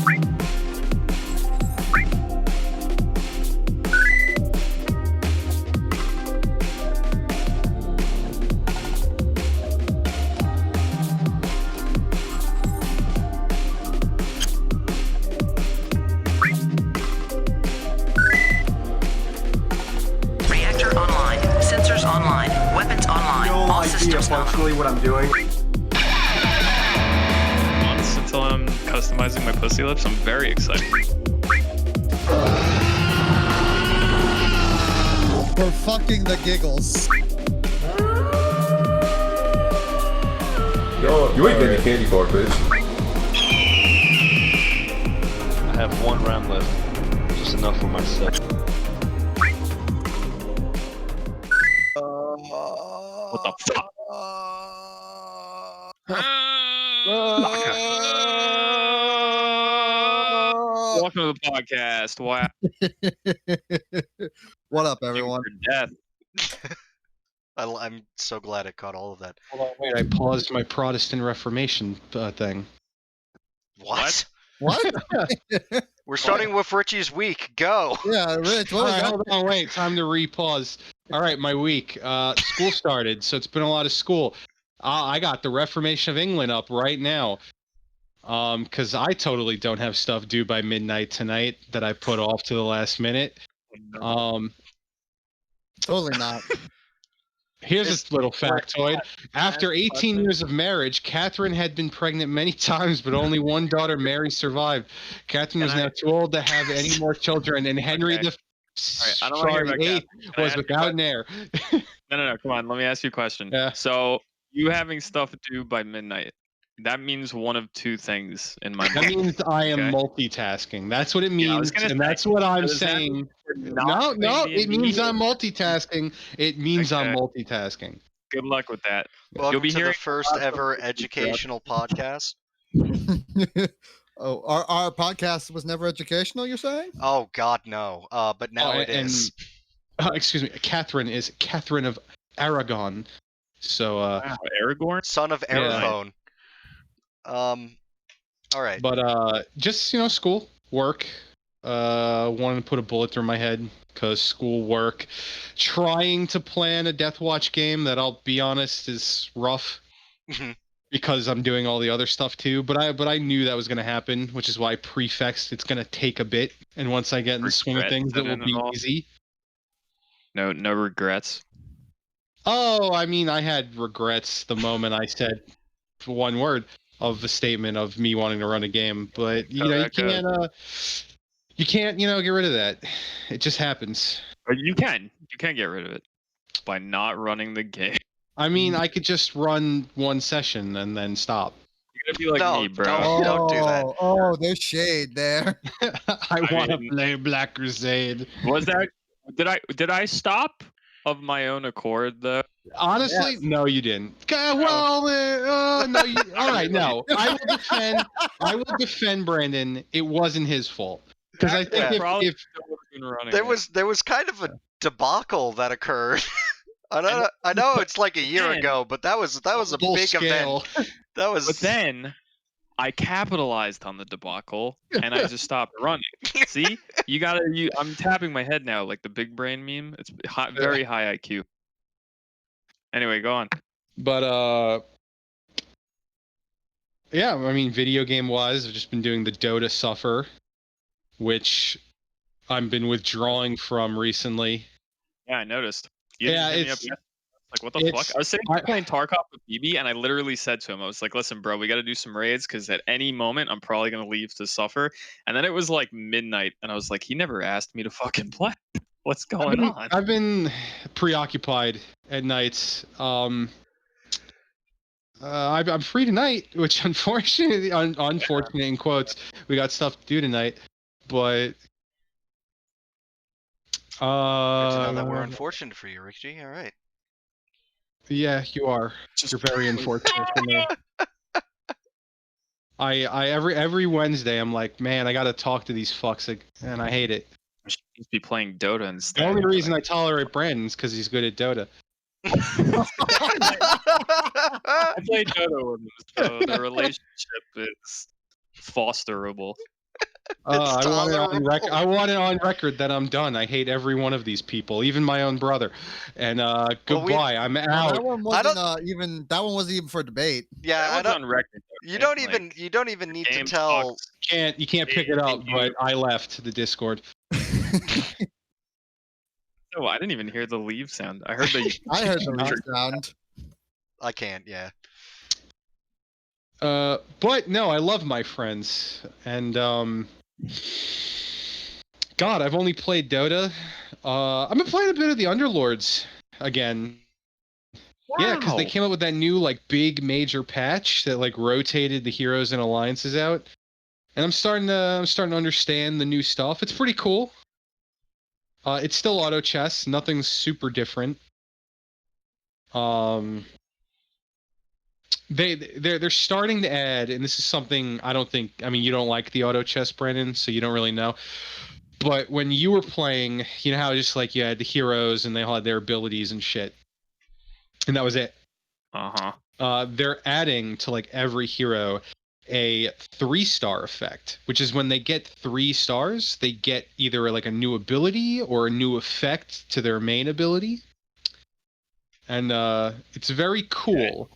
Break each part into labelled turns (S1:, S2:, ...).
S1: Online. Weapons online.
S2: No
S1: All
S2: idea
S1: systems
S2: functionally what I'm doing.
S3: Months until I'm customizing my pussy lips. I'm very excited.
S4: For fucking the giggles.
S5: Yo, you ain't getting any candy for it, bitch.
S6: I have 1 round left. Just enough for myself.
S3: What the fuck? Welcome to the podcast. Wow.
S4: What up, everyone?
S3: For death.
S7: I'm so glad it caught all of that.
S8: Hold on, wait, I paused my Protestant Reformation thing.
S7: What?
S4: What?
S7: We're starting with Richie's week. Go.
S4: Yeah, Rich, what was that?
S8: Hold on, wait, time to re-pause. All right, my week. School started, so it's been a lot of school. I got the Reformation of England up right now. Because I totally don't have stuff due by midnight tonight that I put off to the last minute.
S4: Totally not.
S8: Here's a little factoid. After 18 years of marriage, Catherine had been pregnant many times, but only one daughter, Mary, survived. Catherine was now too old to have any more children, and Henry the VIII was without an heir.
S3: No, come on. Let me ask you a question.
S8: Yeah.
S3: So, you having stuff due by midnight, that means one of two things in my mind.
S8: That means I am multitasking. That's what it means, and that's what I'm saying. No, it means I'm multitasking. It means I'm multitasking.
S3: Good luck with that.
S7: Welcome
S3: You'll be
S7: to
S3: hearing
S7: the first ever educational podcast.
S4: Oh, our podcast was never educational, you're saying?
S7: Oh, God, no. But now it is.
S8: Excuse me. Catherine is Catherine of Aragon. So,
S3: Aragorn?
S7: Son of Araphone. All right.
S8: But just school, work. Wanted to put a bullet through my head because school, work. Trying to plan a Death Watch game that I'll be honest is rough because I'm doing all the other stuff too. But I knew that was going to happen, which is why I prefixed it's going to take a bit. And once I get in the swing of things, it will be easy.
S3: No regrets.
S8: Oh, I mean, I had regrets the moment I said one word of a statement of me wanting to run a game, but you can't get rid of that. It just happens.
S3: But you can get rid of it by not running the game.
S8: I mean, I could just run one session and then stop.
S3: You're gonna be like me, bro.
S7: Don't do that.
S4: Oh, there's shade there.
S8: I want to play Black Crusade.
S3: Was that? Did I stop of my own accord though?
S8: Honestly, no, you didn't. Well, no. All right, no. I will defend Brandon. It wasn't his fault because I think if
S7: there was kind of a debacle that occurred. I know it's like a year ago, but that was a big
S8: scale
S7: event.
S3: But then I capitalized on the debacle and I just stopped running. See, I'm tapping my head now like the big brain meme. It's very high IQ. Anyway, go on.
S8: But yeah, I mean, video game wise, I've just been doing the Dota Suffer, which I've been withdrawing from recently.
S3: Yeah, I noticed.
S8: It's
S3: like, what the fuck? I was sitting playing Tarkov with BB, and I literally said to him, I was like, listen, bro, we got to do some raids, because at any moment, I'm probably going to leave to Suffer. And then it was like midnight, and I was like, he never asked me to fucking play. What's going on?
S8: I've been preoccupied at nights. I'm free tonight, which unfortunately, unfortunate in quotes, we got stuff to do tonight. But
S7: Good to know that we're unfortunate for you, Richie. All right.
S8: Yeah, you are. You're very unfortunate for me. I every Wednesday I'm like, man, I gotta talk to these fucks, and I hate it.
S3: I should just be playing Dota instead.
S8: The only reason I tolerate Brandon is because he's good at Dota.
S3: I play Dota with him, so the relationship is fosterable.
S8: I want it on
S7: tolerable.
S8: I want it on record that I'm done. I hate every one of these people, even my own brother. And goodbye. I'm
S4: Well,
S8: out.
S4: that one wasn't wasn't even for debate.
S7: Yeah,
S3: That
S7: I
S3: one's
S7: don't.
S3: on record.
S7: You
S3: right?
S7: don't even need to
S3: game
S7: tell.
S3: sucks.
S8: You can't pick it up, but I left the Discord.
S3: Oh, I didn't even hear the leave sound. I heard the.
S4: I heard the leaf sound.
S7: I can't. Yeah.
S8: But no, I love my friends, and God, I've only played Dota. I've been playing a bit of the Underlords again. Yeah, because they
S3: Wow.
S8: came up with that new like big major patch that like rotated the heroes and alliances out, and I'm starting to understand the new stuff. It's pretty cool. It's still auto chess, nothing super different. They're starting to add, and this is something I don't think. I mean, you don't like the auto chess, Brennan, so you don't really know. But when you were playing, you know how just like you had the heroes and they all had their abilities and shit, and that was it. They're adding to like every hero a 3-star effect, which is when they get 3 stars, they get either like a new ability or a new effect to their main ability, and it's very cool.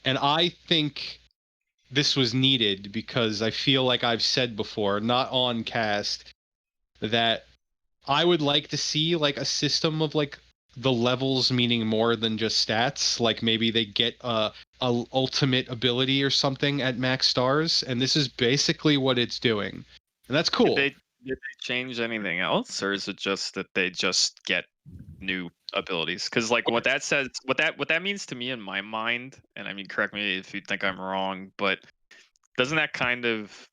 S8: And I think this was needed because I feel like I've said before, not on cast, that I would like to see like a system of like the levels meaning more than just stats. Like maybe they get a ultimate ability or something at max stars, and this is basically what it's doing, and that's cool.
S3: Did they change anything else, or is it just that they just get new abilities? Because like what that says, what that means to me in my mind, and I mean, correct me if you think I'm wrong, but doesn't that kind of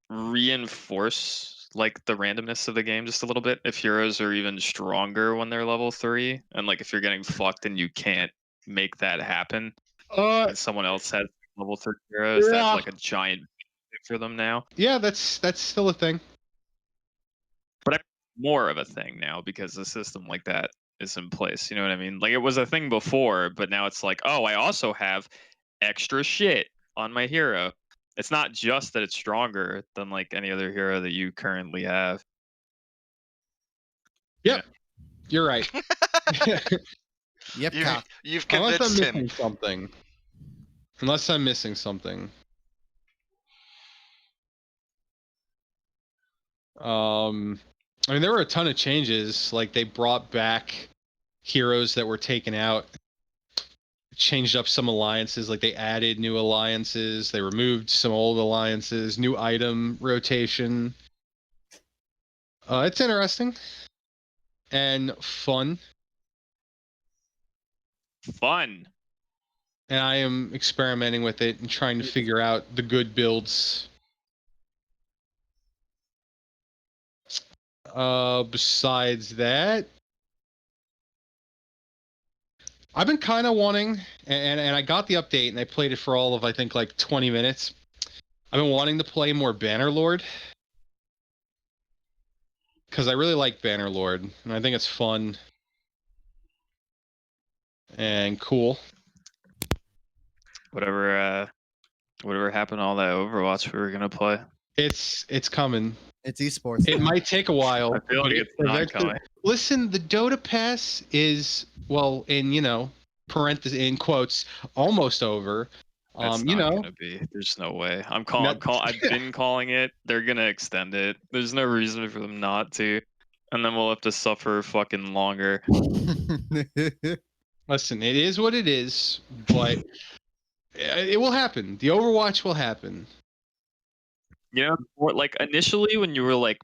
S3: reinforce like the randomness of the game just a little bit? If heroes are even stronger when they're level 3, and like if you're getting fucked and you can't make that happen, and someone else has level 3 heroes, that's like a giant for them now.
S8: Yeah, that's still a thing.
S3: But more of a thing now because a system like that is in place. You know what I mean? Like it was a thing before, but now it's like, oh, I also have extra shit on my hero. It's not just that it's stronger than like any other hero that you currently have.
S8: Yep, you're right.
S4: Yep,
S7: You've
S8: Unless
S7: convinced
S8: I'm
S7: him.
S8: missing something. Unless I'm missing something. I mean, there were a ton of changes. Like they brought back heroes that were taken out, changed up some alliances. Like they added new alliances, they removed some old alliances, new item rotation. It's interesting and fun.
S3: Fun.
S8: And I am experimenting with it and trying to figure out the good builds. Besides that, I've been kind of wanting, and I got the update and I played it for all of I think like 20 minutes. I've been wanting to play more Bannerlord because I really like Bannerlord and I think it's fun and cool.
S3: Whatever happened to all that Overwatch we were gonna play?
S8: It's coming.
S4: It's esports.
S8: It might take a while.
S3: I feel like it's not coming.
S8: Listen, the Dota Pass is, well, in parentheses, in quotes, almost over.
S3: It's not gonna be. There's no way. I've been calling it. They're gonna extend it. There's no reason for them not to. And then we'll have to suffer fucking longer.
S8: Listen, it is what it is, but it will happen. The Overwatch will happen.
S3: You know, like initially when you were like,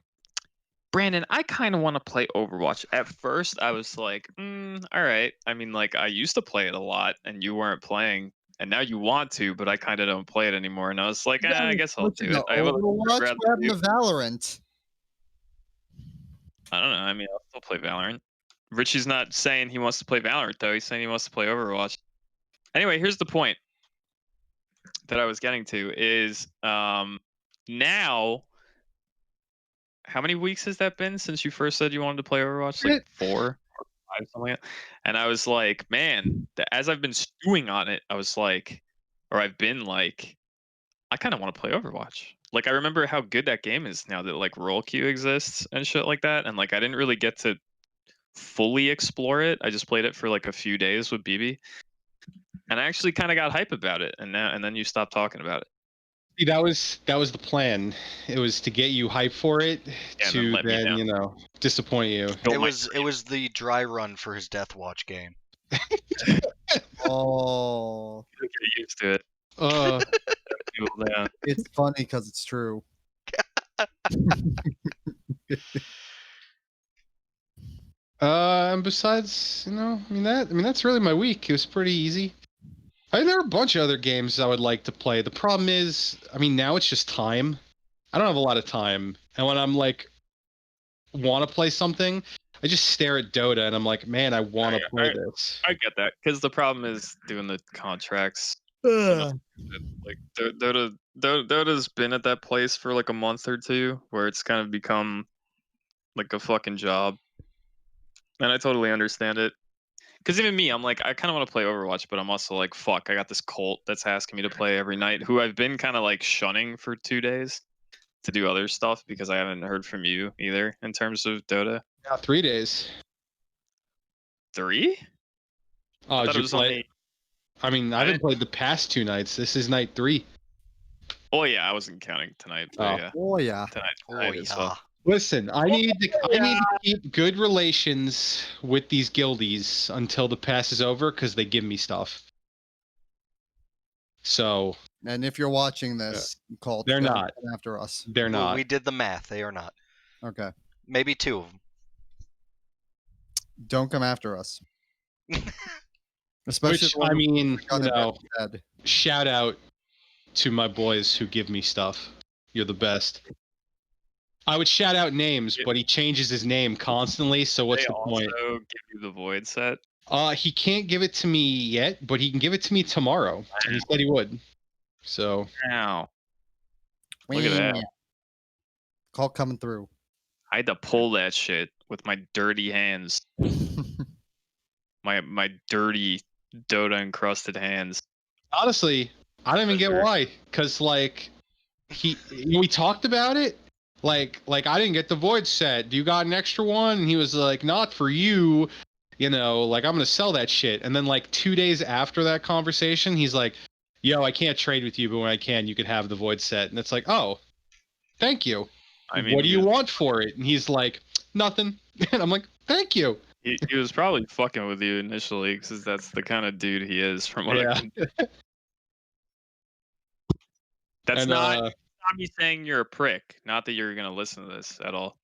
S3: Brandon, I kind of want to play Overwatch. At first, I was like, all right. I mean, like I used to play it a lot, and you weren't playing, and now you want to, but I kind of don't play it anymore. And I was like, I guess I'll do it.
S4: Overwatch? What happened to Valorant?
S3: I don't know. I mean, I'll still play Valorant. Richie's not saying he wants to play Valorant though. He's saying he wants to play Overwatch. Anyway, here's the point that I was getting to is now. How many weeks has that been since you first said you wanted to play Overwatch? Like 4 or 5, something like that. And I was like, man, as I've been stewing on it, I was like, or I've been like, I kind of want to play Overwatch. Like I remember how good that game is now that like role queue exists and shit like that, and like I didn't really get to fully explore it. I just played it for like a few days with BB, and I actually kind of got hype about it. And then you stopped talking about it.
S8: See, that was the plan. It was to get you hype for it,
S3: Yeah,
S8: to
S3: let me
S8: then
S3: down.
S8: you know disappoint you.
S3: Don't
S7: It
S3: like
S7: was the dry run for his Death Watch game.
S4: Oh,
S3: get used to it.
S8: Uh,
S3: People down.
S4: it's funny because it's true.
S8: and besides, that's really my week. It was pretty easy. I mean, there are a bunch of other games I would like to play. The problem is, now it's just time. I don't have a lot of time, and when I'm like, want to play something, I just stare at Dota, and I'm like, man, I want to play this.
S3: I get that because the problem is doing the contracts.
S4: Ugh.
S3: Like Dota's been at that place for like a month or two where it's kind of become like a fucking job, and I totally understand it. Because even me, I'm like, I kind of want to play Overwatch, but I'm also like, fuck, I got this cult that's asking me to play every night, who I've been kind of like shunning for 2 days to do other stuff because I haven't heard from you either in terms of Dota.
S8: Yeah, 3 days.
S3: 3?
S8: Oh,
S3: I thought
S8: did
S3: it
S8: you
S3: was
S8: play?
S3: only.
S8: I haven't played the past 2 nights. This is night 3.
S3: Oh yeah, I wasn't counting tonight. But
S8: Oh.
S3: yeah,
S4: Oh yeah.
S3: tonight as well.
S8: Listen, I need to keep good relations with these guildies until the pass is over because they give me stuff. So
S4: And if you're watching this, cult,
S8: They're
S4: don't
S8: not.
S4: come after us.
S8: they're not.
S7: We did the math. They are not.
S4: Okay.
S7: Maybe 2 of them.
S4: Don't come after us. Especially
S8: Which
S4: the one who got dead.
S8: shout out to my boys who give me stuff. You're the best. I would shout out names, but he changes his name constantly. So what's
S3: They
S8: the point?
S3: also give you the void set.
S8: He can't give it to me yet, but he can give it to me tomorrow. And he said he would. So
S3: Wow. Look at that.
S4: Call coming through.
S3: I had to pull that shit with my dirty hands. My dirty Dota encrusted hands.
S8: honestly, I don't even get why. Cause like we talked about it. Like I didn't get the void set. Do you got an extra one? And he was like, not for you. Like I'm gonna sell that shit. And then like 2 days after that conversation, he's like, yo, I can't trade with you, but when I can, you could have the void set. And it's like, oh, thank you.
S3: I mean,
S8: what do you want for it? And he's like, nothing. And I'm like, thank you.
S3: He was probably fucking with you initially because that's the kind of dude he is. From what I can. That's not me saying you're a prick. Not that you're gonna listen to this at all.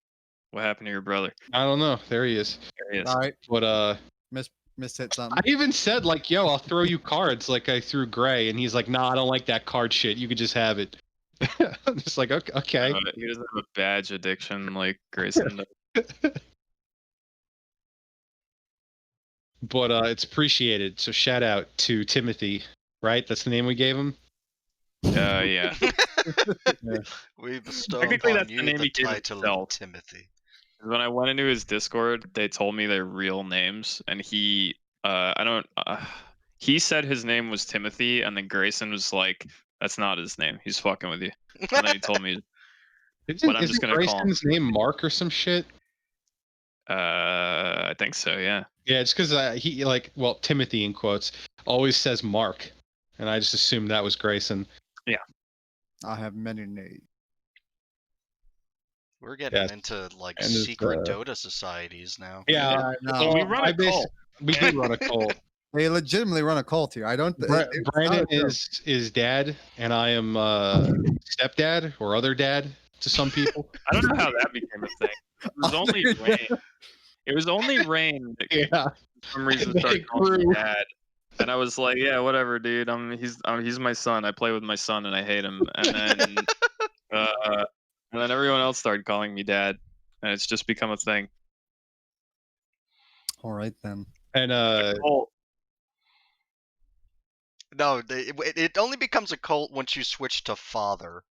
S3: What happened to your brother?
S8: I don't know. There he is.
S3: There he is.
S4: All right.
S8: But
S4: Mishit something.
S8: I even said like, yo, I'll throw you cards like I threw Gray, and he's like, nah, I don't like that card shit. You could just have it. I'm just like, okay.
S3: He doesn't have a badge addiction like Grayson does.
S8: But it's appreciated. So shout out to Timothy, right? That's the name we gave him.
S3: Yeah.
S7: We bestow
S3: Technically,
S7: upon
S3: that's the
S7: you
S3: name
S7: the
S3: he gave
S7: title
S3: himself.
S7: of Timothy.
S3: When I went into his Discord, they told me their real names, and he said his name was Timothy, and then Grayson was like, "That's not his name. He's fucking with you." And then he told me,
S8: Isn't
S3: I'm just gonna call him.
S8: Grayson's name Mark or some shit?
S3: I think so, yeah.
S8: Yeah, it's because he Timothy in quotes always says Mark, and I just assumed that was Grayson.
S4: I have many names.
S7: We're getting
S8: Yes.
S7: into like
S8: And it's,
S7: secret Dota societies now.
S8: Yeah,
S4: I know.
S3: So we run a cult.
S8: We do run a cult.
S4: They legitimately run a cult here. I don't.
S8: Brandon is dad, and I am stepdad or other dad to some people.
S3: I don't know how that became a thing. It was only Rain. It was only Rain that
S8: Yeah,
S3: for some reason
S8: They
S3: started calling me
S8: grew.
S3: dad. And I was like, yeah, whatever, dude. He's my son. I play with my son and I hate him. And then everyone else started calling me dad, and it's just become a thing.
S4: All right then.
S8: And
S7: No, it only becomes a cult once you switch to father.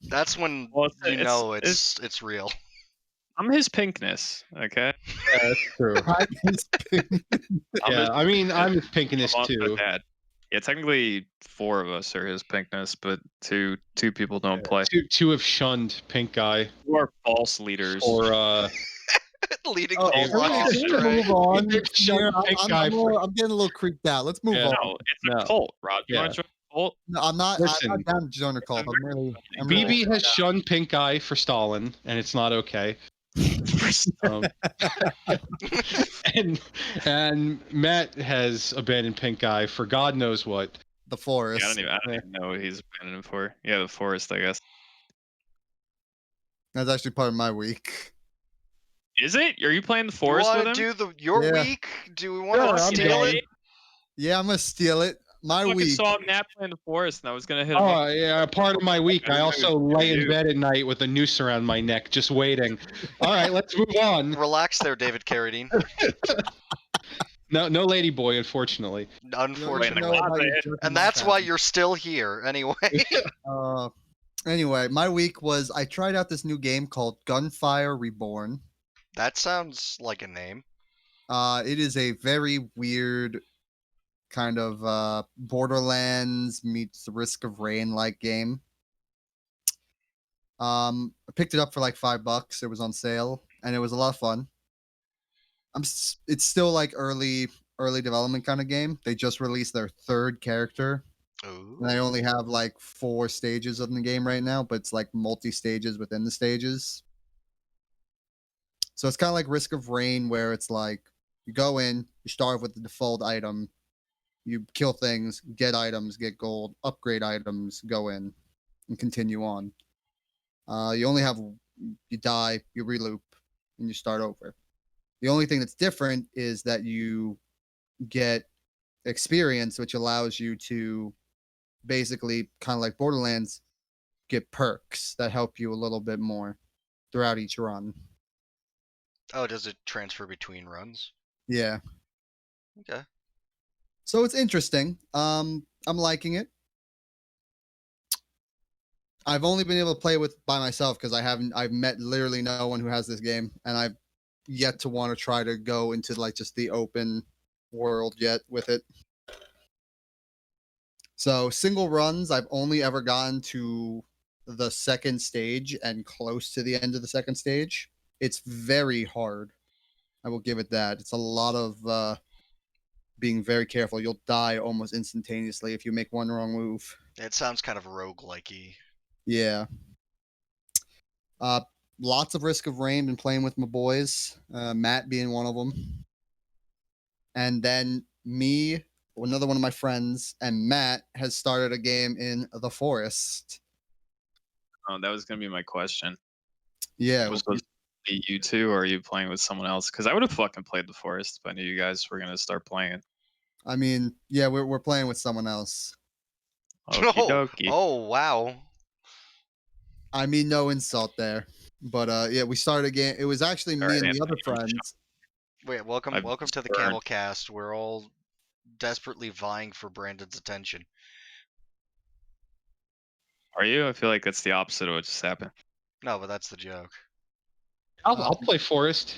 S7: That's when you know it's real.
S3: I'm his pinkness, okay?
S8: yeah, that's true. Yeah, I'm his pinkiness
S3: I'm also
S8: too.
S3: dad. Yeah, technically 4 of us are his pinkness, but two people don't play.
S8: Two have shunned pink guy
S3: Who are false leaders?
S8: for
S7: Leading
S4: Oh,
S7: the
S8: Hey,
S4: can we
S7: wrong
S8: Ross,
S4: move
S7: astray.
S4: on?
S8: They've shunned
S4: Yeah,
S8: pink guy for
S4: I'm getting a little creeped out. Let's move
S8: Yeah.
S4: on.
S3: No, it's
S8: No.
S3: a cult, Rob. You
S8: Yeah.
S3: want to join a cult?
S4: No, I'm not
S8: Listen.
S4: down to join a cult. I'm really
S8: BB has shunned pink guy for Stalin, and it's not okay. Um, and Matt has abandoned pink guy for God knows what.
S4: the forest.
S3: Yeah, I don't even know what he's abandoned for. Yeah, the forest, I guess.
S4: That's actually part of my week.
S3: Is it? Are you playing the
S7: You
S3: forest with
S7: want
S3: him?
S7: to do your
S4: Yeah.
S7: week? Do we want
S8: Sure,
S7: to
S8: I'm
S7: steal
S8: down.
S7: it?
S4: Yeah, I'm gonna steal it. My
S3: I fucking
S4: week.
S3: saw Matt playing the forest, and I was gonna hit him
S8: Oh
S3: up.
S8: yeah, part of my week. I also lay in
S3: you.
S8: bed at night with a noose around my neck, just waiting. All right, let's move on.
S7: Relax there, David Carradine.
S8: No lady boy, unfortunately.
S4: You don't
S7: Unfortunately.
S4: know how you jerk
S7: And
S4: my
S7: that's why
S4: cat.
S7: you're still here, anyway.
S4: Anyway, my week was I tried out this new game called Gunfire Reborn.
S7: That sounds like a name.
S4: It is a very weird kind of Borderlands meets Risk of Rain like game. I picked it up for like $5. It was on sale, and it was a lot of fun. It's still like early development kind of game. They just released their 3rd character,
S7: Ooh.
S4: and they only have like 4 stages of the game right now, but it's like multi-stages within the stages. So it's kind of like Risk of Rain, where it's like you go in, you start with the default item, you kill things, get items, get gold, upgrade items, go in, and continue on. You only have, you die, you reloop, and you start over. The only thing that's different is that you get experience, which allows you to basically, kind of like Borderlands, get perks that help you a little bit more throughout each run.
S7: Oh, does it transfer between runs?
S4: Yeah.
S7: Okay.
S4: So it's interesting. I'm liking it. I've only been able to play with by myself because I've met literally no one who has this game, and I've yet to want to try to go into like just the open world yet with it. So single runs, I've only ever gotten to the 2nd stage and close to the end of the 2nd stage. It's very hard. I will give it that. It's a lot of being very careful. You'll die almost instantaneously if you make one wrong move.
S7: It sounds kind of roguelike-y.
S4: Yeah. Lots of Risk of Rain, been playing with my boys, Matt being one of them. And then me, another one of my friends, and Matt has started a game in the forest.
S3: Oh, that was gonna be my question.
S4: Yeah.
S3: Was it you two, or are you playing with someone else? Because I would have fucking played the forest if I knew you guys were gonna start playing.
S4: I mean, yeah, we're playing with someone else.
S3: Okie dokie.
S7: Oh, wow.
S4: I mean, no insult there. But yeah, we started a game. It was actually me
S3: All right,
S4: and the other
S3: Anthony,
S4: friends.
S7: Wait, welcome
S3: I've
S7: to the
S3: burned.
S7: Camel Cast. We're all desperately vying for Brandon's attention.
S3: Are you? I feel like that's the opposite of what just happened.
S7: No, but that's the joke.
S8: I'll play Forest,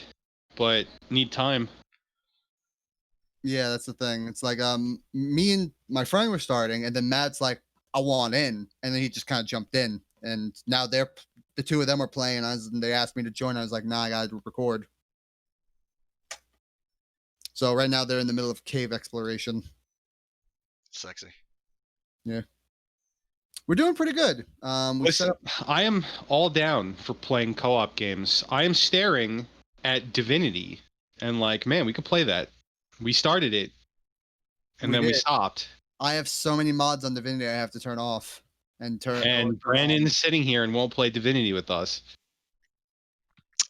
S8: but need time.
S4: Yeah, that's the thing. It's like me and my friend were starting, and then Matt's like, I want in, and then he just kind of jumped in, and now the 2 of them are playing. And they asked me to join. I was like, nah, I gotta record. So right now they're in the middle of cave exploration.
S7: Sexy.
S4: Yeah, we're doing pretty good. We set
S8: Listen,
S4: up.
S8: I am all down for playing co-op games. I am staring at Divinity, and like, man, we could play that. We started it, and
S4: We
S8: then we
S4: did.
S8: stopped.
S4: I have so many mods on Divinity I have to turn off and turn.
S8: And Brandon is sitting here and won't play Divinity with us.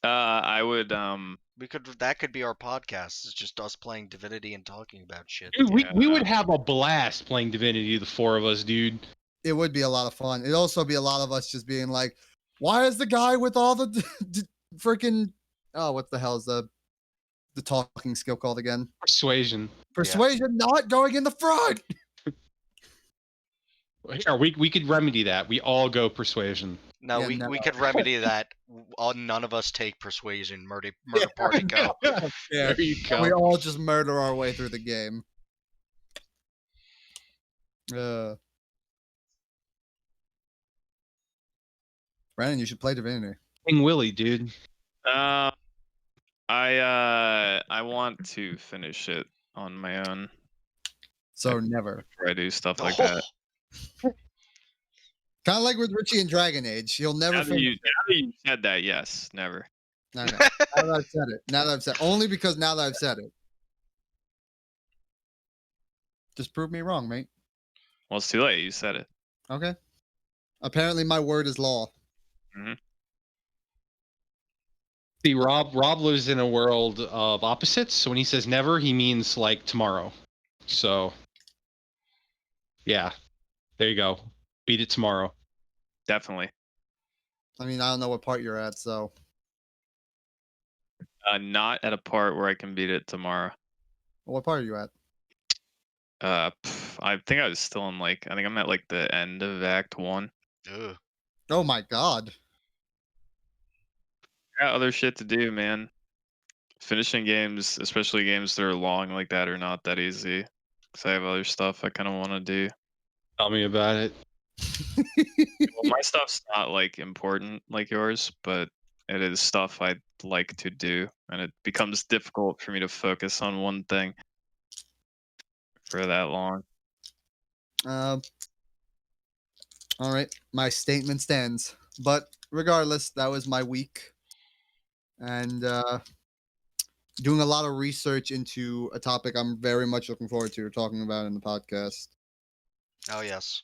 S3: I would
S7: That could be our podcast. It's just us playing Divinity and talking about shit.
S8: Dude, we would have a blast playing Divinity, the 4 of us, dude.
S4: It would be a lot of fun. It'd also be a lot of us just being like, why is the guy with all the freaking what the hell is the talking skill called again?
S8: Persuasion.
S4: Persuasion not going in the front.
S8: Here, we could remedy that. We all go Persuasion.
S7: No,
S4: Yeah,
S7: we could remedy that. None of us take Persuasion. Murder party go.
S4: Yeah,
S8: There you go.
S4: we all just murder our way through the game. Brandon, you should play Divinity.
S8: King Willie, dude.
S3: I want to finish it on my own
S4: So never.
S3: before I do stuff like
S7: Oh,
S3: that.
S4: Kind of like with Richie and Dragon Age. You'll never
S3: Now that
S4: finish.
S3: you said that, yes, never.
S4: I know. Now that I've said it. Now that I've said only because now that I've said it. Just prove me wrong, mate.
S3: Well, it's too late. You said it.
S4: Okay. Apparently my word is law.
S8: See, Rob lives in a world of opposites. So when he says never, he means like tomorrow. So, yeah, there you go. Beat it tomorrow.
S3: Definitely.
S4: I mean, I don't know what part you're at, so.
S3: Not at a part where I can beat it tomorrow.
S4: What part are you at?
S3: I think I was still in I think I'm at the end of Act 1.
S7: ugh.
S4: Oh my god.
S3: Got other shit to do, man. Finishing games, especially games that are long like that, are not that easy. Because I have other stuff I kind of want to do.
S8: Tell me about it.
S3: Well, my stuff's not important like yours, but it is stuff I'd like to do, and it becomes difficult for me to focus on one thing for that long.
S4: All right, my statement stands. But regardless, that was my week, and doing a lot of research into a topic I'm very much looking forward to talking about in the podcast.
S7: Oh yes.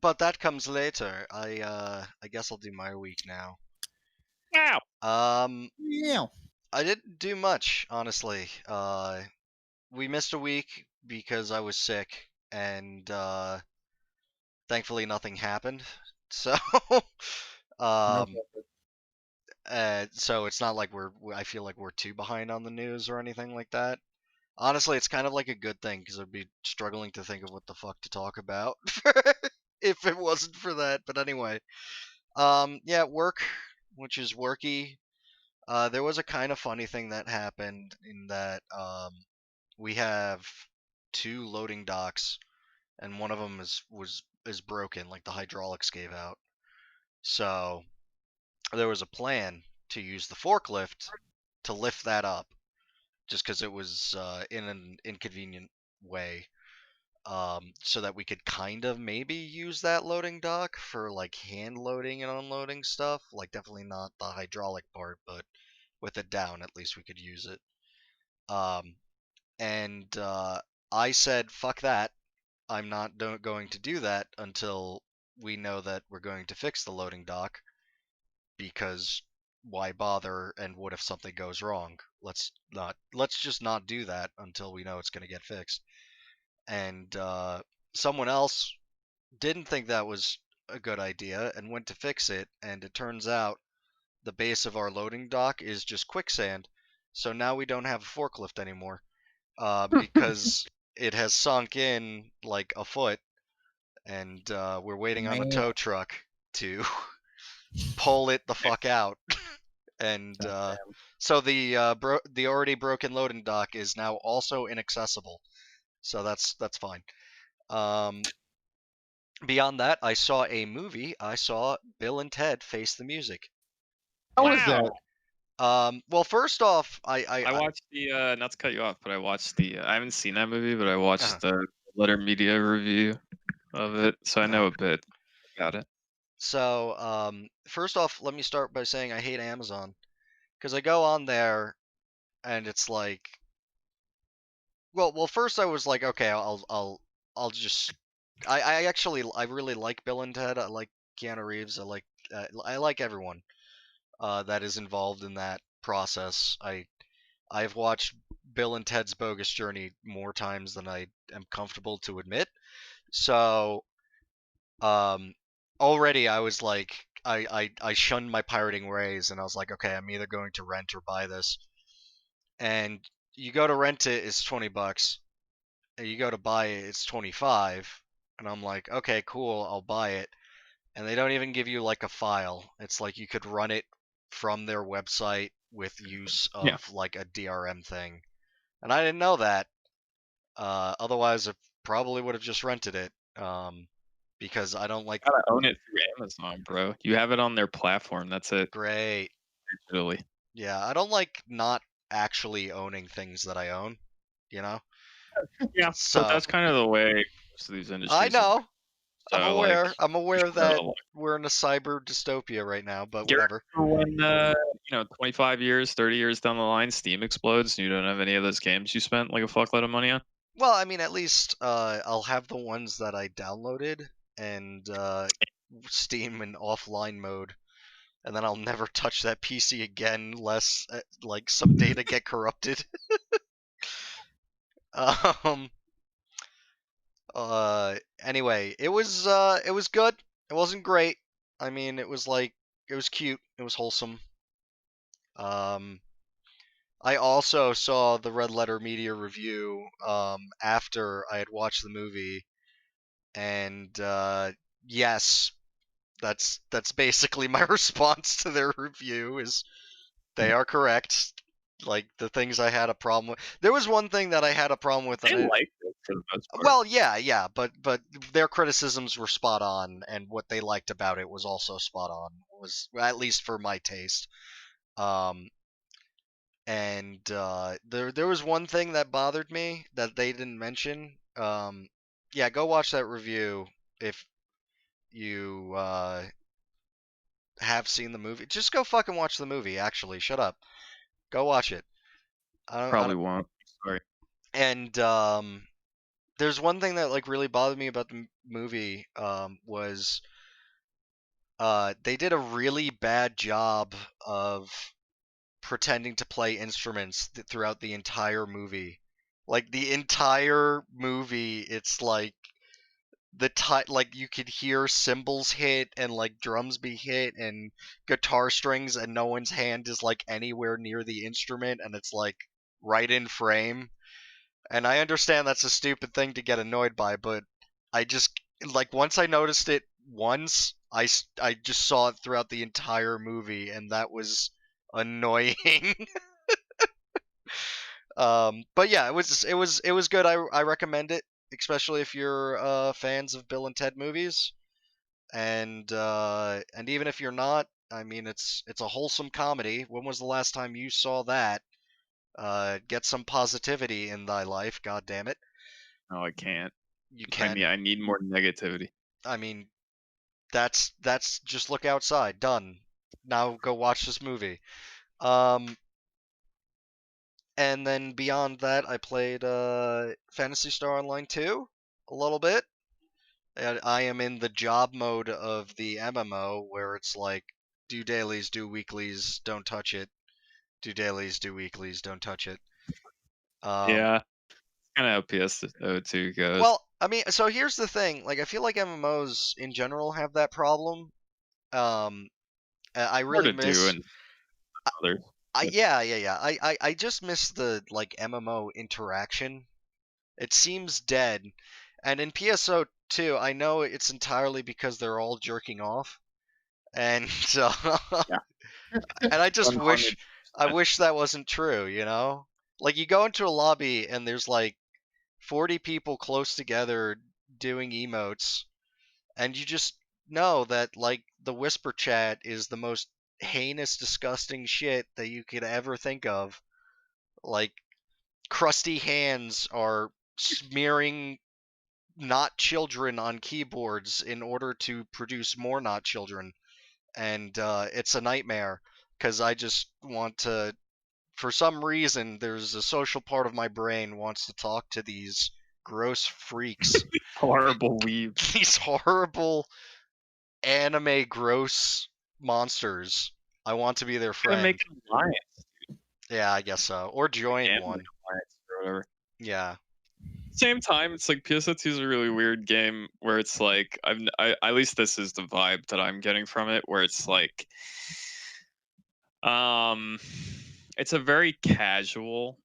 S7: But that comes later. I guess I'll do my week now.
S3: Wow.
S4: Yeah.
S7: I didn't do much, honestly. We missed a week because I was sick, and thankfully nothing happened. So, so it's not like I feel like we're too behind on the news or anything like that. Honestly, it's kind of like a good thing because I'd be struggling to think of what the fuck to talk about if it wasn't for that. But anyway, yeah, work, which is worky. There was a kind of funny thing that happened in that we have 2 loading docks, and one of them is broken, like the hydraulics gave out. So there was a plan to use the forklift to lift that up, just because it was in an inconvenient way, so that we could kind of maybe use that loading dock for hand loading and unloading stuff. Definitely not the hydraulic part, but with it down, at least we could use it. And I said, fuck that. I'm not going to do that until we know that we're going to fix the loading dock, because why bother, and what if something goes wrong? Let's just not do that until we know it's going to get fixed. And someone else didn't think that was a good idea and went to fix it, and it turns out the base of our loading dock is just quicksand, so now we don't have a forklift anymore, because it has sunk in like a foot, and we're waiting on a tow truck to pull it the fuck out. And so the already broken loading dock is now also inaccessible, so that's fine. Beyond that, I saw a movie. I saw Bill and Ted Face the Music.
S8: How was that?
S7: Well, first off, I
S3: watched the not to cut you off, but I watched the I haven't seen that movie, but I watched the Letter Media review of it, so I know a bit about it.
S7: So, first off, let me start by saying I hate Amazon, because I go on there and it's like, well, first I was like, okay, I'll just, I really like Bill and Ted. I like Keanu Reeves. I like everyone that is involved in that process. I've watched Bill and Ted's Bogus Journey more times than I am comfortable to admit. So, already I was like, I shunned my pirating ways, and I was like, okay, I'm either going to rent or buy this. And you go to rent it, it's $20. And you go to buy it, it's 25. And I'm like, okay, cool, I'll buy it. And they don't even give you like a file. It's like you could run it from their website with use of like a DRM thing. And I didn't know that. Otherwise, I probably would have just rented it. Because I don't like.
S3: You gotta own it through Amazon, bro. You have it on their platform. That's it.
S7: Great.
S3: Digitally.
S7: Yeah, I don't like not actually owning things that I own. You know.
S3: Yeah.
S7: So
S3: But that's kind of the way most of these industries.
S7: I know. I'm
S3: So,
S7: aware.
S3: like,
S7: I'm aware
S3: just
S7: that
S3: gotta, like,
S7: we're in a cyber dystopia right now, but
S3: Get
S7: whatever.
S3: when 25 years, 30 years down the line, Steam explodes, and you don't have any of those games you spent like a fuckload of money on.
S7: Well, I mean, at least I'll have the ones that I downloaded and Steam in offline mode, and then I'll never touch that PC again unless like some data get corrupted. um. Anyway, it was good. It wasn't great. I mean, it was cute. It was wholesome. I also saw the Red Letter Media review after I had watched the movie, and yes, that's basically my response to their review. Is they are correct. Like the things I had a problem with. There was one thing that I had a problem with.
S3: I
S7: And
S3: liked it for the most part.
S7: well, yeah, but their criticisms were spot on, and what they liked about it was also spot on. Was at least for my taste. And there was one thing that bothered me that they didn't mention. Yeah, go watch that review if you have seen the movie. Just go fucking watch the movie. Actually, shut up. Go watch it.
S3: Probably won't. Sorry.
S7: And there's one thing that like really bothered me about the movie. Was they did a really bad job of pretending to play instruments throughout the entire movie. Like the entire movie, it's like like you could hear cymbals hit and like drums be hit and guitar strings, and no one's hand is like anywhere near the instrument, and it's like right in frame. And I understand that's a stupid thing to get annoyed by, but I just like once I noticed it once, I just saw it throughout the entire movie, and that was annoying. But yeah, it was good. I recommend it, especially if you're fans of Bill and Ted movies, and even if you're not, I mean it's a wholesome comedy. When was the last time you saw that? Get some positivity in thy life, god damn it.
S3: No, I can't.
S7: You can.
S3: I need more negativity.
S7: I mean, that's just look outside. Done. Now go watch this movie. And then beyond that, I played Phantasy Star Online 2 a little bit. And I am in the job mode of the MMO where it's like do dailies, do weeklies, don't touch it. Do dailies, do weeklies, don't touch it.
S3: Yeah. Kind of how PS02 goes.
S7: Well, I mean, so here's the thing. Like, I feel like MMOs in general have that problem. I really miss. Yeah. I just miss the like MMO interaction. It seems dead. And in PSO2, I know it's entirely because they're all jerking off. And and I just wish that wasn't true, you know? Like you go into a lobby and there's like 40 people close together doing emotes, and you just know that like the whisper chat is the most heinous, disgusting shit that you could ever think of. Like crusty hands are smearing not children on keyboards in order to produce more not children, and it's a nightmare because I just want to. For some reason, there's a social part of my brain wants to talk to these gross freaks.
S3: Horrible weebs.
S7: These horrible anime gross monsters. I want to be their friend.
S3: Make an alliance.
S7: Yeah, I guess so. Or join one.
S3: Or whatever.
S7: Yeah.
S3: Same time, it's like PSO2 is a really weird game where it's like at least this is the vibe that I'm getting from it, where it's like it's a very casual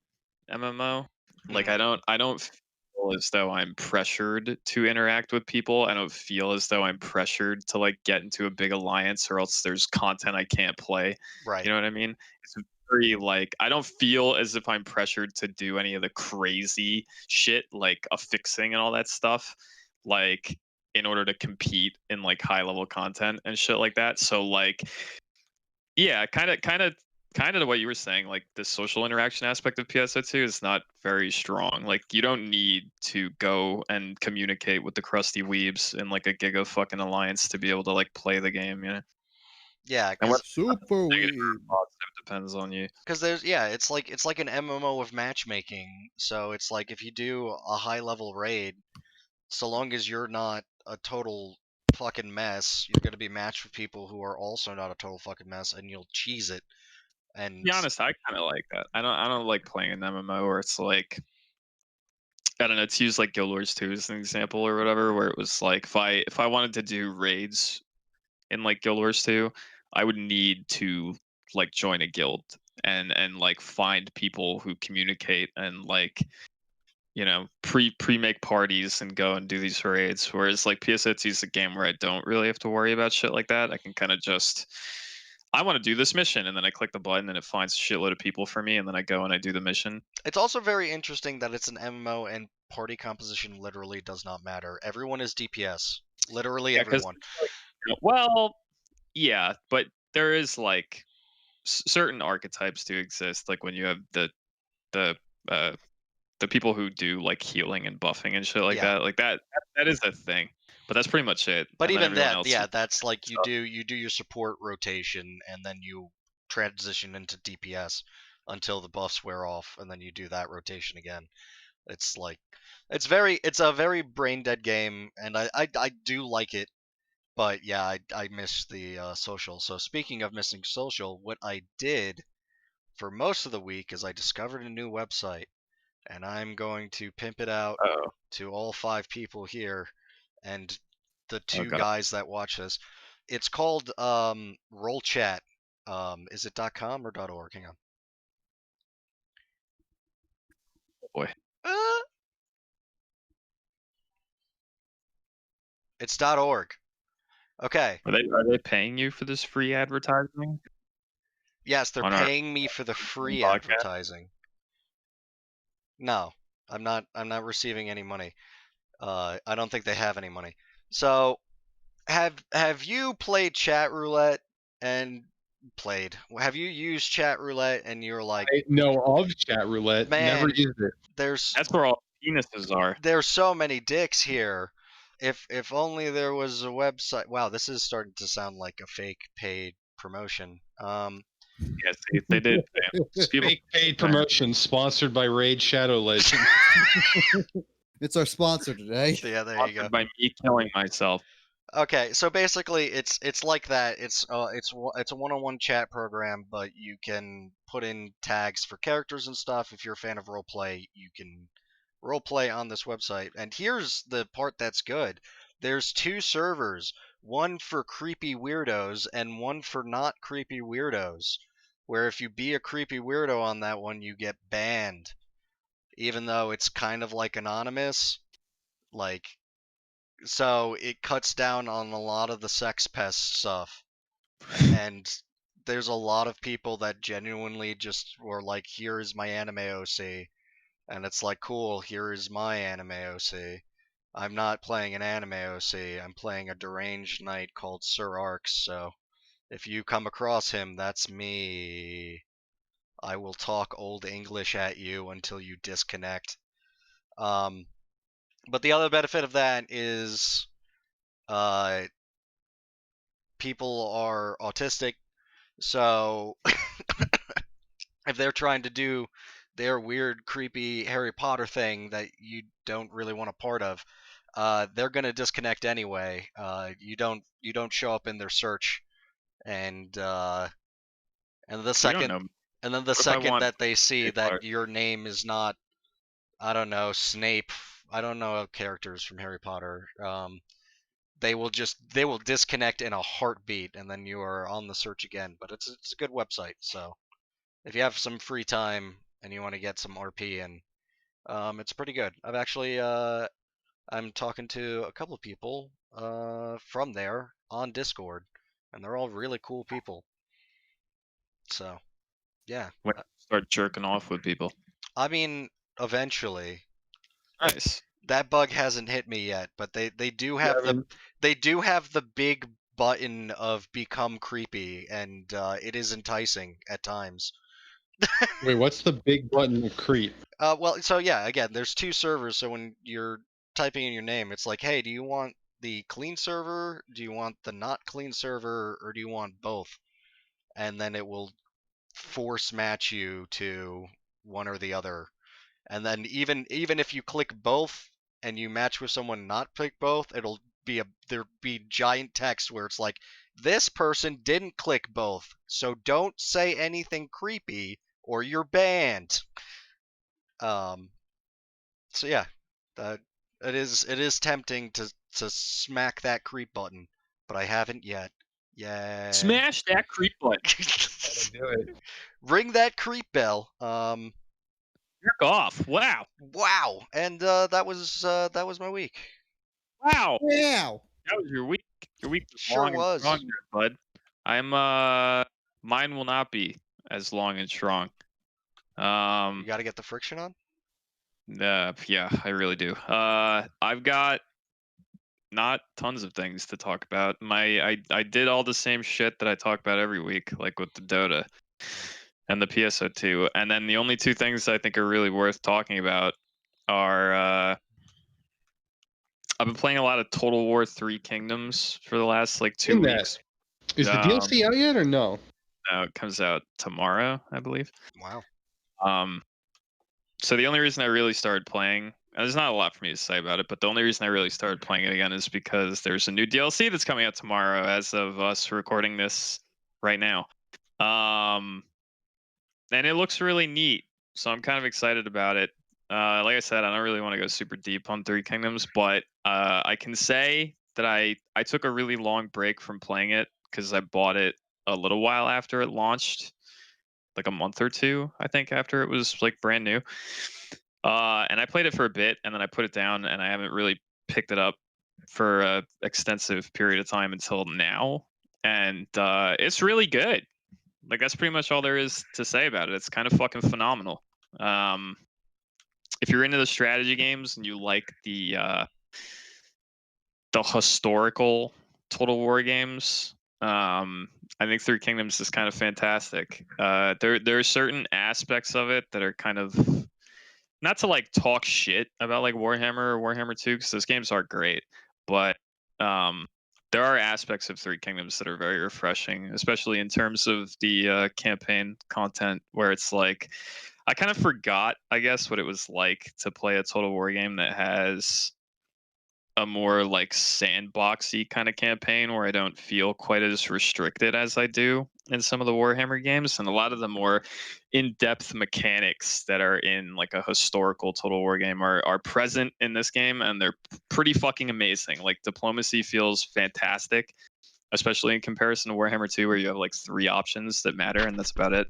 S3: MMO. Like I don't feel as though I'm pressured to interact with people. I don't feel as though I'm pressured to like get into a big alliance or else there's content I can't play.
S7: Right.
S3: You know what I mean? It's very like I don't feel as if I'm pressured to do any of the crazy shit like affixing and all that stuff, like in order to compete in like high level content and shit like that. So like, yeah, kind of what you were saying, like the social interaction aspect of PSO2 is not very strong. Like you don't need to go and communicate with the crusty weebs in like a giga fucking alliance to be able to like play the game, you know.
S7: Yeah,
S3: And what
S4: Super
S3: negative or
S4: weird.
S3: positive depends on you.
S7: because there's it's like an MMO of matchmaking. So it's like if you do a high level raid, so long as you're not a total fucking mess, you're gonna be matched with people who are also not a total fucking mess, and you'll cheese it. And
S3: To be honest, I kind of like that. I don't like playing an MMO where it's like I don't know. To use like Guild Wars 2 as an example or whatever, where it was like if I wanted to do raids in like Guild Wars 2, I would need to like join a guild and like find people who communicate and like pre make parties and go and do these raids. Whereas like PSO2 is a game where I don't really have to worry about shit like that. I can kind of just I want to do this mission, and then I click the button, and it finds a shitload of people for me, and then I go and I do the mission.
S7: it's also very interesting that it's an MMO and party composition literally does not matter. Everyone is DPS. Literally
S3: Yeah, 'cause
S7: everyone.
S3: well, yeah, but there is like certain archetypes do exist, like when you have the uh the people who do like healing and buffing and shit like
S7: Yeah.
S3: that. Like that is a thing, but that's pretty much it.
S7: But
S3: And then
S7: even
S3: everyone
S7: that,
S3: else
S7: yeah,
S3: is
S7: that's like
S3: stuff.
S7: you do your support rotation and then you transition into DPS until the buffs wear off, and then you do that rotation again. It's like it's a very brain dead game, and I do like it, but yeah, I miss the social. So speaking of missing social, what I did for most of the week is I discovered a new website, and I'm going to pimp it out
S3: Oh,
S7: to all 5 people here and the
S3: oh
S7: 2
S3: god,
S7: guys that watch this. It's called Rolechat. Is it .com or .org? Hang on.
S3: boy.
S7: Uh, it's .org. Okay.
S3: Are they paying you for this free advertising
S7: Yes, they're
S3: on our
S7: paying me for the free
S3: podcast?
S7: advertising. No, I'm not receiving any money. I don't think they have any money. So, have you played chat roulette and played? Have you used chat roulette and you're like,
S8: I know of chat roulette. Never
S7: man,
S8: used it.
S7: there's
S3: That's where all penises are.
S7: there's so many dicks here. If only there was a website. Wow, this is starting to sound like a fake paid promotion.
S3: Yes, they did. People,
S8: Fake paid promotion sponsored by Raid Shadow Legend.
S4: It's our sponsor today.
S7: Yeah, there you go.
S3: sponsored by me killing myself.
S7: Okay, so basically, it's like that. It's a one-on-one chat program, but you can put in tags for characters and stuff. If you're a fan of roleplay, you can roleplay on this website. And here's the part that's good. There's 2 servers, one for creepy weirdos and one for not creepy weirdos. Where if you be a creepy weirdo on that one, you get banned, even though it's kind of like anonymous. Like, so it cuts down on a lot of the sex pest stuff, and there's a lot of people that genuinely just were like, here is my anime OC, and it's like, cool, here is my anime OC. I'm not playing an anime OC, I'm playing a deranged knight called Sir Arx, so if you come across him, that's me. I will talk old English at you until you disconnect. But the other benefit of that is uh, people are autistic, so if they're trying to do their weird, creepy Harry Potter thing that you don't really want a part of, they're gonna disconnect anyway. You don't show up in their search, and and the
S3: You don't
S7: second
S3: know.
S7: and then the
S3: What if I
S7: second
S3: want
S7: that they see
S3: Harry
S7: that
S3: Potter?
S7: your name is not, I don't know, Snape. I don't know characters from Harry Potter. They will disconnect in a heartbeat, and then you are on the search again. But it's a good website, so if you have some free time and you want to get some RP in, it's pretty good. I've actually I'm talking to a couple of people from there on Discord, and they're all really cool people. So Yeah.
S3: When you start jerking off with people.
S7: I mean, eventually.
S3: Nice.
S7: That bug hasn't hit me yet, but they do
S8: You
S7: have
S8: haven't-
S7: the big button of become creepy, and it is enticing at times.
S8: Wait, what's the big button of creep?
S7: Well, so yeah, again, there's 2 servers, so when you're typing in your name, it's like, hey, do you want the clean server? Do you want the not clean server, or do you want both? And then it will force match you to one or the other. And then even if you click both and you match with someone not click both, it'll be there'll be giant text where it's like, this person didn't click both, so don't say anything creepy or you're banned. So yeah, it is tempting to smack that creep button, but I haven't yet. Yay.
S3: Smash that creep button.
S8: Do it.
S7: Ring that creep bell.
S3: Jerk off. Wow.
S7: Wow. And that was my week.
S3: Wow.
S4: Wow.
S3: That was your week. Your week was
S7: Sure
S3: long
S7: was.
S3: and strong there, bud. Mine will not be as long and strong.
S7: You got to get the friction on?
S3: Yeah, I really do. I've got not tons of things to talk about. I did all the same shit that I talk about every week, like with the Dota and the PSO2. And then the only 2 things I think are really worth talking about are I've been playing a lot of Total War 3 Kingdoms for the last like 2
S8: In that.
S3: weeks.
S8: Is the DLC out yet or no?
S3: No, it comes out tomorrow, I believe.
S7: Wow.
S3: So the only reason I really started playing, and there's not a lot for me to say about it, but the only reason I really started playing it again is because there's a new DLC that's coming out tomorrow as of us recording this right now. And it looks really neat, so I'm kind of excited about it. Like I said, I don't really want to go super deep on 3 Kingdoms, but I can say that I took a really long break from playing it because I bought it a little while after it launched, like a month or 2, I think, after it was like brand new. And I played it for a bit, and then I put it down, and I haven't really picked it up for a extensive period of time until now. And it's really good. Like, that's pretty much all there is to say about it. It's kind of fucking phenomenal. If you're into the strategy games and you like the historical Total War games, I think 3 Kingdoms is kind of fantastic. There are certain aspects of it that are kind of, not to like talk shit about like Warhammer or Warhammer 2, because those games are great, but there are aspects of 3 Kingdoms that are very refreshing, especially in terms of the campaign content, where it's like, I kind of forgot, I guess, what it was like to play a Total War game that has a more like sandboxy kind of campaign where I don't feel quite as restricted as I do in some of the Warhammer games. And a lot of the more in-depth mechanics that are in like a historical Total War game are present in this game, and they're pretty fucking amazing. Like, diplomacy feels fantastic, especially in comparison to Warhammer 2, where you have like 3 options that matter, and that's about it.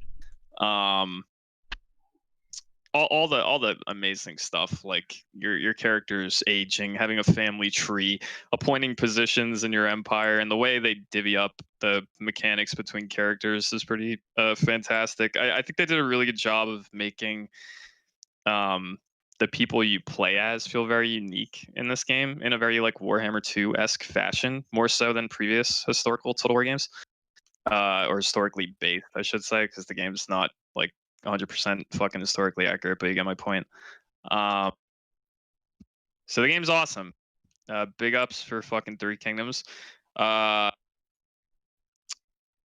S3: All the amazing stuff, like your characters aging, having a family tree, appointing positions in your empire, and the way they divvy up the mechanics between characters is pretty fantastic. I think they did a really good job of making the people you play as feel very unique in this game, in a very like Warhammer 2-esque fashion, more so than previous historical Total War games, or historically based, I should say, because the game's not like 100% fucking historically accurate, but you get my point. So the game's awesome. Big ups for fucking 3 Kingdoms. Oh,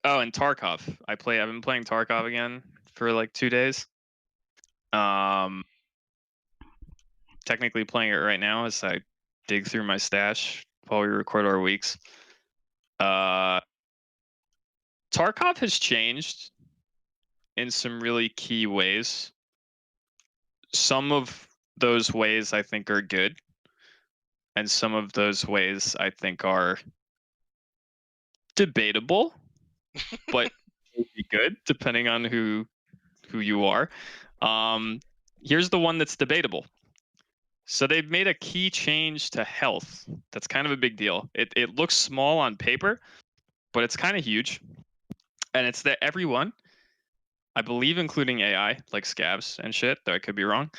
S3: and Tarkov. I've been playing Tarkov again for like 2 days. Technically playing it right now as I dig through my stash while we record our weeks. Tarkov has changed in some really key ways. Some of those ways I think are good, and some of those ways I think are debatable, but maybe good depending on who you are. Here's the one that's debatable. So they've made a key change to health. That's kind of a big deal. It looks small on paper, but it's kind of huge. And it's that everyone I believe including AI, like scabs and shit, though I could be wrong,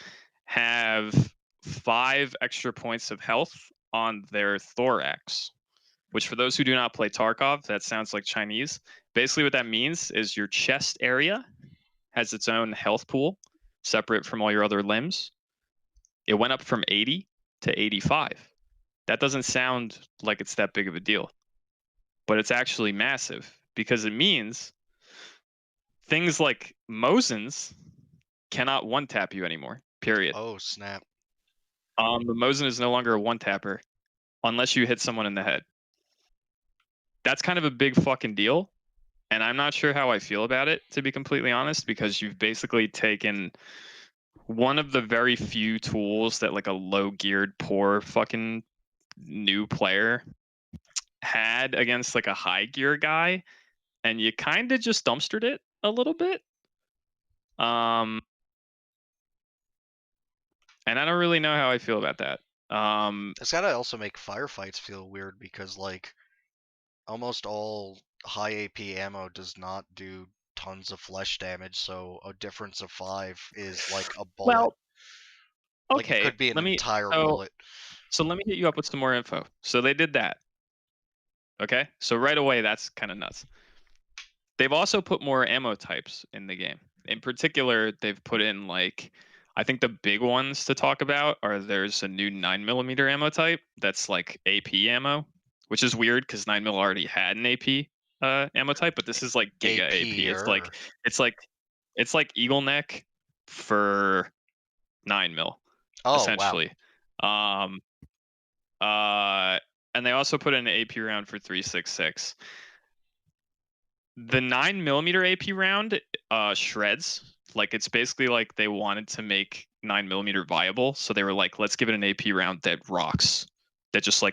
S3: have 5 extra points of health on their thorax, which for those who do not play Tarkov, that sounds like Chinese. Basically what that means is your chest area has its own health pool, separate from all your other limbs. It went up from 80 to 85. That doesn't sound like it's that big of a deal, but it's actually massive because it means things like Mosins cannot one-tap you anymore, period.
S7: Oh, snap.
S3: The Mosin is no longer a one-tapper unless you hit someone in the head. That's kind of a big fucking deal, and I'm not sure how I feel about it, to be completely honest, because you've basically taken one of the very few tools that like a low-geared, poor fucking new player had against like a high-gear guy, and you kind of just dumpstered it a little bit. And I don't really know how I feel about that.
S7: It's gotta also make firefights feel weird because like almost all high AP ammo does not do tons of flesh damage, so a difference of 5 is like a bullet.
S3: Well,
S7: Like it
S3: okay.
S7: could be an entire bullet.
S3: So let me hit you up with some more info. So they did that. Okay, so right away that's kind of nuts. They've also put more ammo types in the game. In particular, they've put in like, I think the big ones to talk about are there's a new 9mm ammo type that's like AP ammo, which is weird because 9mm already had an AP ammo type, but this is like Giga AP. It's like Eagle Neck for 9mm, essentially.
S7: Wow.
S3: And they also put in an AP round for 3.66. The 9mm AP round shreds. Like it's basically like they wanted to make 9mm viable, so they were like, let's give it an AP round that rocks, that just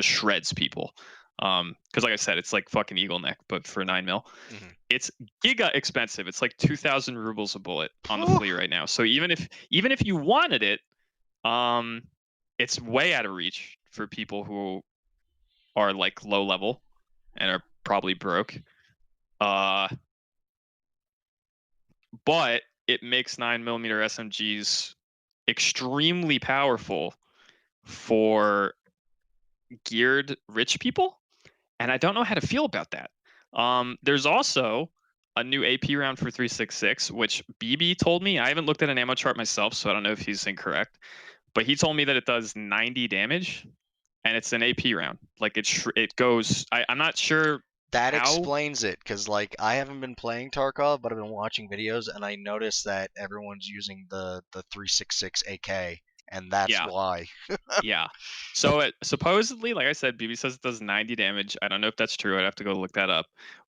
S3: shreds people. Because like I said, it's like fucking Eagle Neck, but for 9mm.
S7: Mhm.
S3: It's giga expensive. It's like 2,000 rubles a bullet on the flea right now. So even if you wanted it, it's way out of reach for people who are like low level and are probably broke. But it makes 9mm SMGs extremely powerful for geared rich people, and I don't know how to feel about that. There's also a new AP round for 3.66, which BB told me. I haven't looked at an ammo chart myself, so I don't know if he's incorrect, but he told me that it does 90 damage, and it's an AP round. Like it goes. I'm not sure.
S7: That
S3: how?
S7: explains it, because like I haven't been playing Tarkov, but I've been watching videos, and I noticed that everyone's using the 3.66 AK, and that's why.
S3: Yeah. So it supposedly, like I said, BB says it does 90 damage. I don't know if that's true. I'd have to go look that up.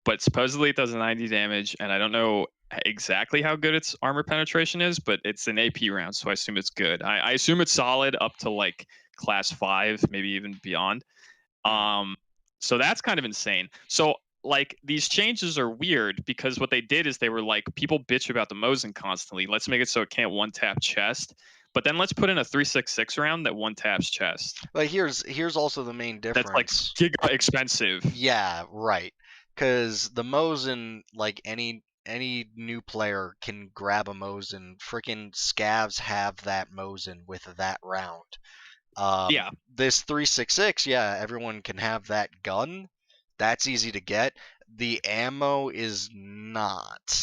S3: But supposedly it does 90 damage, and I don't know exactly how good its armor penetration is, but it's an AP round, so I assume it's good. I assume it's solid up to like class 5, maybe even beyond. So that's kind of insane. So like these changes are weird because what they did is they were like, people bitch about the Mosin constantly. Let's make it so it can't one tap chest. But then let's put in a 3.66 round that one taps chest.
S7: But here's also the main difference.
S3: That's like giga expensive.
S7: Yeah, right. Because the Mosin, like any new player can grab a Mosin. Freaking scavs have that Mosin with that round.
S3: Yeah.
S7: This 3.66, yeah, everyone can have that gun. That's easy to get. The ammo is not.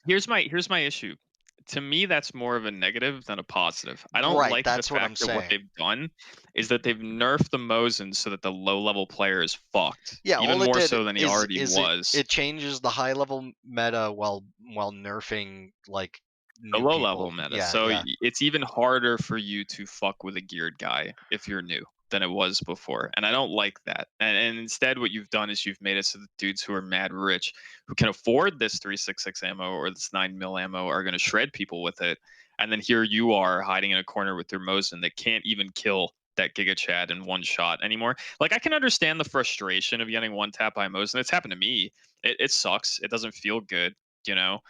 S3: Here's my issue. To me, that's more of a negative than a positive. I don't like the fact that what they've done is that they've nerfed the Mosin so that the low-level player is fucked.
S7: Yeah,
S3: even more so than he already was.
S7: It changes the high-level meta while nerfing like
S3: the low-level meta.
S7: Yeah,
S3: so
S7: yeah.
S3: It's even harder for you to fuck with a geared guy if you're new than it was before, and I don't like that. And instead, what you've done is you've made it so the dudes who are mad rich, who can afford this 3.66 ammo or this 9mm ammo, are going to shred people with it. And then here you are hiding in a corner with your Mosin that can't even kill that Giga Chad in one shot anymore. Like, I can understand the frustration of getting one tap by Mosin. It's happened to me. It sucks. It doesn't feel good, you know.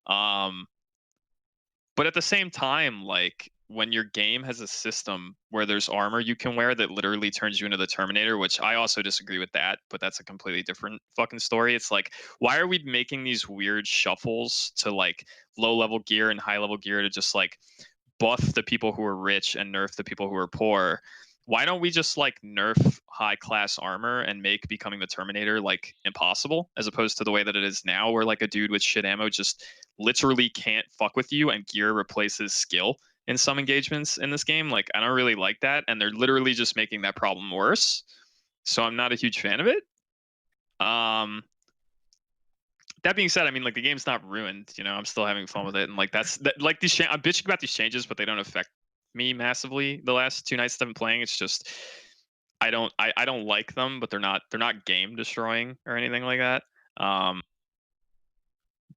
S3: But at the same time, like, when your game has a system where there's armor you can wear that literally turns you into the Terminator, which I also disagree with that, but that's a completely different fucking story. It's like, why are we making these weird shuffles to like low level gear and high level gear to just like buff the people who are rich and nerf the people who are poor? Why don't we just like nerf high class armor and make becoming the Terminator like impossible, as opposed to the way that it is now, where like a dude with shit ammo just literally can't fuck with you and gear replaces skill in some engagements in this game? Like, I don't really like that, and they're literally just making that problem worse. So I'm not a huge fan of it. That being said, I mean, like, the game's not ruined. You know, I'm still having fun with it, and like like these. I'm bitching about these changes, but they don't affect me massively. The last 2 nights that I've been playing, it's just I don't like them, but they're not game destroying or anything like that.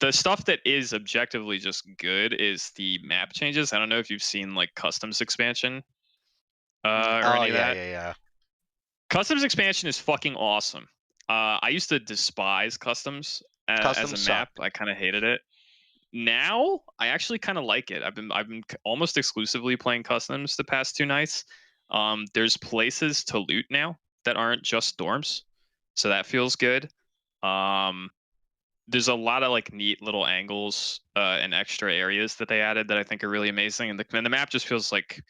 S3: The stuff that is objectively just good is the map changes. I don't know if you've seen like customs expansion or any of that.
S7: Yeah.
S3: Customs expansion is fucking awesome. I used to despise customs as
S7: Customs
S3: a map.
S7: sucked.
S3: I kind of hated it. Now I actually kind of like it. I've been almost exclusively playing customs the past 2 nights. There's places to loot now that aren't just dorms, so that feels good. There's a lot of like neat little angles and extra areas that they added that I think are really amazing, and the map just feels like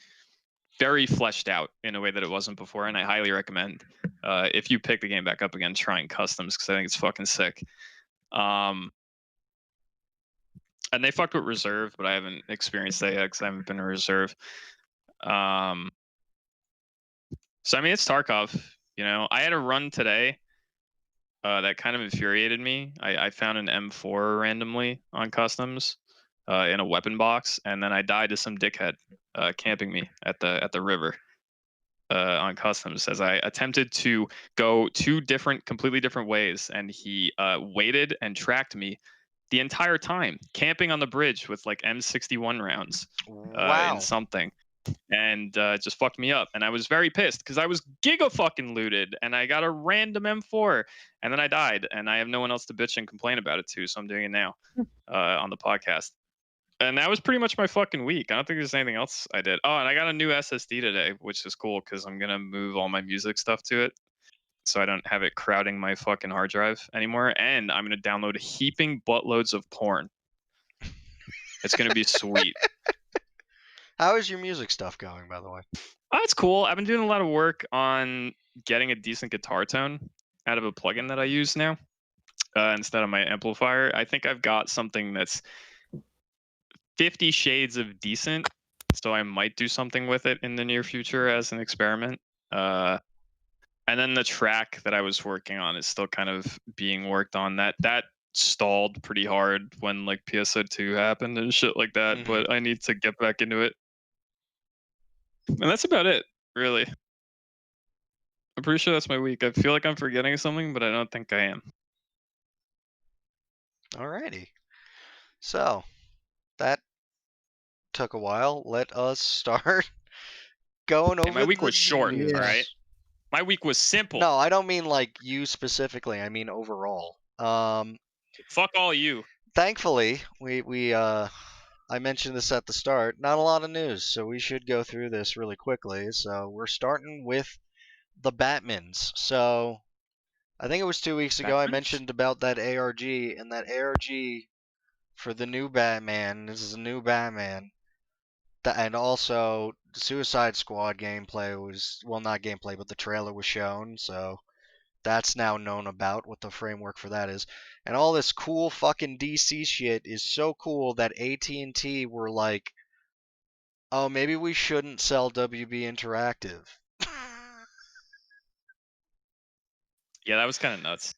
S3: very fleshed out in a way that it wasn't before. And I highly recommend if you pick the game back up again, trying customs, because I think it's fucking sick. And they fucked with reserve, but I haven't experienced that yet because I haven't been a reserve. So I mean, it's Tarkov. You know, I had a run today that kind of infuriated me. I found an M4 randomly on customs in a weapon box, and then I died to some dickhead camping me at the river on customs as I attempted to go 2 completely different ways, and he waited and tracked me the entire time, camping on the bridge with like M61 rounds
S7: Wow.
S3: in something. And just fucked me up, and I was very pissed because I was giga fucking looted, and I got a random M4, and then I died, and I have no one else to bitch and complain about it to, so I'm doing it now on the podcast. And that was pretty much my fucking week. I don't think there's anything else I did. Oh, and I got a new SSD today, which is cool because I'm gonna move all my music stuff to it, so I don't have it crowding my fucking hard drive anymore. And I'm gonna download heaping buttloads of porn. It's gonna be sweet.
S7: How is your music stuff going, by the way?
S3: Oh, it's cool. I've been doing a lot of work on getting a decent guitar tone out of a plugin that I use now instead of my amplifier. I think I've got something that's 50 shades of decent, so I might do something with it in the near future as an experiment. And then the track that I was working on is still kind of being worked on. That stalled pretty hard when like PSO2 happened and shit like that, but I need to get back into it. And that's about it, really. I'm pretty sure that's my week. I feel like I'm forgetting something, but I don't think I am.
S7: Alrighty. So, that took a while. Let us start going over
S3: my week was short,
S7: news.
S3: all right? My week was simple.
S7: No, I don't mean like you specifically. I mean overall.
S3: Fuck all you.
S7: Thankfully, I mentioned this at the start. Not a lot of news, so we should go through this really quickly. So we're starting with the Batmans. So I think it was 2 weeks ago I mentioned about that ARG, and that ARG for the new Batman. This is a new Batman. And also, the Suicide Squad gameplay was, well, not gameplay, but the trailer was shown. So that's now known about what the framework for that is. And all this cool fucking DC shit is so cool that AT&T were like, oh, maybe we shouldn't sell WB Interactive.
S3: Yeah, that was kind of nuts.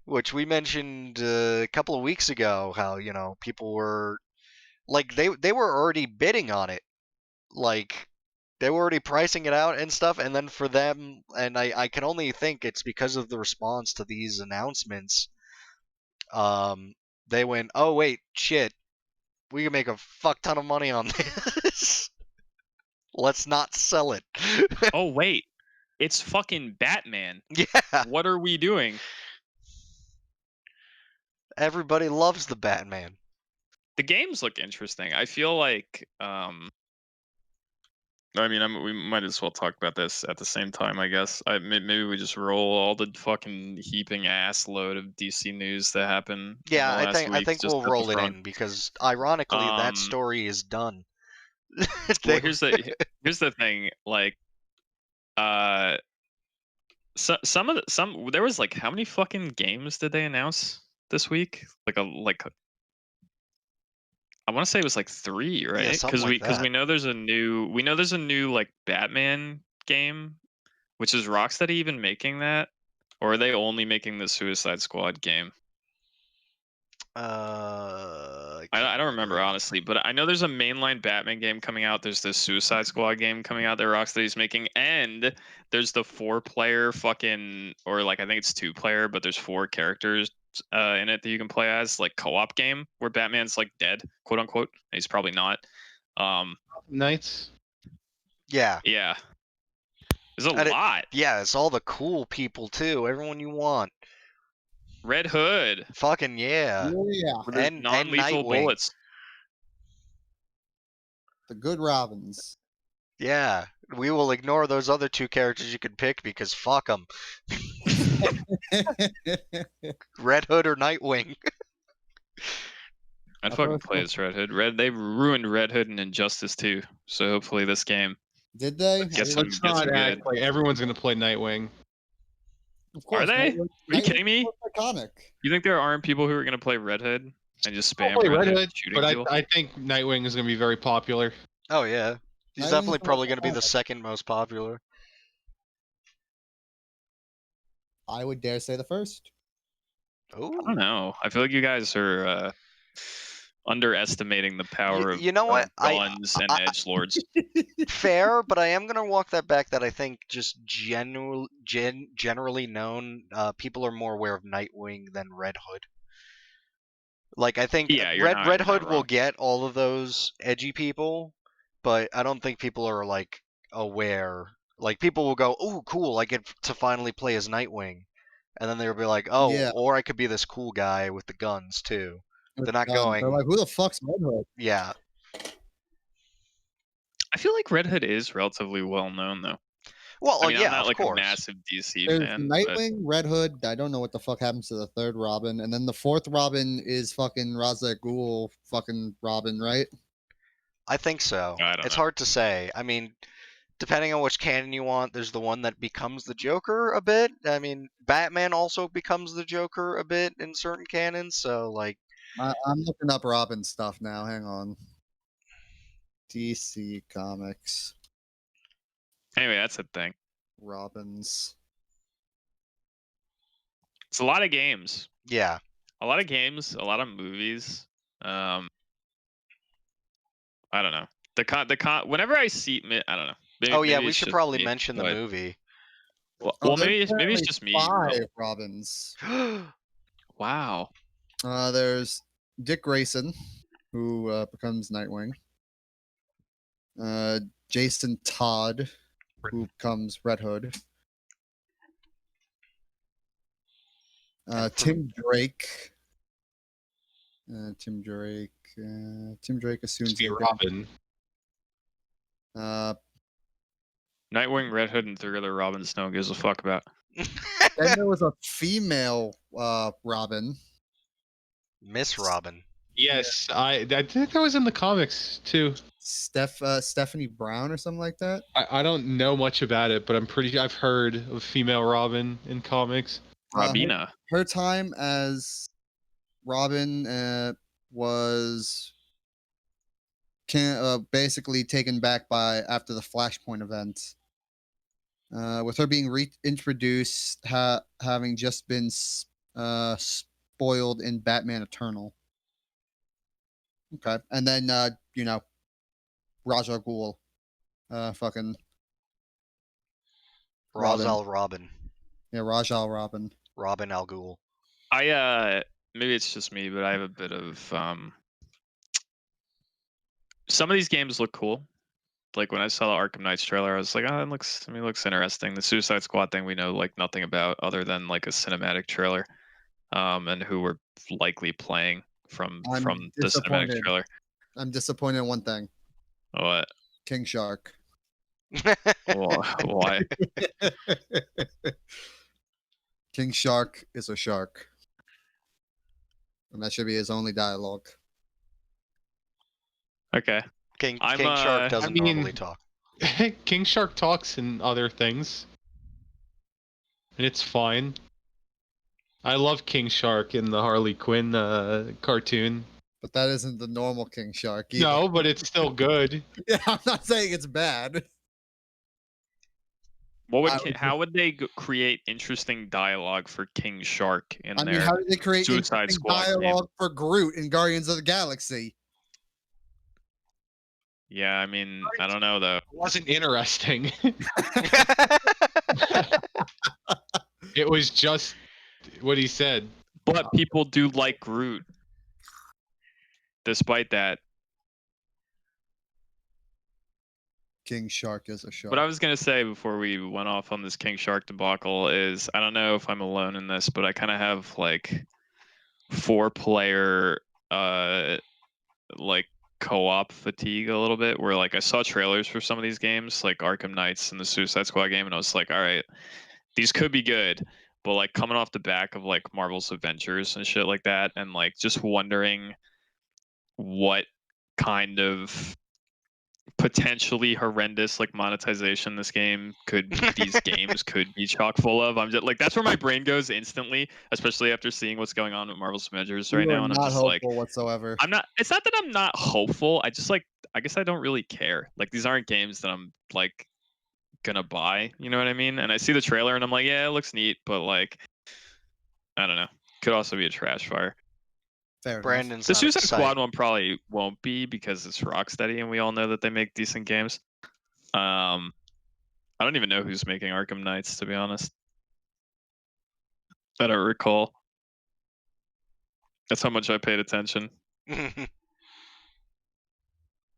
S7: Which we mentioned a couple of weeks ago, how, you know, people were like, they were already bidding on it. Like, they were already pricing it out and stuff, and then for them, and I can only think it's because of the response to these announcements, they went, oh wait, shit, we can make a fuck ton of money on this. Let's not sell it.
S3: Oh wait, it's fucking Batman.
S7: Yeah.
S3: What are we doing?
S7: Everybody loves the Batman.
S3: the games look interesting. I feel like I mean, we might as well talk about this at the same time, I guess. Maybe we just roll all the fucking heaping ass load of DC news that happened in
S7: Yeah,
S3: the
S7: I
S3: last
S7: think
S3: week. Just
S7: we'll
S3: at the
S7: roll it
S3: front.
S7: in because ironically that
S3: Um,
S7: story is done.
S3: Well, here's the thing. Like, some there was like how many fucking games did they announce this week? I want to say it was like 3, right?
S7: Yeah, something like
S3: Because
S7: that.
S3: we know there's a new like Batman game, which is Rocksteady even making that, or are they only making the Suicide Squad game? I don't remember honestly, but I know there's a mainline Batman game coming out. There's this Suicide Squad game coming out that Rocksteady's making, and there's the 4-player fucking, or like I think it's 2-player, but there's 4 characters in it that you can play as, like co-op game where Batman's like dead, quote unquote. He's probably not.
S8: Knights.
S7: Yeah.
S3: Yeah. There's a
S7: And
S3: lot.
S7: Yeah, it's all the cool people too. Everyone you want.
S3: Red Hood.
S7: Fucking yeah.
S4: Yeah.
S3: With his
S7: And
S3: non-lethal
S7: Nightwing.
S3: bullets.
S4: The good Robins.
S7: Yeah. We will ignore those other 2 characters you could pick because fuck them. Red Hood or Nightwing.
S3: I'd fucking play as Red Hood. They ruined Red Hood and Injustice too. So hopefully this game
S4: Did they?
S3: gets
S8: Let's
S3: some
S8: not act
S3: good.
S8: like everyone's gonna play Nightwing.
S4: Of course.
S3: Are they?
S4: Nightwing-
S3: Are you
S4: Nightwing's
S3: kidding me?
S4: Iconic.
S3: You think there aren't people who are gonna play Red Hood and just
S8: I'll
S3: spam
S8: play
S3: Red
S8: Red
S3: Hood
S8: Hood,
S3: shooting
S8: but
S3: people?
S8: I think Nightwing is gonna be very popular.
S7: Oh yeah. He's
S4: Nightwing's
S7: definitely
S4: more
S7: probably going to be the
S4: iconic.
S7: second most popular.
S4: I would dare say the first.
S7: Oh.
S3: I don't know. I feel like you guys are underestimating the power of
S7: You know what?
S3: guns and edgelords.
S7: Fair, but I am gonna walk that back. That I think just generally known, people are more aware of Nightwing than Red Hood. Like I think
S3: Yeah, you're
S7: Red
S3: not
S7: Hood will
S3: wrong.
S7: get all of those edgy people, but I don't think people are like aware. Like people will go, "Oh, cool! I get to finally play as Nightwing," and then they'll be like, "Oh,
S4: Yeah.
S7: or I could be this cool guy with the guns too."
S4: With
S7: They're not
S4: guns.
S7: going.
S4: They're like, who the fuck's Red Hood?
S7: Yeah.
S3: I feel like Red Hood is relatively well known though.
S7: Well,
S3: I mean,
S7: yeah,
S3: I'm not
S7: of
S3: like
S7: course.
S3: a massive DC
S4: There's
S3: fan. But
S4: Nightwing, Red Hood. I don't know what the fuck happens to the 3rd Robin, and then the 4th Robin is fucking Ra's al Ghul, fucking Robin, right?
S7: I think so.
S3: I don't
S7: It's
S3: know.
S7: hard to say. I mean, depending on which canon you want, there's the one that becomes the Joker a bit. I mean, Batman also becomes the Joker a bit in certain canons, so like
S4: I'm looking up Robin stuff now. Hang on. DC Comics.
S3: Anyway, that's a thing.
S4: Robins.
S3: It's a lot of games.
S7: yeah.
S3: A lot of games, a lot of movies. I don't know. Whenever I see, I don't know.
S7: Oh yeah,
S3: maybe
S7: we
S3: it's
S7: should
S3: just
S7: probably
S3: me,
S7: mention the
S3: but-
S7: movie.
S3: Well,
S4: there's
S3: maybe it's
S4: apparently
S3: just me.
S4: 5 Robins.
S3: Wow.
S4: There's Dick Grayson, who becomes Nightwing. Jason Todd, who becomes Red Hood. Tim Drake. Tim Drake assumes
S8: Be
S4: him.
S8: Robin.
S3: Nightwing, Red Hood, and 3 other Robins no one gives a fuck about.
S4: Then there was a female Robin.
S7: Miss Robin.
S8: Yes, I think that was in the comics too.
S4: Stephanie Brown or something like that.
S8: I don't know much about it, but I've heard of female Robin in comics.
S3: Robina.
S4: Her time as Robin was basically taken back by after the Flashpoint event. With her being reintroduced, having just been spoiled in Batman Eternal. Okay, and then Ra's al Ghul, fucking
S7: Ra's al Robin.
S4: Yeah, Ra's al Robin.
S7: Robin al Ghul.
S3: Maybe it's just me, but I have a bit of some of these games look cool. Like when I saw the Arkham Knights trailer, I was like, "Oh, it looks interesting." The Suicide Squad thing we know like nothing about other than like a cinematic trailer, and who we're likely playing. from
S4: I'm
S3: the cinematic
S4: disappointed.
S3: trailer.
S4: I'm disappointed in one thing.
S3: What?
S4: King Shark.
S3: Why?
S4: King Shark is a shark. And that should be his only dialogue.
S3: Okay.
S7: King
S3: I'm,
S7: Shark doesn't
S8: I mean-
S7: normally talk.
S8: King Shark talks in other things, and it's fine. I love King Shark in the Harley Quinn cartoon.
S4: But that isn't the normal King Shark either.
S8: No, but it's still good.
S4: Yeah, I'm not saying it's bad.
S3: How would they create interesting dialogue for King Shark in
S4: I mean,
S3: their
S4: how did they create
S3: Suicide
S4: interesting
S3: Squad game?
S4: dialogue for Groot in Guardians of the Galaxy?
S3: Yeah, I mean, I don't know though.
S8: It wasn't interesting. It was just what he said.
S3: But people do like Groot. Despite that.
S4: King Shark is a shark.
S3: What I was gonna say before we went off on this King Shark debacle is I don't know if I'm alone in this, but I kind of have like 4-player like co-op fatigue a little bit. Where like I saw trailers for some of these games, like Arkham Knights and the Suicide Squad game, and I was like, all right, these could be good. But like coming off the back of like Marvel's Avengers and shit like that, and like just wondering what kind of potentially horrendous like monetization these games could be chock full of. I'm just like that's where my brain goes instantly, especially after seeing what's going on with Marvel's Avengers right now. And I'm
S4: not
S3: just
S4: hopeful
S3: like,
S4: whatsoever.
S3: it's not that I'm not hopeful. I just like I guess I don't really care. Like these aren't games that I'm like gonna buy. You know what I mean? And I see the trailer and I'm like, yeah, it looks neat, but like I don't know. Could also be a trash fire.
S4: Fair enough.
S7: Brandon's
S3: The
S7: not
S3: Suicide
S7: excited.
S3: Squad one probably won't be because it's Rocksteady, and we all know that they make decent games. I don't even know who's making Arkham Knights, to be honest. I don't recall. That's how much I paid attention.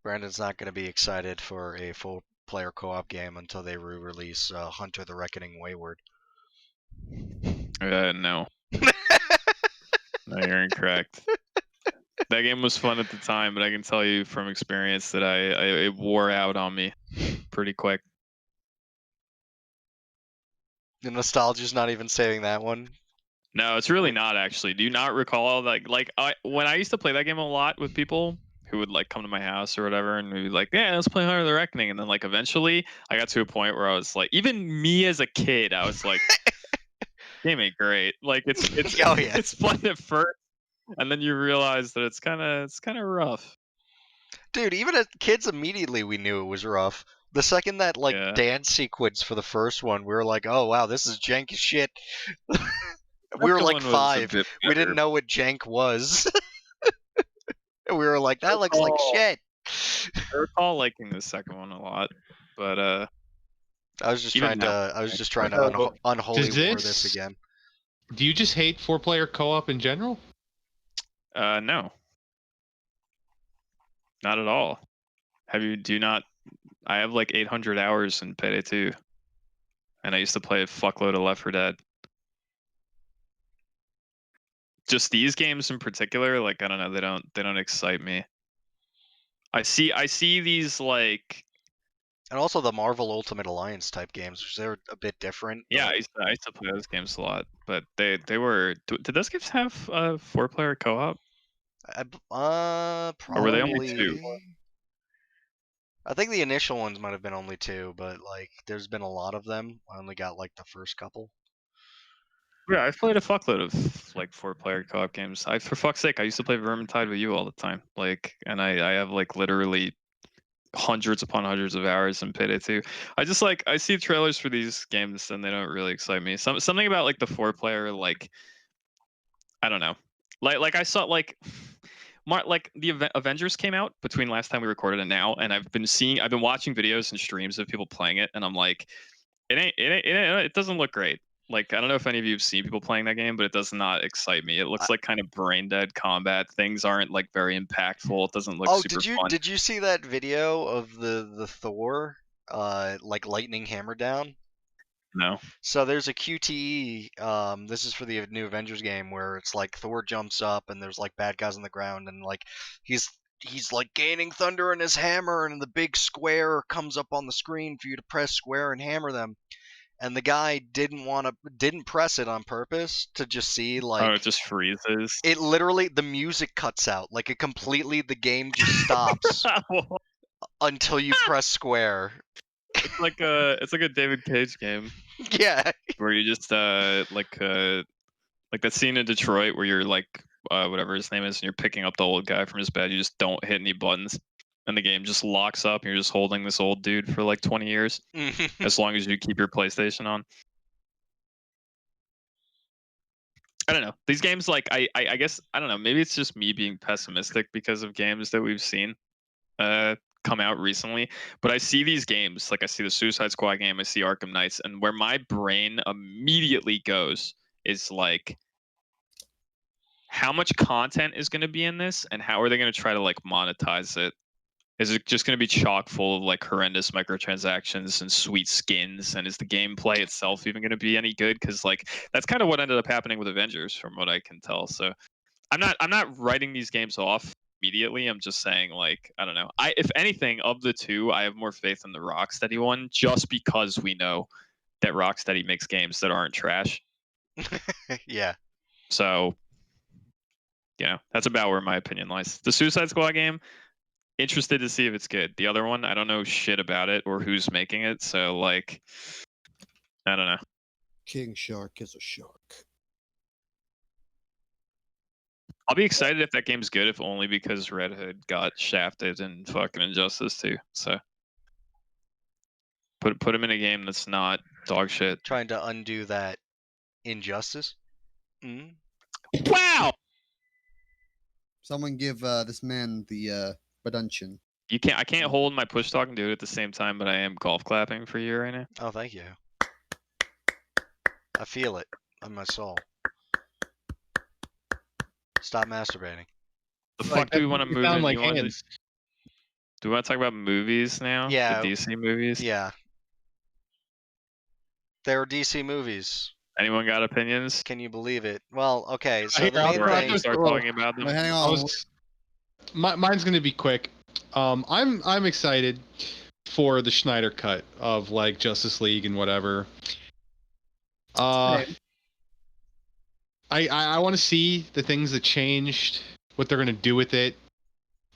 S7: Brandon's not going to be excited for a full-player co-op game until they re-release Hunter the Reckoning Wayward.
S3: No. No, you're incorrect. That game was fun at the time, but I can tell you from experience that it wore out on me pretty quick.
S7: The nostalgia's not even saving that one.
S3: No, it's really not actually. Do you not recall when I used to play that game a lot with people who would like come to my house or whatever, and we'd be like, yeah, let's play Hunter the Reckoning, and then like eventually I got to a point where I was like, even me as a kid, I was like, game ain't great. Like it's
S7: Oh, yeah.
S3: it's fun at first, and then you realize that it's kind of rough.
S7: Dude, even as kids, immediately we knew it was rough. The second that
S3: Yeah.
S7: dance sequence for the first one, we were like, "Oh wow, this is jank as shit." We were
S3: Second
S7: like
S3: one was a
S7: 5.
S3: bit
S7: We didn't
S3: better.
S7: know what jank was. And we were like, "That looks like
S3: Oh.
S7: shit."
S3: I recall liking the second one a lot, but
S7: I was just
S3: Even
S7: trying to.
S3: now,
S7: I was
S3: I-
S7: just trying
S3: I-
S7: to unholy
S8: Does
S7: war
S8: this-
S7: this again.
S8: Do you just hate 4-player co-op in general?
S3: no, not at all. I have like 800 hours in Payday 2, and I used to play a fuckload of Left 4 Dead. Just these games in particular, like I don't know, they don't excite me. I see these like
S7: And also the Marvel Ultimate Alliance type games, which they're a bit different.
S3: yeah,
S7: but-
S3: I used to play those games a lot, but they were did those games have 4-player co-op?
S7: Probably.
S3: Or were they only 2?
S7: I think the initial ones might have been only 2, but like there's been a lot of them. I only got like the first couple.
S3: Yeah, I've played a fuckload of like 4-player co-op games. For fuck's sake, I used to play Vermintide with you all the time. Like, and I have like literally hundreds upon hundreds of hours in Payday 2. I see trailers for these games and they don't really excite me. Something about like the 4-player, like I don't know, like I saw like the Avengers came out between last time we recorded and now, and I've been watching videos and streams of people playing it, and I'm like, it doesn't look great. Like I don't know if any of you have seen people playing that game, but it does not excite me. It looks like kind of brain dead combat. Things aren't like very impactful. It doesn't look super fun.
S7: Did you see that video of the Thor like lightning hammer down?
S3: No.
S7: So there's a QTE. This is for the new Avengers game where it's like Thor jumps up and there's like bad guys on the ground and like he's like gaining thunder in his hammer and the big square comes up on the screen for you to press square and hammer them. And the guy didn't press it on purpose to just see like
S3: Oh, it just freezes.
S7: it literally the music cuts out like it completely the game just stops until you press square.
S3: It's like a David Cage game
S7: Yeah.
S3: where you just like that scene in Detroit where you're like whatever his name is and you're picking up the old guy from his bed. You just don't hit any buttons, and the game just locks up. And you're just holding this old dude for like 20 years, as long as you keep your PlayStation on. I don't know. These games, like I guess I don't know. Maybe it's just me being pessimistic because of games that we've seen come out recently. But I see these games, like I see the Suicide Squad game, I see Arkham Knights, and where my brain immediately goes is like, how much content is going to be in this, and how are they going to try to like monetize it? Is it just going to be chock full of like horrendous microtransactions and sweet skins? And is the gameplay itself even going to be any good? Because like that's kind of what ended up happening with Avengers, from what I can tell. So I'm not writing these games off immediately. I'm just saying, like, I don't know. If anything, of the two, I have more faith in the Rocksteady one, just because we know that Rocksteady makes games that aren't trash.
S7: Yeah.
S3: So, that's about where my opinion lies. The Suicide Squad game, interested to see if it's good. The other one, I don't know shit about it or who's making it. So, like, I don't know.
S2: King Shark is a shark.
S3: I'll be excited if that game's good, if only because Red Hood got shafted in fucking Injustice 2. So put him in a game that's not dog shit.
S7: Trying to undo that injustice.
S3: Wow!
S4: Someone give this man the redemption.
S3: I can't hold my push talk and do it at the same time, but I am golf clapping for you right now.
S7: Oh, thank you. I feel it on my soul. Stop masturbating.
S3: The fuck do we want to move in?
S8: Like
S3: Do we want to talk about movies now?
S7: Yeah.
S3: The DC movies?
S7: Yeah. There are DC movies.
S3: Anyone got opinions?
S7: Can you believe it? Well, okay. So
S8: Here,
S7: the
S8: I'll
S7: main
S8: throw
S7: thing.
S8: out
S3: Start talking about them.
S4: Wait, hang on.
S8: Mine's gonna be quick. I'm excited for the Schneider cut of like Justice League and whatever. I want to see the things that changed, what they're gonna do with it.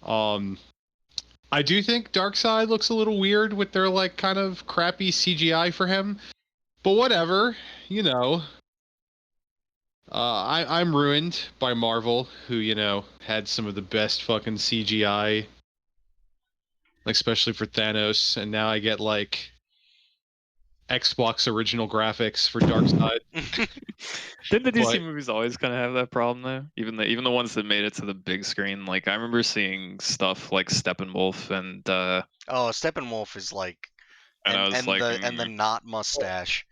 S8: I do think Darkseid looks a little weird with their like kind of crappy CGI for him, but whatever, I'm ruined by Marvel, who had some of the best fucking CGI, like especially for Thanos, and now I get like Xbox original graphics for Darkseid.
S3: Didn't the DC
S8: But-
S3: movies always kind of have that problem though? Even the ones that made it to the big screen. Like I remember seeing stuff like Steppenwolf and
S7: Oh, Steppenwolf is like,
S3: And I was like,
S7: and the not mustache.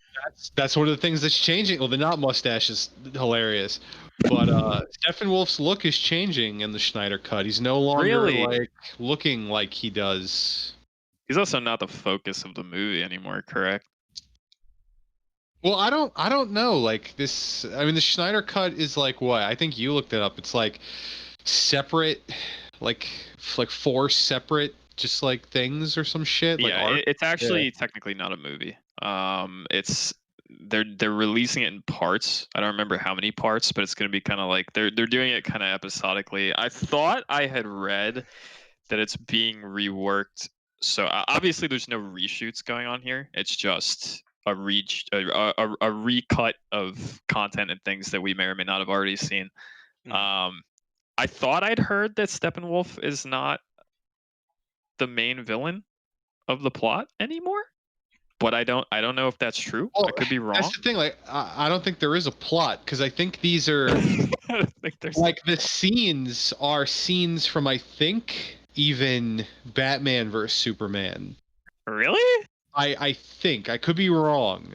S8: That's one of the things that's changing. Well, the not mustache is hilarious, but Steppenwolf's look is changing in the Schneider cut. He's no longer
S3: Really?
S8: like looking like he does.
S3: he's also not the focus of the movie anymore, correct?
S8: Well, I don't know. Like this, I mean, the Schneider cut is like what? I think you looked it up. It's like separate, like 4 separate, just like things or some shit. Like
S3: Yeah,
S8: art.
S3: it's actually technically not a movie. It's they're releasing it in parts. I don't remember how many parts, but it's going to be kind of like they're doing it kind of episodically. I thought I had read that it's being reworked. So obviously there's no reshoots going on here. It's just a recut of content and things that we may or may not have already seen. I thought I'd heard that Steppenwolf is not the main villain of the plot anymore, but I don't know if that's true. I could be wrong.
S8: That's the thing. Like, I don't think there is a plot because I think these are
S3: I don't think there's
S8: like the scenes are scenes from I think even Batman versus Superman.
S3: Really?
S8: I think I could be wrong.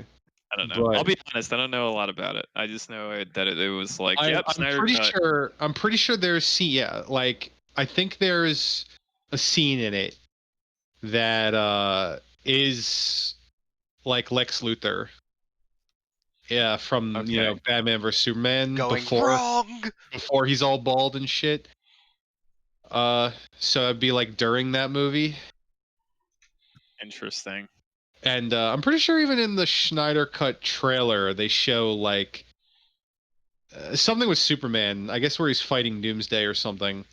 S3: I don't know.
S8: But-
S3: I'll be honest. I don't know a lot about it. I just know that it was like, yep,
S8: I'm
S3: Snyder
S8: pretty
S3: cut.
S8: sure. I'm pretty sure there's scene. Yeah, like I think there's a scene in it that is like Lex Luthor Yeah, from
S3: Okay.
S8: Batman vs Superman
S7: Going
S8: before
S7: wrong.
S8: he's all bald and shit. So it'd be like during that movie.
S3: Interesting.
S8: And I'm pretty sure even in the Schneider Cut trailer, they show like something with Superman. I guess where he's fighting Doomsday or something.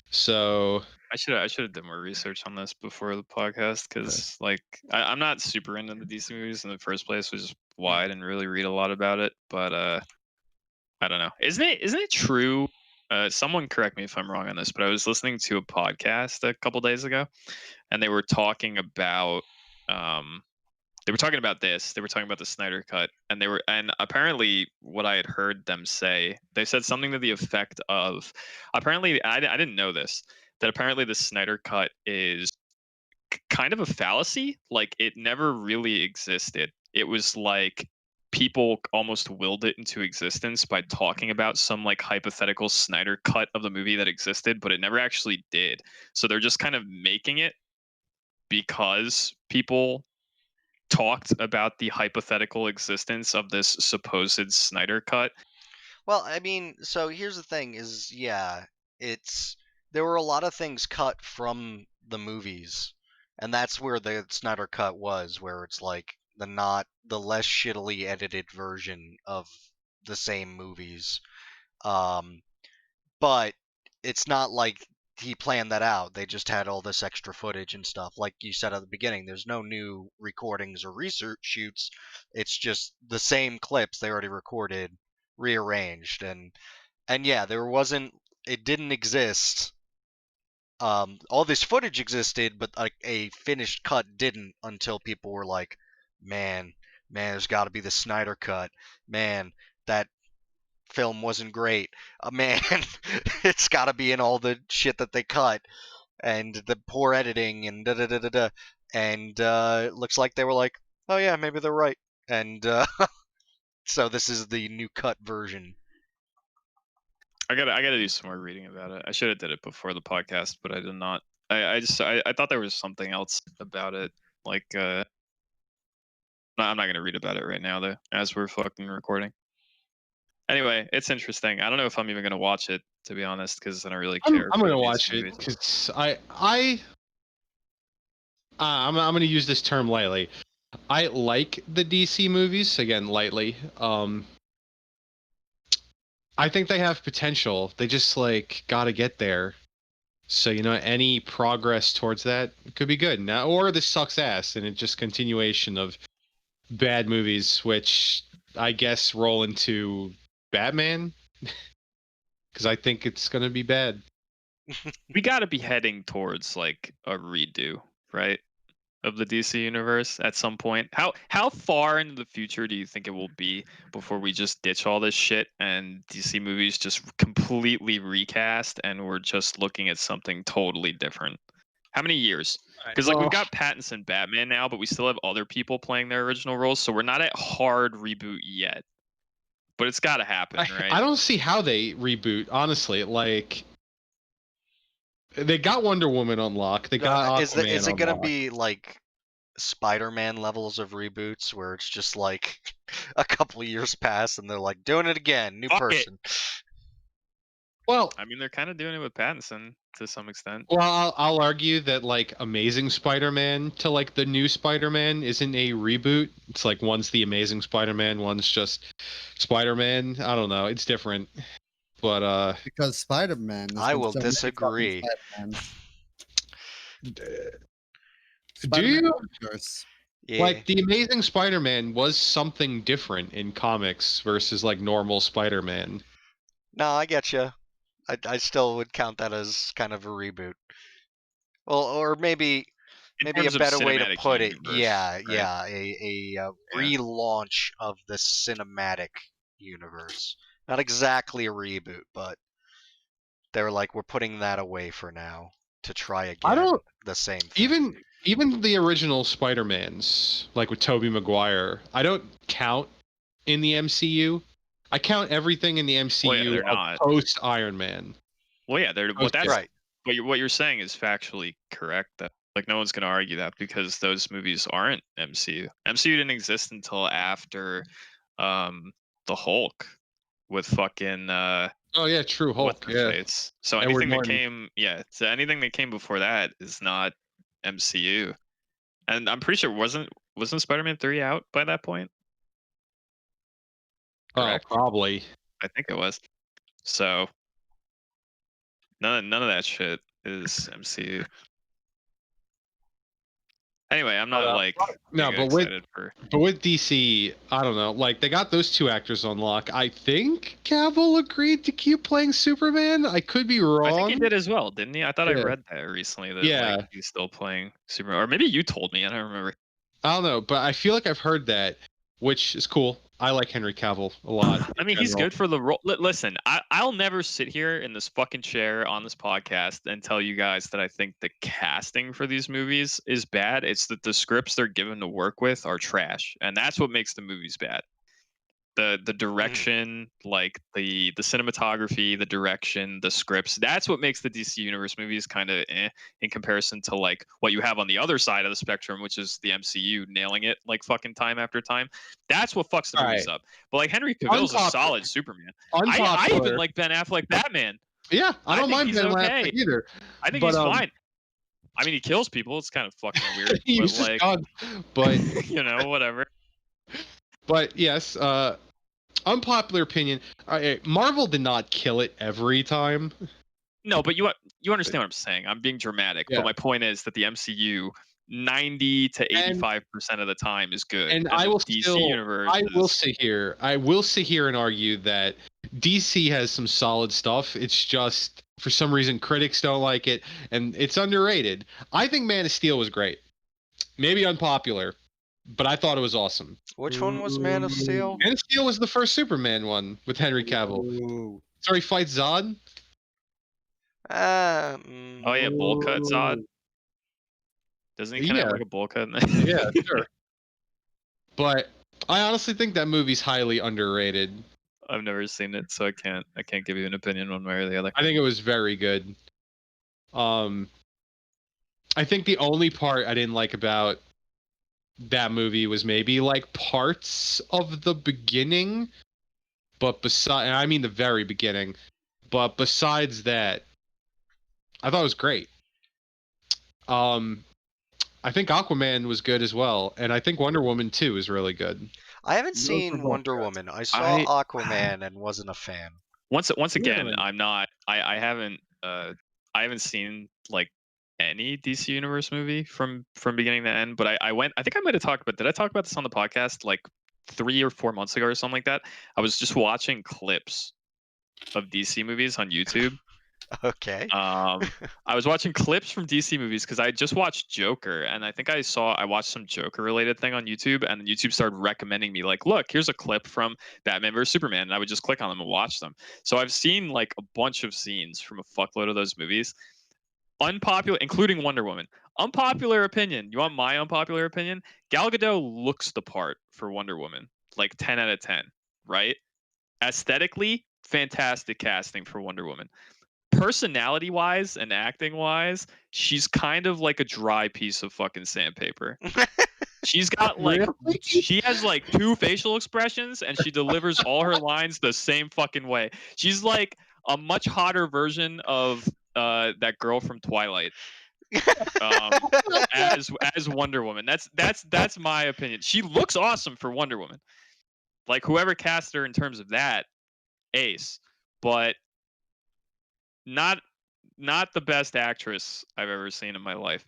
S8: So
S3: I should have done more research on this before the podcast because like I'm not super into the DC movies in the first place, which is why I didn't really read a lot about it. But I don't know. Isn't it true? Someone correct me if I'm wrong on this, but I was listening to a podcast a couple days ago, and they were talking about this. They were talking about the Snyder Cut, and apparently what I had heard them say, they said something to the effect of, apparently I didn't know this, that apparently the Snyder Cut is kind of a fallacy. Like it never really existed. It was like people almost willed it into existence by talking about some like hypothetical Snyder cut of the movie that existed, but it never actually did. So they're just kind of making it because people talked about the hypothetical existence of this supposed Snyder cut.
S7: Well, I mean, so here's the thing: is there were a lot of things cut from the movies, and that's where the Snyder cut was, where it's like the less shittily edited version of the same movies. But it's not like he planned that out. They just had all this extra footage and stuff. Like you said at the beginning, there's no new recordings or research shoots. It's just the same clips they already recorded, rearranged, and yeah, it didn't exist. All this footage existed, but like a finished cut didn't until people were like, man, there's got to be the Snyder cut. Man, that film wasn't great. Man, it's got to be in all the shit that they cut and the poor editing and da da da da da. And looks like they were like, oh yeah, maybe they're right. And so this is the new cut version.
S3: I gotta do some more reading about it. I should have did it before the podcast, but I did not. I thought there was something else about it. Like I'm not gonna read about it right now though, as we're fucking recording. Anyway, it's interesting. I don't know if I'm even gonna watch it, to be honest, because I don't really care.
S8: I'm
S3: for
S8: gonna
S3: these
S8: watch it
S3: movies.
S8: because I'm gonna use this term lightly. I like the DC movies again lightly. I think they have potential. They just like gotta get there. So any progress towards that could be good. Now, or this sucks ass, and it's just continuation of bad movies, which I guess roll into Batman, because I think it's gonna be bad.
S3: We gotta be heading towards like a redo, right, of the DC universe at some point. How far into the future do you think it will be before we just ditch all this shit and DC movies just completely recast and we're just looking at something totally different? How many years? Because like we've got Pattinson Batman now, but we still have other people playing their original roles, so we're not at hard reboot yet. But it's got to happen, right?
S8: I don't see how they reboot. Honestly, like they got Wonder Woman on lock. They got Aquaman
S7: Is it
S8: on
S7: gonna
S8: lock.
S7: be like Spider-Man levels of reboots where it's just like a couple of years pass and they're like doing it again, new person?
S8: Well,
S3: I mean, they're kind of doing it with Pattinson to some extent.
S8: Well, I'll argue that like Amazing Spider-Man to like the new Spider-Man isn't a reboot. It's like one's the Amazing Spider-Man, one's just Spider-Man. I don't know. It's different. But
S2: Because Spider-Man. there's
S7: I
S2: been
S7: will
S2: so many fucking
S7: disagree.
S2: Spider-Mans.
S8: do you
S2: Universe.
S7: Yeah.
S8: like the Amazing Spider-Man was something different in comics versus like normal Spider-Man?
S7: No, I get you. I still would count that as kind of a reboot. Well, or maybe a
S3: terms of
S7: better way to
S3: cinematic
S7: put it,
S3: universe,
S7: yeah,
S3: right?
S7: yeah, a relaunch of the cinematic universe. Not exactly a reboot, but they were like, we're putting that away for now to try again the same thing.
S8: Even the original Spider-Mans, like with Tobey Maguire, I don't count in the MCU. I count everything in the MCU post Iron Man.
S3: Well, yeah, they're
S8: Post-
S3: that's
S7: right.
S3: But what you're saying is factually correct. That like no one's going to argue that because those movies aren't MCU. MCU didn't exist until after the Hulk with fucking
S8: Oh yeah, true
S3: what's
S8: Hulk.
S3: her
S8: Yeah.
S3: face. So
S8: Edward
S3: anything that
S8: Norton.
S3: anything that came before that is not MCU. And I'm pretty sure wasn't Spider-Man 3 out by that point?
S8: Oh,
S3: Correct?
S8: probably.
S3: I think it was. So none of that shit is MCU. Anyway, I'm not like
S8: No,
S3: mega
S8: but with
S3: excited for.
S8: DC, I don't know. Like they got those two actors on lock. I think Cavill agreed to keep playing Superman. I could be wrong.
S3: I think he did as well, didn't he? I thought I
S8: Yeah.
S3: read that recently that
S8: Yeah.
S3: like he's still playing Superman, or maybe you told me. I don't remember.
S8: I don't know, but I feel like I've heard that, which is cool. I like Henry Cavill a lot.
S3: I mean, he's good for the role. Listen, I'll never sit here in this fucking chair on this podcast and tell you guys that I think the casting for these movies is bad. It's that the scripts they're given to work with are trash, and that's what makes the movies bad. The direction, like the cinematography, the direction, the scripts, that's what makes the DC Universe movies kind of in comparison to like what you have on the other side of the spectrum, which is the MCU nailing it like fucking time after time. That's what fucks the movies up. But like Henry Cavill's a solid Superman. I even like Ben Affleck Batman.
S8: Yeah, I don't mind Ben Affleck either.
S3: I think he's fine. I mean, he kills people. It's kind of fucking weird.
S8: He's
S3: but like,
S8: God, but
S3: you know, whatever.
S8: But yes, unpopular opinion. Marvel did not kill it every time.
S3: No, but you understand what I'm saying. I'm being dramatic, but my point is that the MCU 90 to 85% of the time is good.
S8: And I will
S3: DC universe.
S8: I will sit here and argue that DC has some solid stuff. It's just for some reason critics don't like it, and it's underrated. I think Man of Steel was great. Maybe unpopular, but I thought it was awesome.
S7: Which one was Man of Steel?
S8: Man of Steel was the first Superman one with Henry Cavill. So he fights Zod.
S3: Oh yeah, bowl cut Zod. Doesn't he kind of have like a bowl cut?
S8: Yeah, sure. But I honestly think that movie's highly underrated.
S3: I've never seen it, so I can't give you an opinion one way or the other.
S8: I think it was very good. I think the only part I didn't like about that movie was maybe like parts of the beginning, but and I mean the very beginning. But besides that, I thought it was great. I think Aquaman was good as well, and I think Wonder Woman 2 is really good.
S7: I haven't seen Wonder Woman. I saw Aquaman and wasn't a fan.
S3: Once again, I'm not. I haven't seen like any DC Universe movie from beginning to end. But I went. I think I might have talked about. Did I talk about this on the podcast like 3 or 4 months ago or something like that? I was just watching clips of DC movies on YouTube.
S7: Okay.
S3: I was watching clips from DC movies because I just watched Joker, and I think I watched some Joker related thing on YouTube, and YouTube started recommending me like, look, here's a clip from Batman vs Superman, and I would just click on them and watch them. So I've seen like a bunch of scenes from a fuckload of those movies. Unpopular, including Wonder Woman. Unpopular opinion. You want my unpopular opinion? Gal Gadot looks the part for Wonder Woman, like 10 out of 10, right? Aesthetically, fantastic casting for Wonder Woman. Personality wise and acting wise, she's kind of like a dry piece of fucking sandpaper. She's got like she has like 2 facial expressions and she delivers all her lines the same fucking way. She's like a much hotter version of that girl from Twilight. As Wonder Woman. That's my opinion. She looks awesome for Wonder Woman. Like whoever cast her in terms of that, ace. But not the best actress I've ever seen in my life.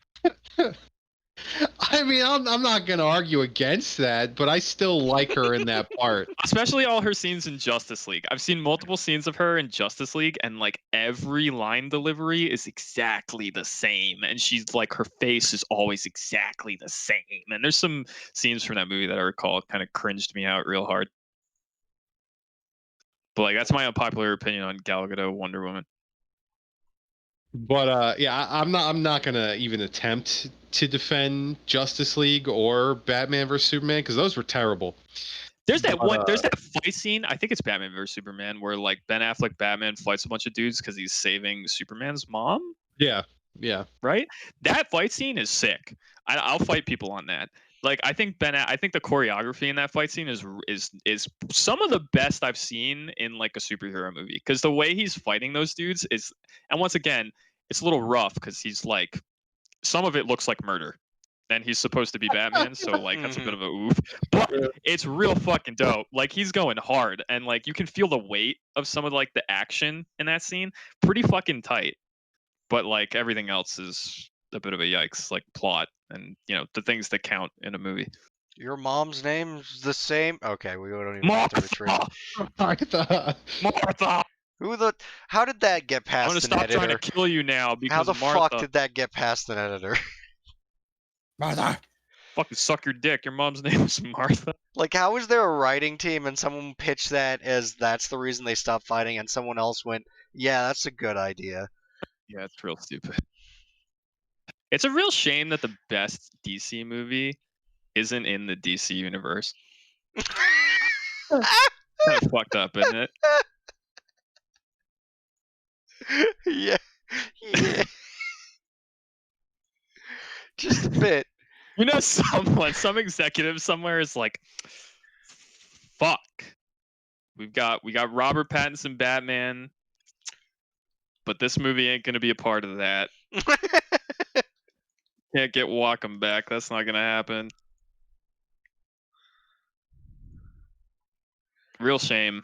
S8: I mean, I'm not gonna argue against that, but I still like her in that part.
S3: Especially all her scenes in Justice League. I've seen multiple scenes of her in Justice League, and like every line delivery is exactly the same, and she's like her face is always exactly the same. And there's some scenes from that movie that I recall kind of cringed me out real hard. But like that's my unpopular opinion on Gal Gadot Wonder Woman.
S8: But yeah, I'm not gonna even attempt to defend Justice League or Batman vs Superman because those were terrible.
S3: There's that fight scene. I think it's Batman vs Superman where like Ben Affleck Batman fights a bunch of dudes because he's saving Superman's mom.
S8: Yeah.
S3: Right. That fight scene is sick. I'll fight people on that. like I think the choreography in that fight scene is some of the best I've seen in like a superhero movie, because the way he's fighting those dudes is, and once again, it's a little rough because he's like, some of it looks like murder, and he's supposed to be Batman, so like that's a bit of a oof, but it's real fucking dope. Like he's going hard, and like you can feel the weight of some of like the action in that scene, pretty fucking tight. But like everything else is a bit of a yikes, like plot and the things that count in a movie.
S7: Your mom's name's the same. Okay, we don't even have to retrieve it.
S8: Martha.
S3: Martha.
S7: How did that get
S3: I'm
S7: past
S3: gonna
S7: an
S3: stop
S7: editor?
S3: trying to kill you now because
S7: How the
S3: Martha.
S7: fuck did that get past an editor?
S4: Martha.
S3: Fucking suck your dick. Your mom's name is Martha.
S7: Like, how is there a writing team and someone pitched that as that's the reason they stopped fighting, and someone else went, yeah, that's a good idea.
S3: Yeah, it's real stupid. It's a real shame that the best DC movie isn't in the DC universe. Kind of fucked up, isn't it?
S7: Yeah. Just a bit.
S3: Some executive somewhere is like, fuck. We got Robert Pattinson Batman, but this movie ain't gonna be a part of that. Can't get Walken back. That's not gonna happen. Real shame.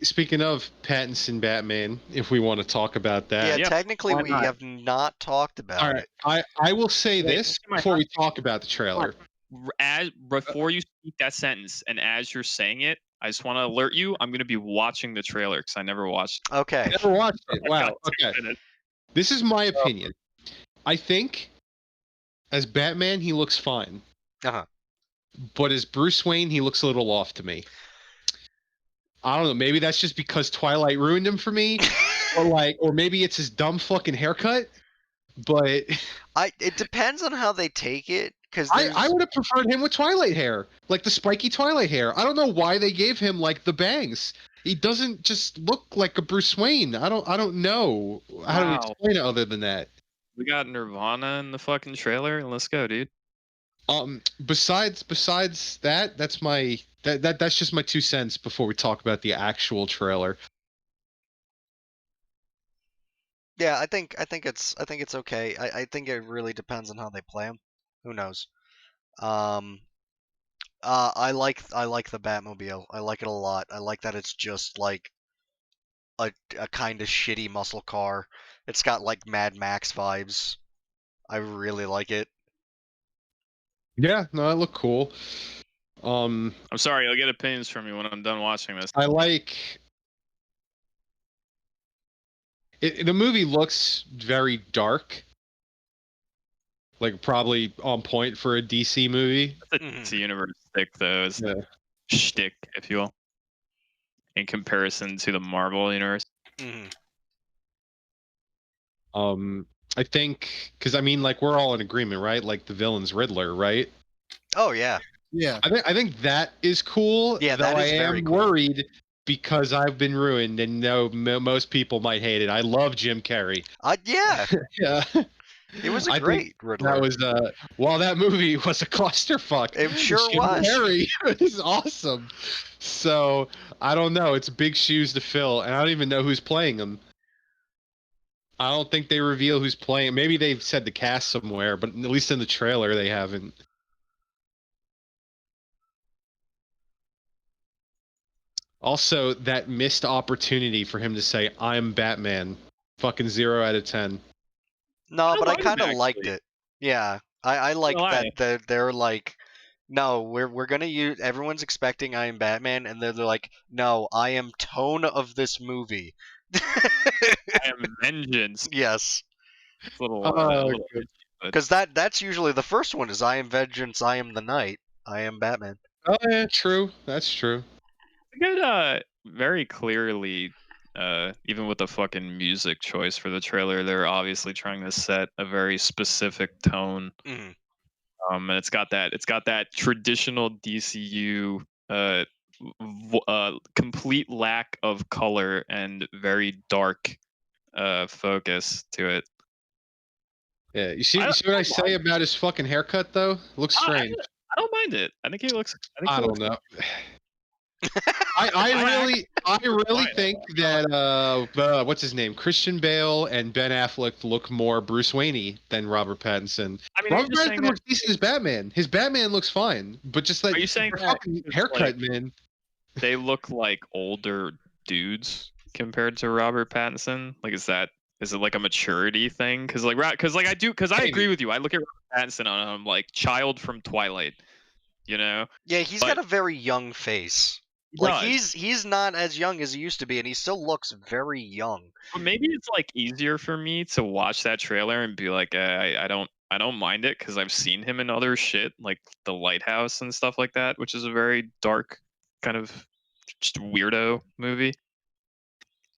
S8: Speaking of Pattinson Batman, if we want to talk about that.
S7: Yeah, technically
S3: why
S7: we
S3: not?
S7: have not talked about
S8: All right.
S7: it.
S8: I will say this before we talk about the trailer.
S3: Before you speak that sentence, and as you're saying it, I just want to alert you, I'm going to be watching the trailer because I never watched it.
S7: Okay.
S8: Never watched it.
S3: I
S8: Wow.
S3: got 2
S8: Okay.
S3: minutes.
S8: This is my opinion. I think as Batman, he looks fine.
S7: Uh-huh.
S8: But as Bruce Wayne, he looks a little off to me. I don't know. Maybe that's just because Twilight ruined him for me, or maybe it's his dumb fucking haircut. But
S7: it depends on how they take it, because
S8: I would have preferred him with Twilight hair, like the spiky Twilight hair. I don't know why they gave him like the bangs. He doesn't just look like a Bruce Wayne. I don't know how to explain it other than that.
S3: We got Nirvana in the fucking trailer. Let's go, dude.
S8: Besides that, that's my that's just my 2 cents before we talk about the actual trailer.
S7: Yeah, I think it's okay. I think it really depends on how they play them. Who knows? I like the Batmobile. I like it a lot. I like that it's just like a kind of shitty muscle car. It's got like Mad Max vibes. I really like it.
S8: Yeah, no, it looked cool.
S3: I'm sorry, I'll get opinions from you when I'm done watching this.
S8: I like it. The movie looks very dark, like probably on point for a DC movie.
S3: It's a universe stick, though. It's a shtick, if you will, in comparison to the Marvel universe.
S8: I think because I mean, like we're all in agreement, right? Like the villain's Riddler, right?
S7: Oh yeah.
S2: Yeah.
S8: I think that is cool.
S7: Yeah,
S8: though
S7: that is very cool.
S8: worried because I've been ruined and most people might hate it. I love Jim Carrey.
S7: Yeah.
S8: Yeah.
S7: It was a
S8: I
S7: great
S8: think
S7: Riddler.
S8: That was while that movie was a clusterfuck.
S7: It sure
S8: Jim
S7: was.
S8: Carrey is awesome. So I don't know. It's big shoes to fill, and I don't even know who's playing him. I don't think they reveal who's playing. Maybe they've said the cast somewhere, but at least in the trailer they haven't. Also, that missed opportunity for him to say, "I'm Batman." Fucking 0 out of 10.
S7: No, but I
S3: like
S7: kind
S3: him,
S7: of liked
S3: actually.
S7: it. Yeah, I like
S3: Why?
S7: that they're like, no, we're gonna use. Everyone's expecting I am Batman, and they're like, no, I am tone of this movie.
S3: I am vengeance.
S7: Yes,
S3: It's a little,
S7: because that's usually the first one is I am vengeance, I am the night, I am Batman.
S8: Oh yeah, true. That's true.
S3: I get very clearly, even with the fucking music choice for the trailer, they're obviously trying to set a very specific tone.
S7: Mhm.
S3: And it's got that traditional DCU complete lack of color and very dark focus to it.
S8: Yeah, you see
S3: I
S8: what I say about his fucking haircut though? Looks
S3: I
S8: strange.
S3: don't mind it. I think he looks.
S8: I don't know. I really think that what's his name, Christian Bale and Ben Affleck look more Bruce Wayne than Robert Pattinson.
S3: I mean, are you
S8: Robert
S3: just saying
S8: Pattinson
S3: that?
S8: looks decent as Batman. His Batman looks fine, but just like
S3: Are you saying
S8: their
S3: that
S8: fucking
S3: it's
S8: haircut,
S3: like
S8: man.
S3: they look like older dudes compared to Robert Pattinson? Like, is it like a maturity thing? Because like I agree with you. I look at Robert Pattinson on him like child from Twilight. You know?
S7: Yeah, he's
S3: But-
S7: got a very young face.
S3: He
S7: Like
S3: does.
S7: he's not as young as he used to be, and he still looks very young.
S3: But maybe it's like easier for me to watch that trailer and be like, I don't mind it because I've seen him in other shit like The Lighthouse and stuff like that, which is a very dark kind of just weirdo movie.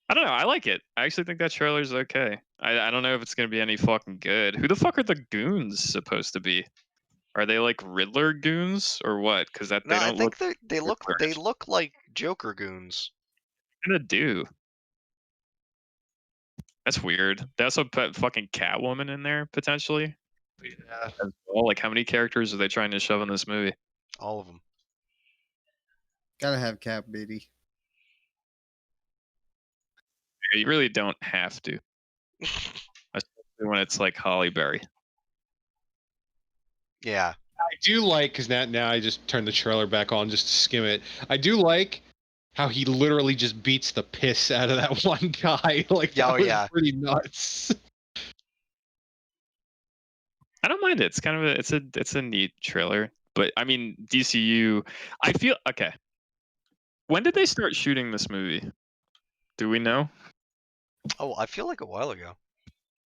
S3: I don't know. I like it. I actually think that trailer's okay. I don't know if it's gonna be any fucking good. Who the fuck are the goons supposed to be? Are they like Riddler goons or what? Because that
S7: No,
S3: they
S7: I
S3: don't
S7: think
S3: look
S7: they look like Joker goons.
S3: gonna do. That's weird. They also put fucking Catwoman in there potentially.
S8: Yeah.
S3: As well. Like, how many characters are they trying to shove in this movie?
S7: All of them.
S4: Gotta have Cap, baby.
S3: You really don't have to, especially when it's like Holly Berry.
S7: Yeah.
S8: I do like because now I just turned the trailer back on just to skim it. I do like how he literally just beats the piss out of that one guy. Like, that was pretty nuts.
S3: I don't mind it. It's kind of it's a neat trailer. But I mean, DCU. I feel okay. When did they start shooting this movie? Do we know?
S7: Oh, I feel like a while ago.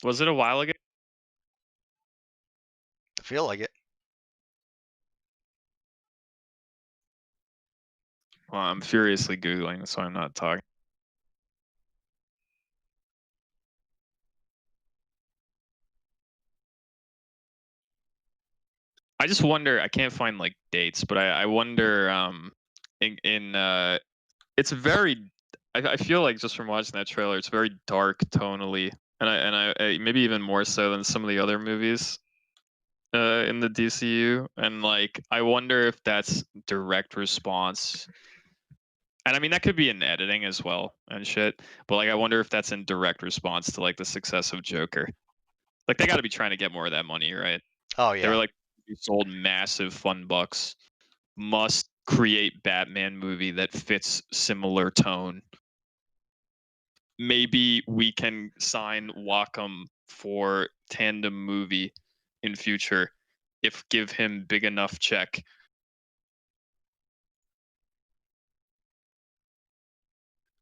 S3: Was it a while ago?
S7: I feel like it.
S3: Well, I'm furiously googling, so I'm not talking. I just wonder. I can't find like dates, but I wonder. It's very. I feel like just from watching that trailer, it's very dark tonally, and I maybe even more so than some of the other movies in the DCU. And like, I wonder if that's direct response. And I mean, that could be in editing as well and shit. But like, I wonder if that's in direct response to like the success of Joker. Like, they got to be trying to get more of that money, right?
S7: Oh yeah.
S3: They were like, we sold massive fun bucks. Must create Batman movie that fits similar tone. Maybe we can sign Wacom for tandem movie in future if give him big enough check.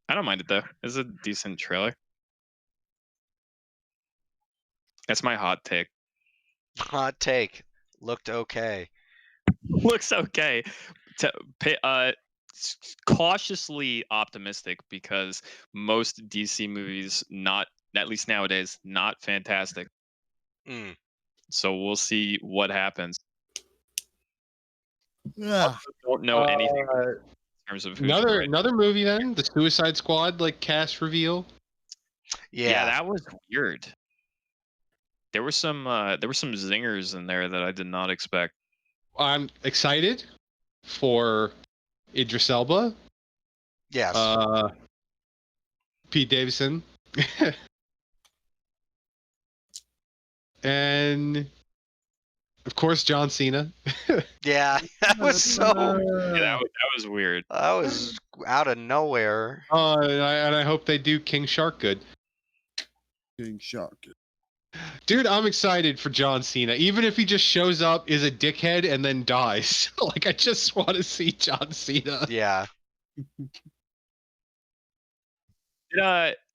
S3: I don't mind it though. It's a decent trailer. That's my hot take.
S7: Hot take. Looked okay.
S3: Looks okay. Cautiously optimistic because most DC movies, not at least nowadays, not fantastic.
S7: Mm.
S3: So we'll see what happens.
S4: Yeah.
S3: Also don't know anything in terms of who's
S8: another movie then, the Suicide Squad like cast reveal.
S3: Yeah, that was weird. There were some zingers in there that I did not expect.
S8: I'm excited for Idris Elba.
S7: Yes.
S8: Pete Davidson. And of course John Cena.
S7: Yeah, that was so.
S3: Yeah, that was weird.
S7: That was out of nowhere.
S8: And I hope they do King Shark good.
S2: King Shark.
S8: Dude, I'm excited for John Cena. Even if he just shows up, is a dickhead, and then dies. Like, I just want to see John Cena.
S7: Yeah.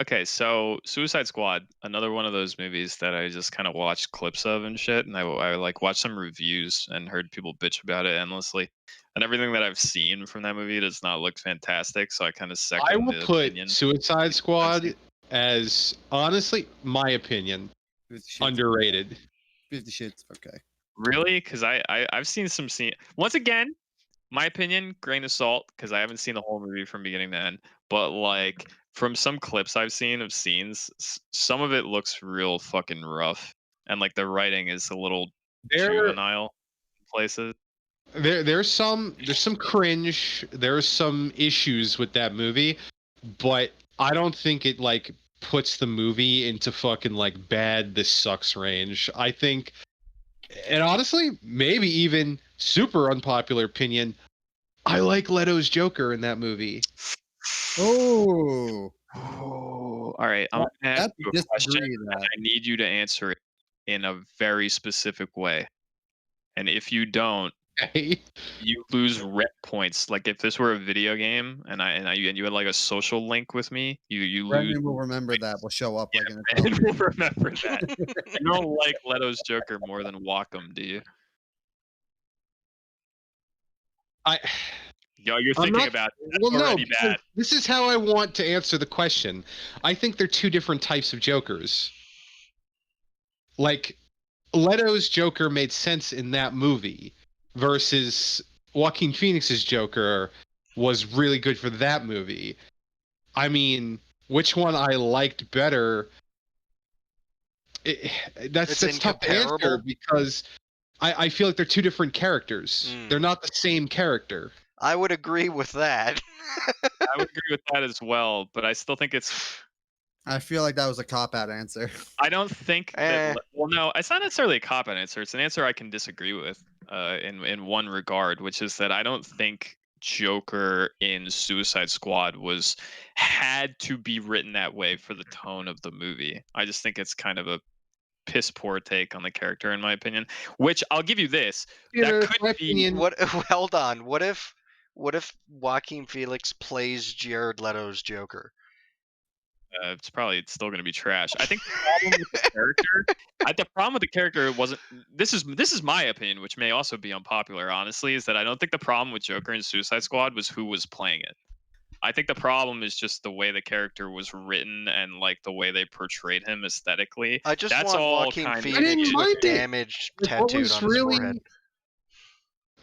S3: Okay, so Suicide Squad, another one of those movies that I just kind of watched clips of and shit, and I like watched some reviews and heard people bitch about it endlessly. And everything that I've seen from that movie does not look fantastic, so I kind of second
S8: I will
S3: the
S8: put
S3: opinion.
S8: Suicide Squad as, honestly, my opinion, underrated.
S4: 50 shits, okay.
S3: Really? Because I've seen some scene. Once again, my opinion, grain of salt, because I haven't seen the whole movie from beginning to end. But like from some clips I've seen of scenes, some of it looks real fucking rough, and like the writing is a little
S8: There,
S3: juvenile in places.
S8: there's some cringe. There's some issues with that movie, but I don't think it like puts the movie into fucking like bad this sucks range. I think, and honestly, maybe even super unpopular opinion, I like Leto's Joker in that movie.
S4: Oh,
S3: Oh, all right. I'm gonna ask you a question, and I need you to answer it in a very specific way. And if you don't,
S8: Okay.
S3: you lose rep points. Like if this were a video game, and you had like a social link with me, you lose.
S4: Brendan will remember that. Will show up like in a
S3: Brandon will remember that. You don't like Leto's Joker more than Wacom, do you? Yo, you're thinking about it. That's
S8: Well, no,
S3: already
S8: because
S3: bad.
S8: this is how I want to answer the question. I think they're two different types of Jokers. Like, Leto's Joker made sense in that movie versus Joaquin Phoenix's Joker was really good for that movie. I mean, which one I liked better? That's tough to answer
S7: incomparable?
S8: because I feel like they're two different characters. They're not the same character.
S7: I would agree with that.
S3: I would agree with that as well, but I still think it's.
S4: I feel like that was a cop-out answer.
S3: I don't think that. Well, no, it's not necessarily a cop-out answer. It's an answer I can disagree with, in one regard, which is that I don't think Joker in Suicide Squad had to be written that way for the tone of the movie. I just think it's kind of a piss poor take on the character, in my opinion. Which I'll give you this. That could be.
S7: What? Hold on. What if Joaquin Phoenix plays Jared Leto's Joker?
S3: It's probably still going to be trash. I think the problem with the character. The problem with the character wasn't. This is my opinion, which may also be unpopular. Honestly, is that I don't think the problem with Joker in Suicide Squad was who was playing it. I think the problem is just the way the character was written and like the way they portrayed him aesthetically.
S7: I just
S3: That's
S7: want
S3: all
S7: Joaquin
S3: kind
S7: Phoenix
S3: of
S7: with damage tattooed on his forehead.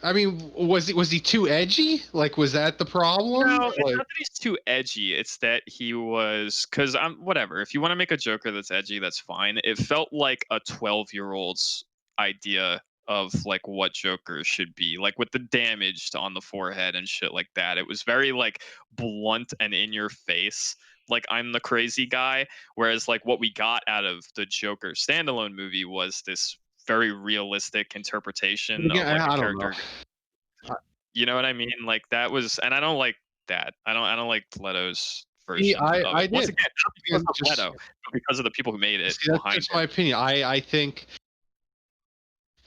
S8: I mean, was he too edgy? Like, was that the problem?
S3: No, it's
S8: Like,
S3: not that he's too edgy. It's that he was because I'm whatever. If you want to make a Joker that's edgy, that's fine. It felt like a 12-year-old's idea of like what Joker should be, like with the damage on the forehead and shit like that. It was very like blunt and in your face. Like I'm the crazy guy. Whereas like what we got out of the Joker standalone movie was this very realistic interpretation of like a character. You know what I mean? Like that was, and I don't like that. I don't like Leto's version.
S8: I
S3: Once
S8: did.
S3: again, not because of Leto, but because of the people who made it.
S8: See, that's just my opinion. I think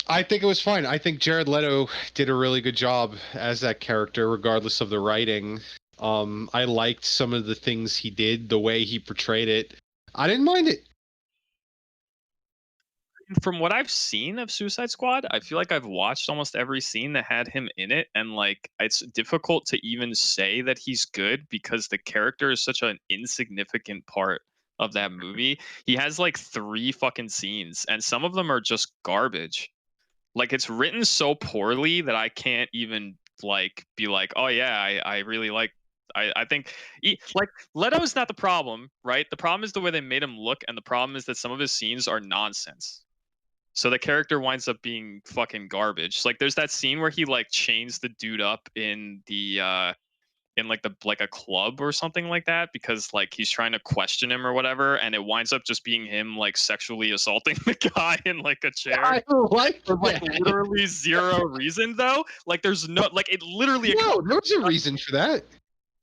S8: it was fine. I think Jared Leto did a really good job as that character, regardless of the writing. I liked some of the things he did, the way he portrayed it. I didn't mind it.
S3: From what I've seen of Suicide Squad, I feel like I've watched almost every scene that had him in it, and like it's difficult to even say that he's good because the character is such an insignificant part of that movie. He has like 3 fucking scenes, and some of them are just garbage. Like it's written so poorly that I can't even like be like, oh yeah, I really like. I think like Leto's not the problem, right? The problem is the way they made him look, and the problem is that some of his scenes are nonsense. So the character winds up being fucking garbage. Like there's that scene where he like chains the dude up in the in like a club or something like that because like he's trying to question him or whatever, and it winds up just being him like sexually assaulting the guy in like a chair.
S8: I like
S3: for like literally zero reason though. Like there's no like it literally.
S8: No, there was a reason for that.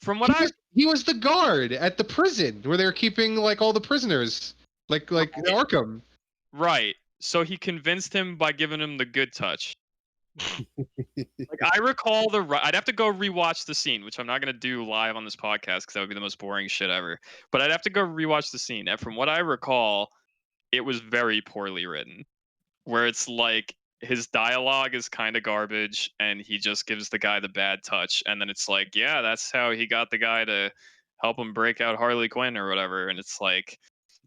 S3: From what
S8: he was the guard at the prison where they were keeping like all the prisoners, like Arkham.
S3: Right. So he convinced him by giving him the good touch. Like I recall I'd have to go rewatch the scene, which I'm not gonna do live on this podcast because that would be the most boring shit ever. But I'd have to go rewatch the scene, and from what I recall, it was very poorly written. Where it's like his dialogue is kind of garbage, and he just gives the guy the bad touch, and then it's like, yeah, that's how he got the guy to help him break out Harley Quinn or whatever, and it's like.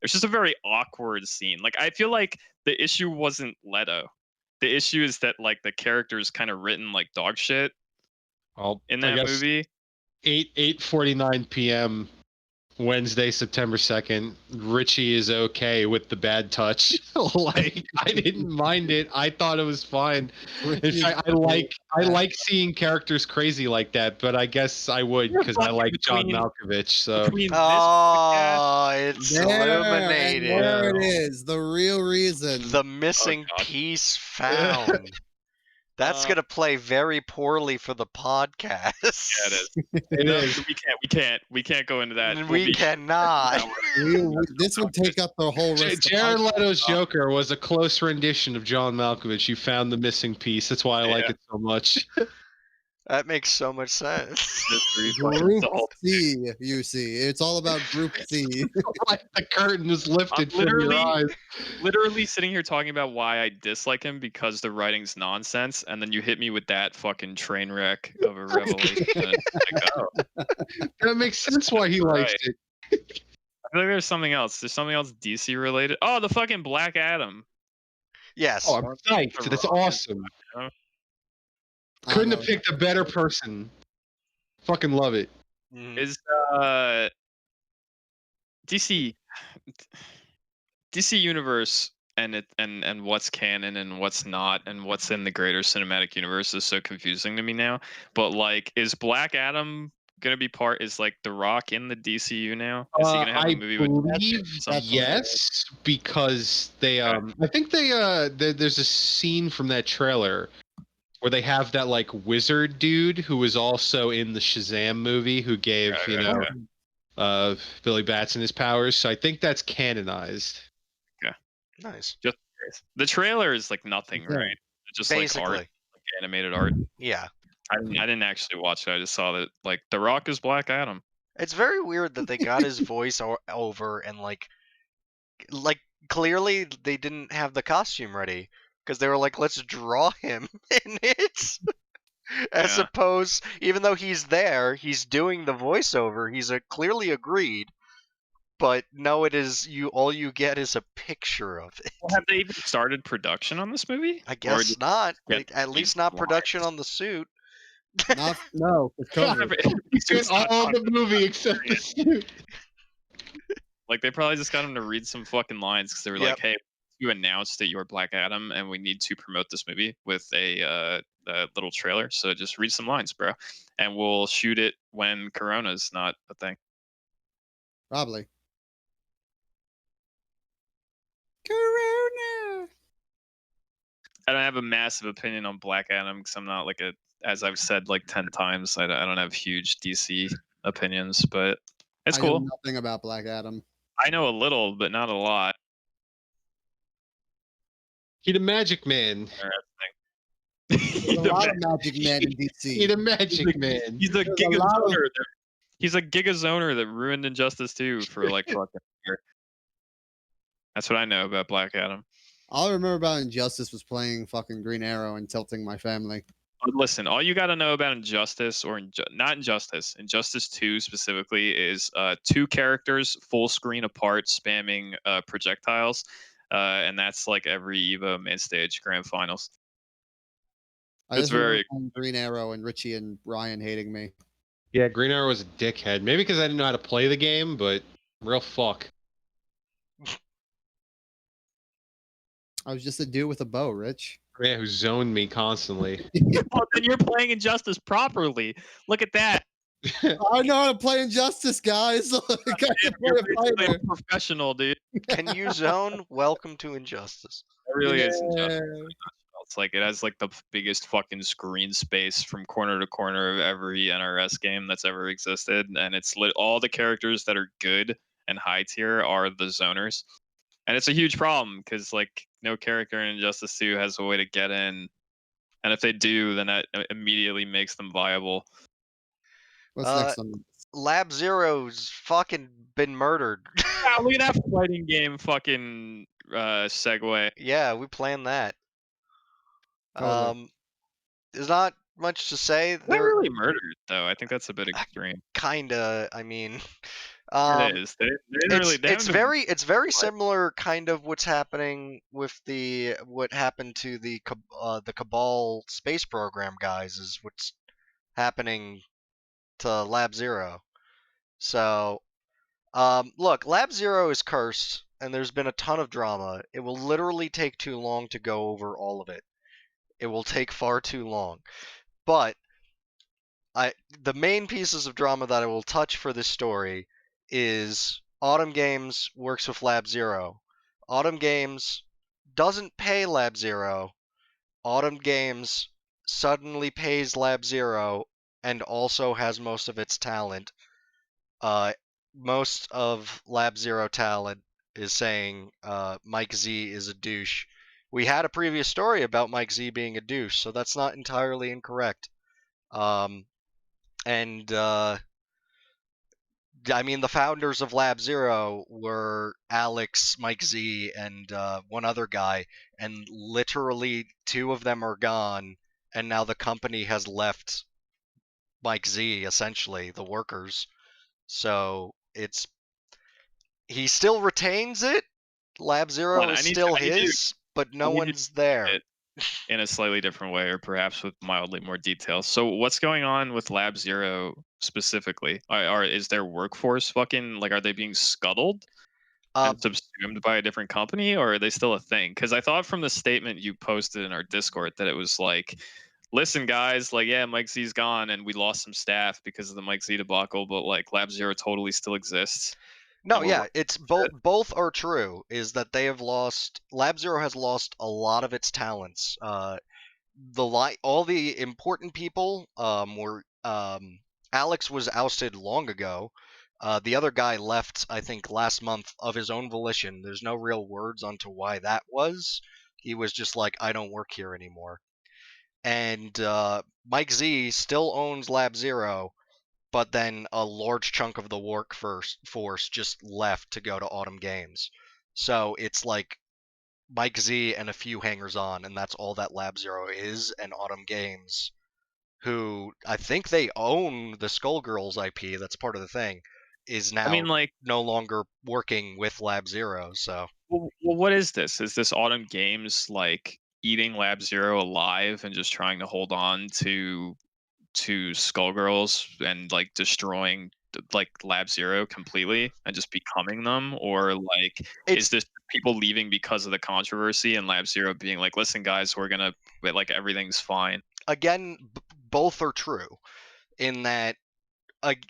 S3: It's just a very awkward scene. Like I feel like the issue wasn't Leto. The issue is that like the character is kind of written like dog shit.
S8: Well,
S3: in that movie.
S8: 8:49 p.m. Wednesday, September 2nd. Richie is okay with the bad touch. Like, I didn't mind it. I thought it was fine. In fact, I like seeing characters crazy like that, but I guess I would because I like John Malkovich. So
S3: Between
S7: Oh, it's
S4: There,
S7: illuminated.
S4: there it is. The real reason.
S7: The missing
S3: God.
S7: piece found. That's gonna play very poorly for the podcast.
S3: Yeah, it is.
S8: it is.
S3: We can't go into that.
S7: We cannot.
S4: This would take up the whole rest.
S8: Jared Leto's Joker was a close rendition of John Malkovich. You found the missing piece. That's why I like it so much.
S7: That makes so much sense.
S4: Group C, you see. It's all about Group C.
S8: Like the curtain is lifted from
S3: literally-
S8: your eyes.
S3: Literally sitting here talking about why I dislike him because the writing's nonsense, and then you hit me with that fucking train wreck of a revelation. Like, oh,
S8: That makes sense why he likes it.
S3: I feel like there's something else. There's something else DC related. Oh, the fucking Black Adam.
S7: Yes.
S8: Oh, I'm psyched. That's awesome. Couldn't have picked a better person. Fucking love it.
S7: Mhm.
S3: Is DC Universe and what's canon and what's not and what's in the greater cinematic universe is so confusing to me now. But like, is Black Adam gonna be part? Is like The Rock in the DCU now? Is he gonna have a movie with?
S8: believe yes, because they I think there's a scene from that trailer where they have that like wizard dude who was also in the Shazam movie who gave Billy Batson his powers. So I think that's canonized.
S7: Nice.
S3: Just curious. The trailer is like nothing, right? It's just
S7: Basically.
S3: like art, like animated art.
S7: Yeah.
S3: I didn't actually watch it. I just saw that like The Rock is Black Adam.
S7: It's very weird that they got his voice over and like clearly they didn't have the costume ready because they were like, let's draw him in it. As
S3: Yeah.
S7: opposed, even though he's there, he's doing the voiceover. He's clearly agreed, but no, it is you. All you get is a picture of it.
S3: Well, have they even started production on this movie?
S7: I
S3: Or
S7: guess
S3: did-
S7: not.
S3: Yeah,
S7: Like, at least not production on the suit.
S4: No, it's COVID.
S3: He's
S8: Doing
S3: just not
S8: all
S3: on-
S8: the movie except the suit.
S3: Like they probably just got him to read some fucking lines because they were
S7: Yep.
S3: like, "Hey, you announced that you're Black Adam, and we need to promote this movie with a little trailer. So just read some lines, bro, and we'll shoot it when Corona's not a thing."
S4: Probably. Corona.
S3: I don't have a massive opinion on Black Adam because I'm not like as I've said like 10 times, I don't have huge DC opinions, but it's
S4: I
S3: cool.
S4: know nothing about Black Adam.
S3: I know a little, but not a lot.
S8: He the magic man.
S4: There's a lot of Magic Men in
S8: He
S4: DC.
S8: the magic man.
S3: He's a
S4: There's a lot of-
S3: gigazoner. He's a gigazoner that ruined Injustice 2 for like fucking a year. That's what I know about Black Adam.
S4: All I remember about Injustice was playing fucking Green Arrow and tilting my family.
S3: Listen, all you got to know about Injustice or not Injustice, Injustice 2 specifically is two characters full screen apart spamming projectiles, and that's like every EVO main stage grand finals.
S4: I
S3: It's
S4: just remember
S3: very-
S4: playing Green Arrow and Richie and Ryan hating me.
S8: Yeah, Green Arrow was a dickhead. Maybe because I didn't know how to play the game, but real fuck.
S4: I was just a dude with a bow, Rich.
S8: Yeah, who zoned me constantly.
S3: Well, then you're playing Injustice properly. Look at that.
S4: I know how to play Injustice, guys. Look, I can
S3: You're
S4: play a
S3: basically
S4: fighter.
S3: a professional, dude.
S7: Can you zone? Welcome to Injustice.
S3: It really is Injustice.
S4: Yeah.
S3: It's like it has like the biggest fucking screen space from corner to corner of every NRS game that's ever existed, and it's all the characters that are good and high tier are the zoners, and it's a huge problem because like no character in Injustice 2 has a way to get in, and if they do, then that immediately makes them viable.
S4: What's next on?
S7: Lab Zero's fucking been murdered.
S3: Wow, look at that fighting game fucking segue.
S7: Yeah, we planned that.
S4: Totally.
S7: There's not much to say.
S3: They're
S7: They're
S3: really murdered though. I think that's a bit extreme.
S7: kinda. I mean,
S3: It is. They didn't really. They
S7: it's
S3: haven't been-
S7: very similar, kind of what's happening with what happened to the Cabal space program guys is what's happening to Lab Zero. So Look, Lab Zero is cursed, and there's been a ton of drama. It will literally take too long to go over all of it. It will take far too long. But the main pieces of drama that I will touch for this story is Autumn Games works with Lab Zero. Autumn Games doesn't pay Lab Zero. Autumn Games suddenly pays Lab Zero and also has most of its talent. Most of Lab Zero talent is saying Mike Z is a douche. We had a previous story about Mike Z being a douche, so that's not entirely incorrect. I mean, the founders of Lab Zero were Alex, Mike Z, and one other guy, and literally 2 of them are gone, and now the company has left Mike Z, essentially, the workers. So he still retains it. Lab Zero is still his, but no one's there.
S3: In a slightly different way, or perhaps with mildly more detail. So what's going on with Lab Zero specifically? Is their workforce fucking, like, are they being scuttled and subsumed by a different company, or are they still a thing? Because I thought from the statement you posted in our Discord that it was like, listen guys, like, yeah, Mike Z's gone and we lost some staff because of the Mike Z debacle, but like Lab Zero totally still exists.
S7: No, yeah, it's both are true. Is that they have lost, Lab Zero has lost a lot of its talents. All the important people were Alex was ousted long ago. The other guy left, I think, last month of his own volition. There's no real words onto why that was. He was just like, I don't work here anymore. And Mike Z still owns Lab Zero, but then a large chunk of the workforce just left to go to Autumn Games. So it's like Mike Z and a few hangers-on, and that's all that Lab Zero is, and Autumn Games, who I think they own the Skullgirls IP, that's part of the thing, is now no longer working with Lab Zero, so...
S3: Well, what is this? Is this Autumn Games, like, eating Lab Zero alive and just trying to hold on to Skullgirls and like destroying like Lab Zero completely and just becoming them, or like is this people leaving because of the controversy and Lab Zero being like, listen guys, we're gonna, like, everything's fine?
S7: Again, both are true in that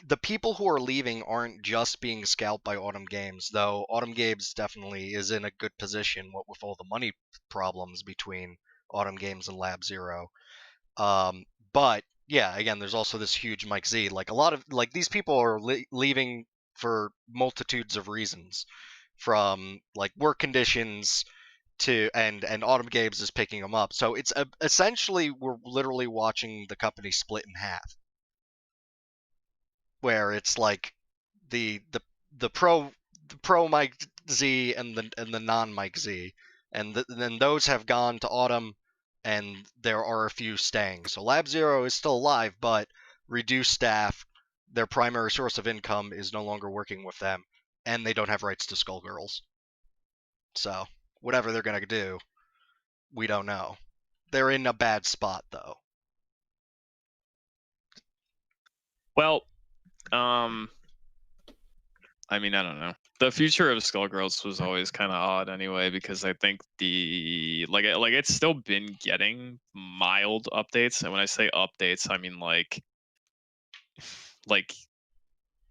S7: the people who are leaving aren't just being scalped by Autumn Games, though Autumn Games definitely is in a good position with all the money problems between Autumn Games and Lab Zero. But yeah, again, there's also this huge Mike Z. Like, a lot of, like, these people are leaving for multitudes of reasons, from like work conditions to and Autumn Games is picking them up. So it's essentially, we're literally watching the company split in half, where it's like the pro Mike Z and the non Mike Z, and then those have gone to Autumn, and there are a few staying. So Lab Zero is still alive, but reduced staff. Their primary source of income is no longer working with them, and they don't have rights to Skullgirls. So whatever they're gonna do, we don't know. They're in a bad spot, though.
S3: Well, I mean, I don't know. The future of Skullgirls was always kind of odd anyway, because I think like it's still been getting mild updates, and when I say updates, I mean like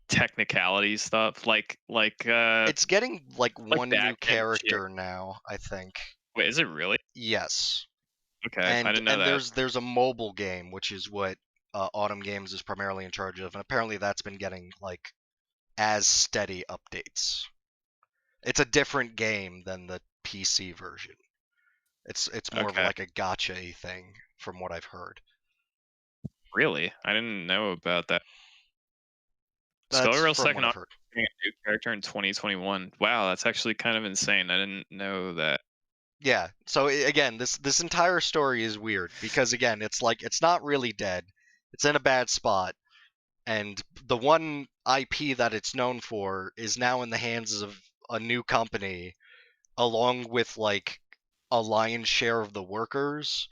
S3: technicality stuff, like
S7: it's getting like one new character now, I think.
S3: Wait, is it really?
S7: Yes.
S3: Okay, I didn't know that.
S7: There's a mobile game, which is what Autumn Games is primarily in charge of, and apparently that's been getting like as steady updates. It's a different game than the PC version. It's more of like a gacha-y thing, from what I've heard.
S3: Really? I didn't know about that. Skullgirls second a new character in 2021. Wow, that's actually kind of insane. I didn't know that.
S7: Yeah. So again, this entire story is weird because, again, it's like it's not really dead. It's in a bad spot, and the one IP that it's known for is now in the hands of a new company, along with like a lion's share of the workers.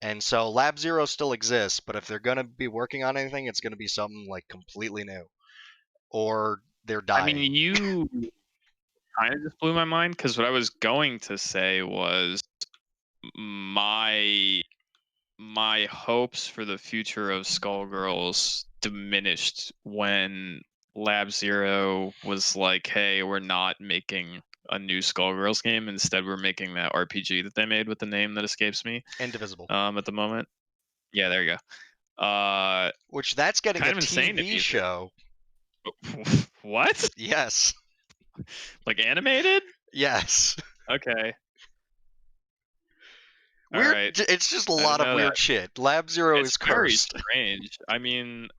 S7: And so Lab Zero still exists, but if they're going to be working on anything, it's going to be something like completely new. Or they're
S3: I
S7: dying.
S3: mean, you kind of just blew my mind because what I was going to say was my hopes for the future of Skullgirls diminished when Lab Zero was like, "Hey, we're not making a new Skullgirls game. Instead, we're making that RPG that they made with the name that escapes me
S7: Indivisible.
S3: at the moment." Yeah, there you go.
S7: Which that's getting
S3: kind
S7: a
S3: of insane to
S7: TV
S3: me.
S7: show.
S3: What?
S7: Yes.
S3: Like animated?
S7: Yes.
S3: Okay.
S7: Weird.
S3: Alright.
S7: It's just a
S3: I
S7: lot
S3: didn't
S7: of
S3: know
S7: weird
S3: that.
S7: shit. Lab Zero
S3: It's
S7: is
S3: very
S7: cursed.
S3: strange. I mean,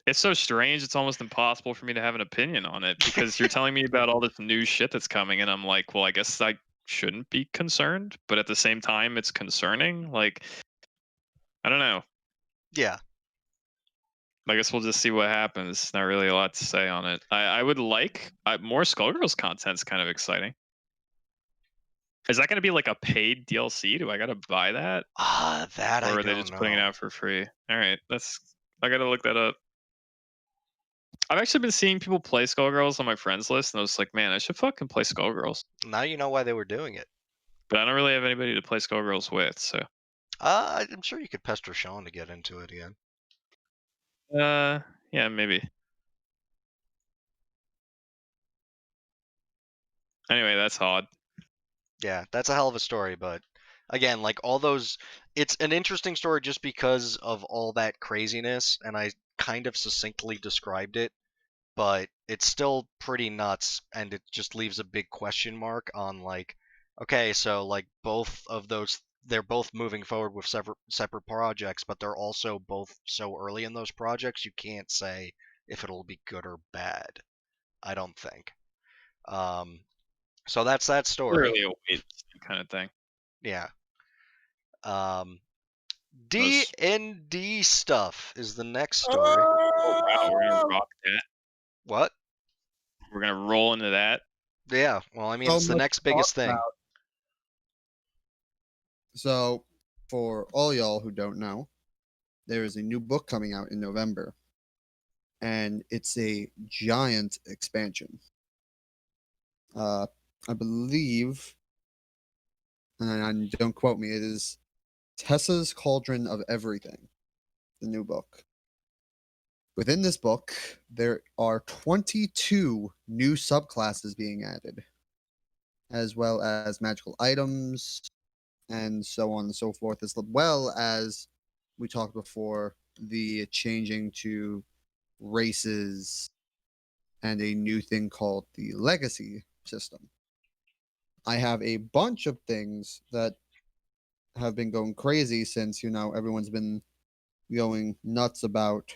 S3: it's so strange. It's almost impossible for me to have an opinion on it because you're telling me about all this new shit that's coming, and I'm like, well, I guess I shouldn't be concerned, but at the same time, it's concerning. Like, I don't know.
S7: Yeah.
S3: I guess we'll just see what happens. Not really a lot to say on it. I would like more Skullgirls content's kind of exciting. Is that going to be like a paid DLC? Do I got to buy that?
S7: That I
S3: Or
S7: don't
S3: are they just
S7: know.
S3: putting it out for free? All right, I got to look that up. I've actually been seeing people play Skullgirls on my friends list, and I was like, man, I should fucking play Skullgirls.
S7: Now you know why they were doing it.
S3: But I don't really have anybody to play Skullgirls with, so.
S7: I'm sure you could pester Sean to get into it again.
S3: Yeah, maybe. Anyway, that's odd.
S7: Yeah, that's a hell of a story, but again, like all those, it's an interesting story just because of all that craziness, and I kind of succinctly described it, but it's still pretty nuts, and it just leaves a big question mark on like, okay, so like both of those, they're both moving forward with separate projects, but they're also both so early in those projects, you can't say if it'll be good or bad. I don't think. So that's that story.
S3: Literally a wait kind of thing.
S7: Yeah. D&D stuff is the next story.
S3: Oh wow, we're gonna rock that.
S7: What?
S3: We're gonna roll into that.
S7: Yeah. Well, I mean,
S4: So
S7: it's the
S4: much
S7: next
S4: to talk
S7: biggest thing.
S4: about. So, for all y'all who don't know, there is a new book coming out in November, and it's a giant expansion. I believe, and don't quote me, it is Tessa's Cauldron of Everything, the new book. Within this book, there are 22 new subclasses being added, as well as magical items, and so on and so forth, as well as we talked before, the changing to races and a new thing called the legacy system. I have a bunch of things that have been going crazy since, everyone's been going nuts about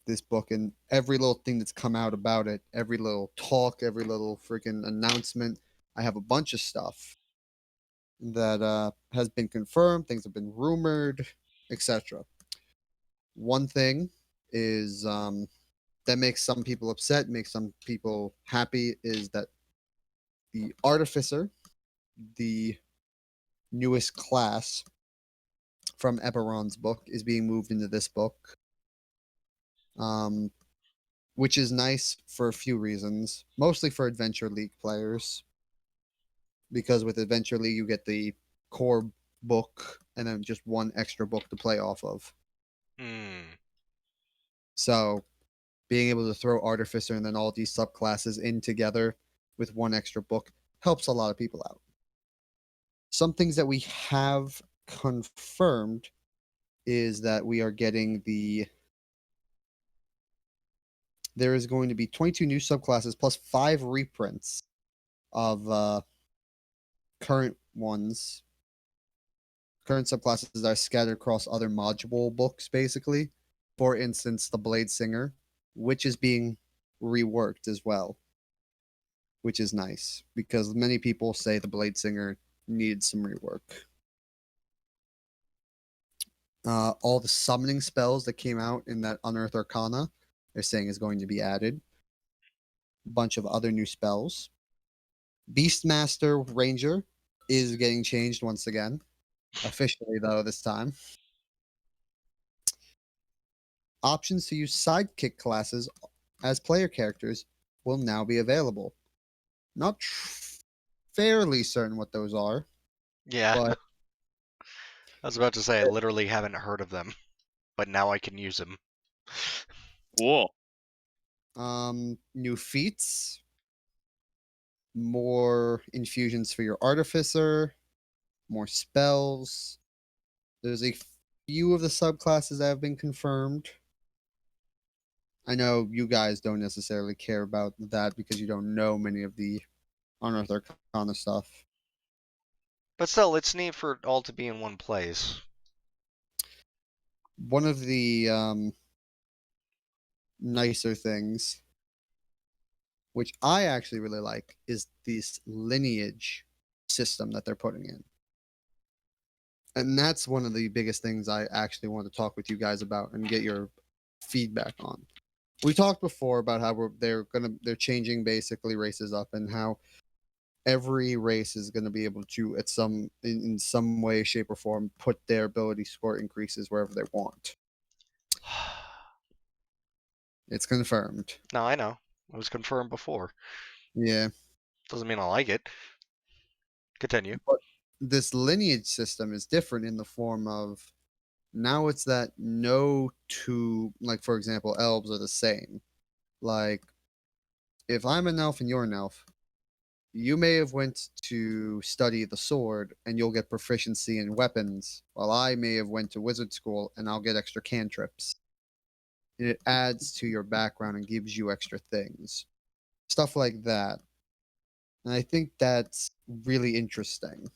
S4: this book, and every little thing that's come out about it, every little talk, every little freaking announcement. I have a bunch of stuff that has been confirmed, things have been rumored, etc. One thing is that makes some people upset, makes some people happy, is that the Artificer, the newest class from Eberron's book, is being moved into this book. Which is nice for a few reasons, mostly for Adventure League players, because with Adventure League you get the core book and then just one extra book to play off of. So being able to throw Artificer and then all these subclasses in together with one extra book helps a lot of people out. Some things that we have confirmed is that we are getting there is going to be 22 new subclasses plus 5 reprints of current ones. Current subclasses that are scattered across other module books, basically. For instance, the Blade Singer, which is being reworked as well, which is nice because many people say the Blade Singer needs some rework. All the summoning spells that came out in that Unearthed Arcana, they're saying is going to be added. A bunch of other new spells. Beastmaster Ranger is getting changed once again. Officially, though, this time. options to use sidekick classes as player characters will now be available. Not fairly certain what those are,
S7: Yeah,
S4: but
S7: I was about to say I literally haven't heard of them, but now I can use them.
S3: Cool.
S4: new feats, more infusions for your artificer, more spells. There's a few of the subclasses that have been confirmed. I know you guys don't necessarily care about that because you don't know many of the Unearthed Arcana stuff.
S7: But still, it's neat for it all to be in one place.
S4: One of the nicer things, which I actually really like, is this lineage system that they're putting in. And that's one of the biggest things I actually want to talk with you guys about and get your feedback on. We talked before about how they're changing basically races up and how every race is going to be able to in some way, shape, or form put their ability score increases wherever they want. It's confirmed.
S7: No, I know. It was confirmed before.
S4: Yeah.
S7: Doesn't mean I like it. Continue.
S4: But this lineage system is different in the form of now it's that no two, like for example, elves are the same. Like if I'm an elf and you're an elf, you may have went to study the sword and you'll get proficiency in weapons, while I may have went to wizard school and I'll get extra cantrips. And it adds to your background and gives you extra things. Stuff like that. And I think that's really interesting.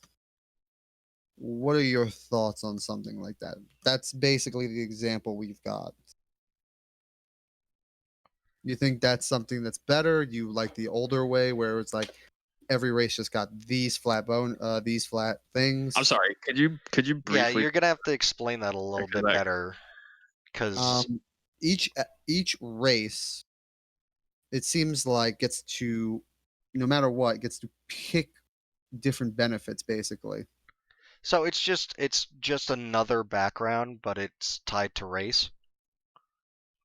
S4: What are your thoughts on something like that? That's basically the example we've got. You think that's something that's better? You like the older way where it's like every race just got these flat things?
S3: I'm sorry. Could you briefly?
S7: Yeah, you're gonna have to explain that a little bit
S3: Correct.
S7: better, because
S4: Each race, it seems like gets to, no matter what, gets to pick different benefits basically.
S7: so it's just another background, but it's tied to race.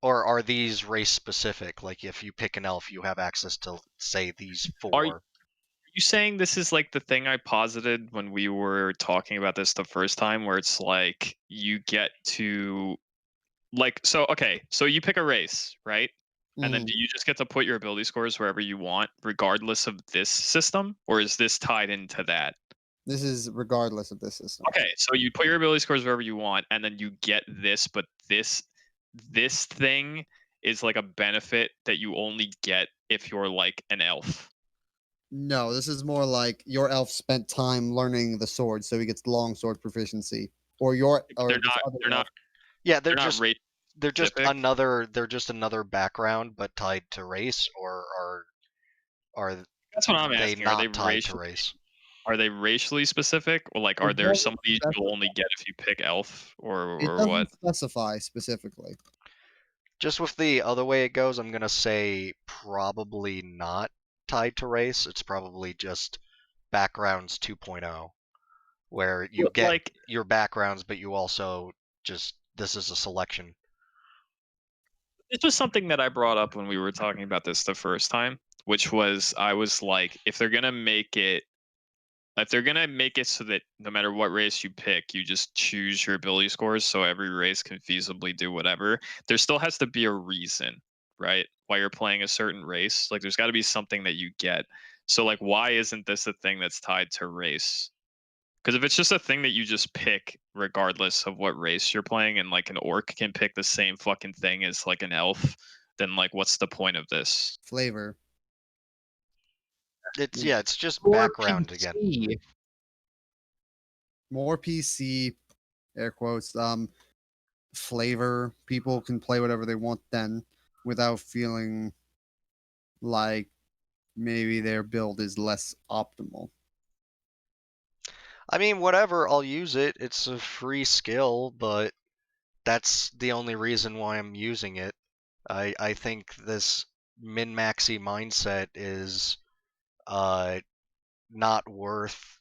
S7: Or are these race specific? Like if you pick an elf, you have access to say these four.
S3: Are you saying this is like the thing I posited when we were talking about this the first time, where it's like you get to, like, so okay, so you pick a race, right? And then
S4: Mhm.
S3: do you just get to put your ability scores wherever you want, regardless of this system, or is this tied into that?
S4: This is regardless of this system.
S3: Okay, so you put your ability scores wherever you want, and then you get this, but this thing is like a benefit that you only get if you're like an elf.
S4: No, this is more like your elf spent time learning the sword, so he gets long sword proficiency. Or
S3: They're
S4: this
S3: not.
S4: other
S3: They're not.
S4: elf-
S7: Yeah,
S3: They're not race
S7: they're just
S3: specific.
S7: another background, but tied to race, or are
S3: That's what I'm
S7: they
S3: asking. Are they
S7: not tied to race?
S3: Are they racially specific, or like
S4: It
S3: are there
S4: doesn't
S3: some of these you'll only
S4: specify.
S3: get if you pick elf,
S4: It
S3: or what?
S4: doesn't specify specifically.
S7: Just with the other way it goes, I'm gonna say probably not tied to race. It's probably just backgrounds 2.0, where you get
S3: Like,
S7: your backgrounds, but you also just this is a selection.
S3: this was something that I brought up when we were talking about this the first time, which was I was like, if they're gonna make it so that no matter what race you pick, you just choose your ability scores, so every race can feasibly do whatever, there still has to be a reason, right? Why you're playing a certain race. Like there's got to be something that you get. So like, why isn't this a thing that's tied to race? Because if it's just a thing that you just pick regardless of what race you're playing, and like an orc can pick the same fucking thing as like an elf, then like what's the point of this?
S4: Flavor.
S7: It's just
S8: Or
S7: background again.
S8: PC.
S4: More PC, air quotes, flavor. People can play whatever they want then without feeling like maybe their build is less optimal.
S7: I mean, whatever, I'll use it. It's a free skill, but that's the only reason why I'm using it. I think this min-maxy mindset is not worth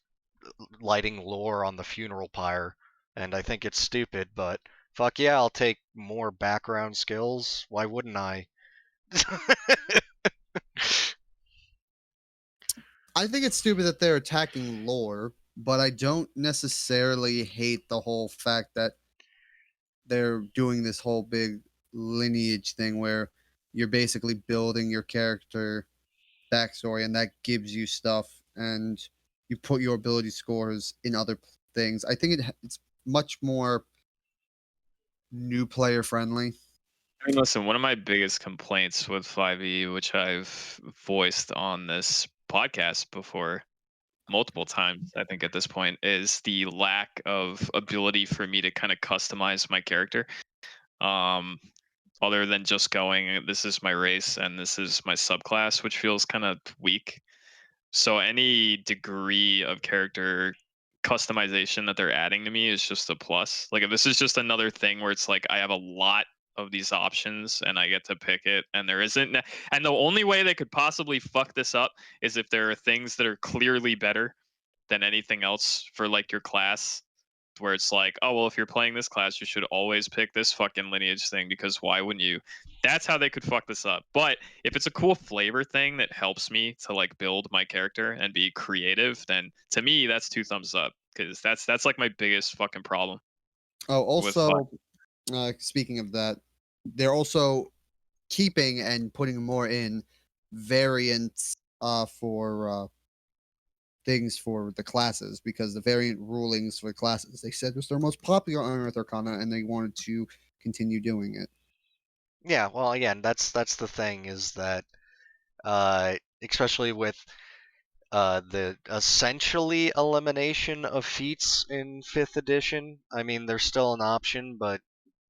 S7: lighting lore on the funeral pyre, and I think it's stupid, but fuck yeah, I'll take more background skills. Why wouldn't I?
S4: I think it's stupid that they're attacking lore, but I don't necessarily hate the whole fact that they're doing this whole big lineage thing where you're basically building your character backstory, and that gives you stuff, and you put your ability scores in other things. I think it's much more new player friendly.
S3: I mean, listen, one of my biggest complaints with 5e, which I've voiced on this podcast before multiple times, I think at this point, is the lack of ability for me to kind of customize my character. Other than just going, this is my race and this is my subclass, which feels kind of weak. So any degree of character customization that they're adding to me is just a plus. Like if this is just another thing where it's like I have a lot of these options and I get to pick it, and there isn't, and the only way they could possibly fuck this up is if there are things that are clearly better than anything else for like your class, where it's like, oh well, if you're playing this class you should always pick this fucking lineage thing, because why wouldn't you? That's how they could fuck this up. But if it's a cool flavor thing that helps me to like build my character and be creative, then to me that's 2 thumbs up, because that's like my biggest fucking problem.
S4: Oh,
S3: with
S4: also, speaking of that, they're also keeping and putting more in variants for things for the classes, because the variant rulings for the classes, they said, was their most popular on Earth Arcana, and they wanted to continue doing it.
S7: Yeah, well, again, that's the thing, is that especially with the essentially elimination of feats in 5th edition. I mean, they're still an option, but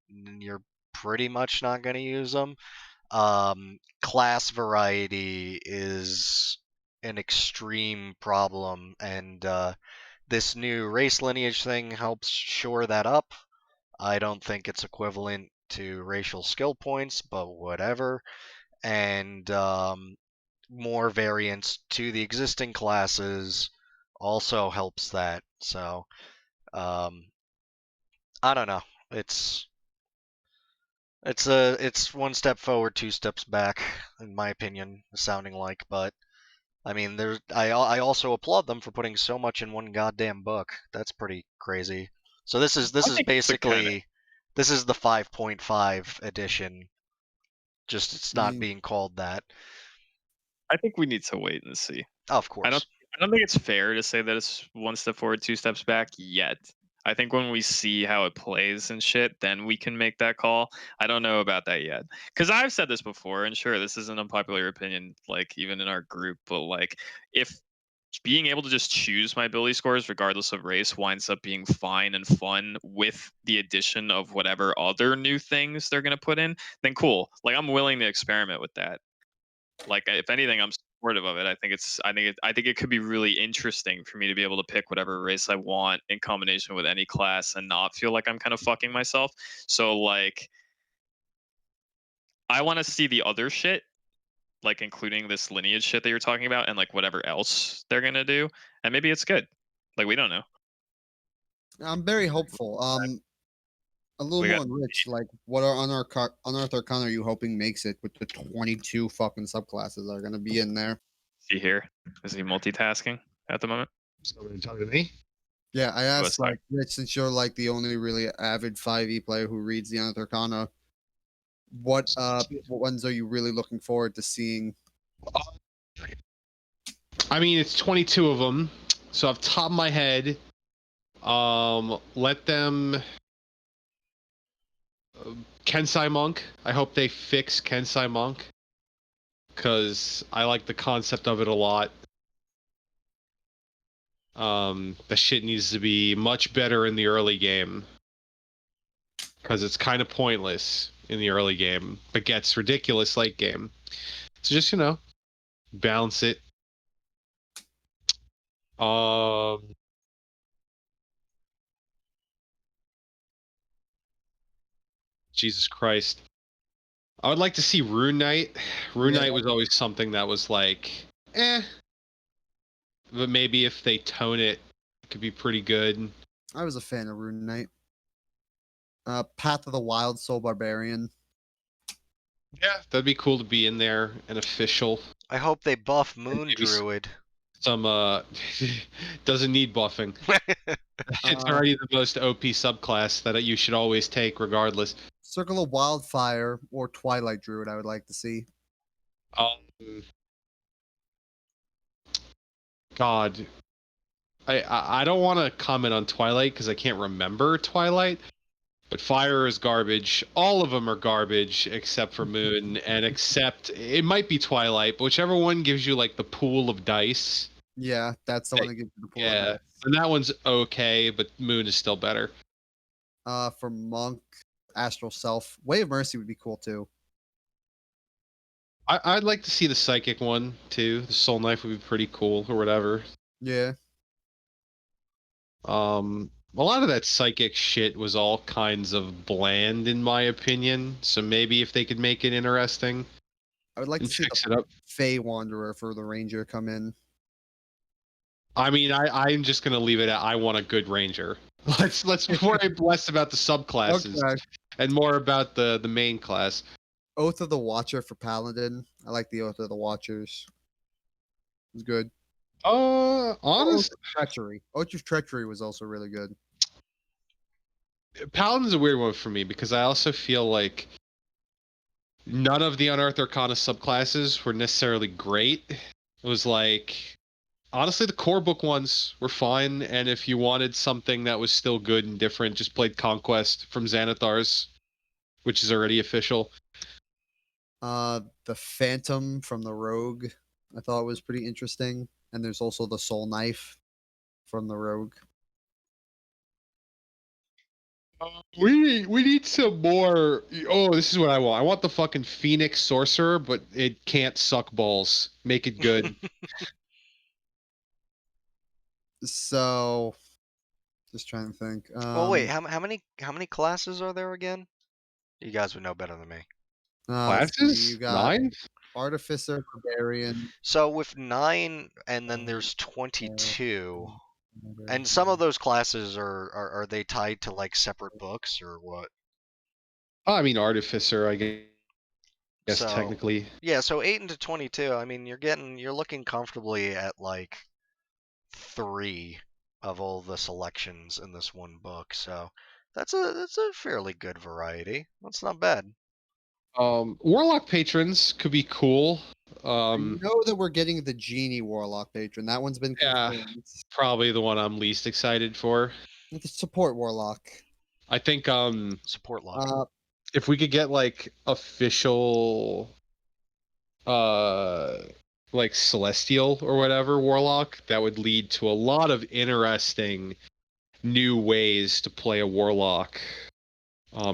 S7: you're pretty much not going to use them. Class variety is an extreme problem, and this new race lineage thing helps shore that up. I don't think it's equivalent to racial skill points, but whatever. And more variants to the existing classes also helps that. So, I don't know. It's 1 step forward, 2 steps back, in my opinion, sounding like. But I mean, I also applaud them for putting so much in one goddamn book. That's pretty crazy. So this is basically this is the 5.5 edition. Just it's not being called that.
S3: I think we need to wait and see.
S7: Of course.
S3: I don't think it's fair to say that it's 1 step forward, 2 steps back yet. I think when we see how it plays and shit, then we can make that call. I don't know about that yet, because I've said this before, and sure, this is an unpopular opinion, like even in our group, but like if being able to just choose my ability scores regardless of race winds up being fine and fun with the addition of whatever other new things they're going to put in, then cool. Like I'm willing to experiment with that. Like if anything, I'm supportive of it. I think it could be really interesting for me to be able to pick whatever race I want in combination with any class and not feel like I'm kind of fucking myself. So like I want to see the other shit, like including this lineage shit that you're talking about, and like whatever else they're gonna do, and maybe it's good. Like we don't know.
S4: I'm very hopeful. A little more on Rich, like what are Unearthed Arcana are you hoping makes it with the 22 fucking subclasses that are going to be in there?
S3: See here, is he multitasking at the moment?
S8: Somebody talking to me?
S4: Yeah, I asked like Rich, since you're like the only really avid 5e player who reads the Unearthed Arcana, what ones are you really looking forward to seeing?
S8: I mean, it's 22 of them, so off the top of my head, let them. Kensai Monk. I hope they fix Kensai Monk, because I like the concept of it a lot. The shit needs to be much better in the early game, because it's kind of pointless in the early game, but gets ridiculous late game. So just, balance it. Jesus Christ. I would like to see Rune Knight. Rune Knight was always something that was like, but maybe if they tone it, it could be pretty good.
S4: I was a fan of Rune Knight. Path of the Wild Soul Barbarian.
S8: Yeah, that'd be cool to be in there, an official.
S7: I hope they buff Moon
S8: maybe
S7: Druid.
S8: Some doesn't need buffing. It's already the most OP subclass that you should always take, regardless.
S4: Circle of Wildfire or Twilight Druid, I would like to see.
S8: God, I don't want to comment on Twilight because I can't remember Twilight. But Fire is garbage. All of them are garbage except for Moon, and except it might be Twilight, but whichever one gives you like the pool of dice.
S4: Yeah, that's the one that gives you the pool.
S8: Yeah, and that one's okay, but Moon is still better.
S4: For Monk, Astral Self, Way of Mercy would be cool too.
S8: I'd like to see the Psychic one too. The Soul Knife would be pretty cool, or whatever.
S4: Yeah.
S8: A lot of that psychic shit was all kinds of bland, in my opinion. So maybe if they could make it interesting,
S4: I would like to see
S8: fix it
S4: the
S8: up.
S4: Fey Wanderer for the Ranger come in.
S8: I mean, I'm just gonna leave it at I want a good Ranger. Let's worry less about the subclasses and more about the main class.
S4: Oath of the Watcher for Paladin. I like the Oath of the Watchers. It's good.
S8: Honest,
S4: Treachery. Oath of Treachery was also really good.
S8: Paladin's a weird one for me because I also feel like none of the Unearthed Arcana subclasses were necessarily great. It was like, honestly, the core book ones were fine, and if you wanted something that was still good and different, just played Conquest from Xanathar's, which is already official.
S4: The Phantom from the Rogue, I thought was pretty interesting, and there's also the Soul Knife from the Rogue.
S8: We need some more. Oh, this is what I want. I want the fucking Phoenix Sorcerer, but it can't suck balls. Make it good.
S4: So, just trying to think.
S7: Oh wait, how many classes are there again? You guys would know better than me.
S8: Classes?
S4: You got
S8: 9?
S4: Artificer, Barbarian.
S7: So with 9, and then there's 22, and some of those classes are they tied to like separate books or what?
S8: Oh, I mean, Artificer, I guess
S7: So,
S8: technically.
S7: Yeah, so 8 into 22. I mean, you're looking comfortably at like 3 of all the selections in this one book. So that's a fairly good variety. That's not bad.
S8: Warlock patrons could be cool.
S4: I know that we're getting the Genie Warlock patron. That one's been confirmed.
S8: Probably the one I'm least excited for.
S4: The support Warlock.
S8: I think
S7: Support lock.
S8: if we could get like official like Celestial or whatever Warlock, that would lead to a lot of interesting new ways to play a Warlock.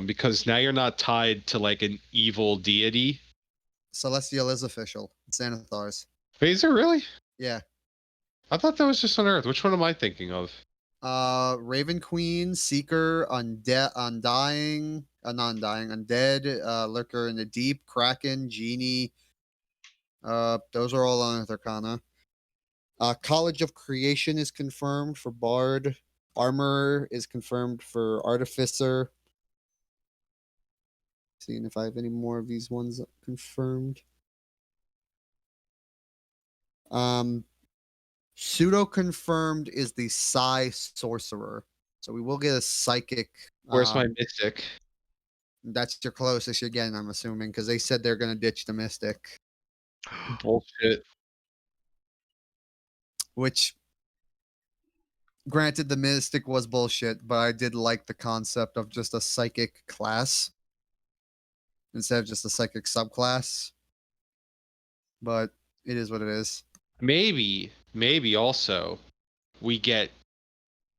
S8: Because now you're not tied to like an evil deity.
S4: Celestial is official. It's Xanathar's.
S8: Is it really?
S4: Yeah.
S8: I thought that was just on Earth. Which one am I thinking of?
S4: Raven Queen, Seeker, Undying, Undead, Lurker in the Deep, Kraken, Genie. Those are all on Arcana. College of Creation is confirmed for Bard. Armor is confirmed for Artificer. Seeing if I have any more of these ones confirmed. Pseudo confirmed is the Psi Sorcerer. So we will get a Psychic.
S8: Where's my Mystic?
S4: That's your closest again, I'm assuming, because they said they're going to ditch the Mystic.
S8: Bullshit.
S4: Which, granted, the Mystic was bullshit, but I did like the concept of just a Psychic class instead of just a Psychic subclass. But it is what it is.
S8: Maybe also we get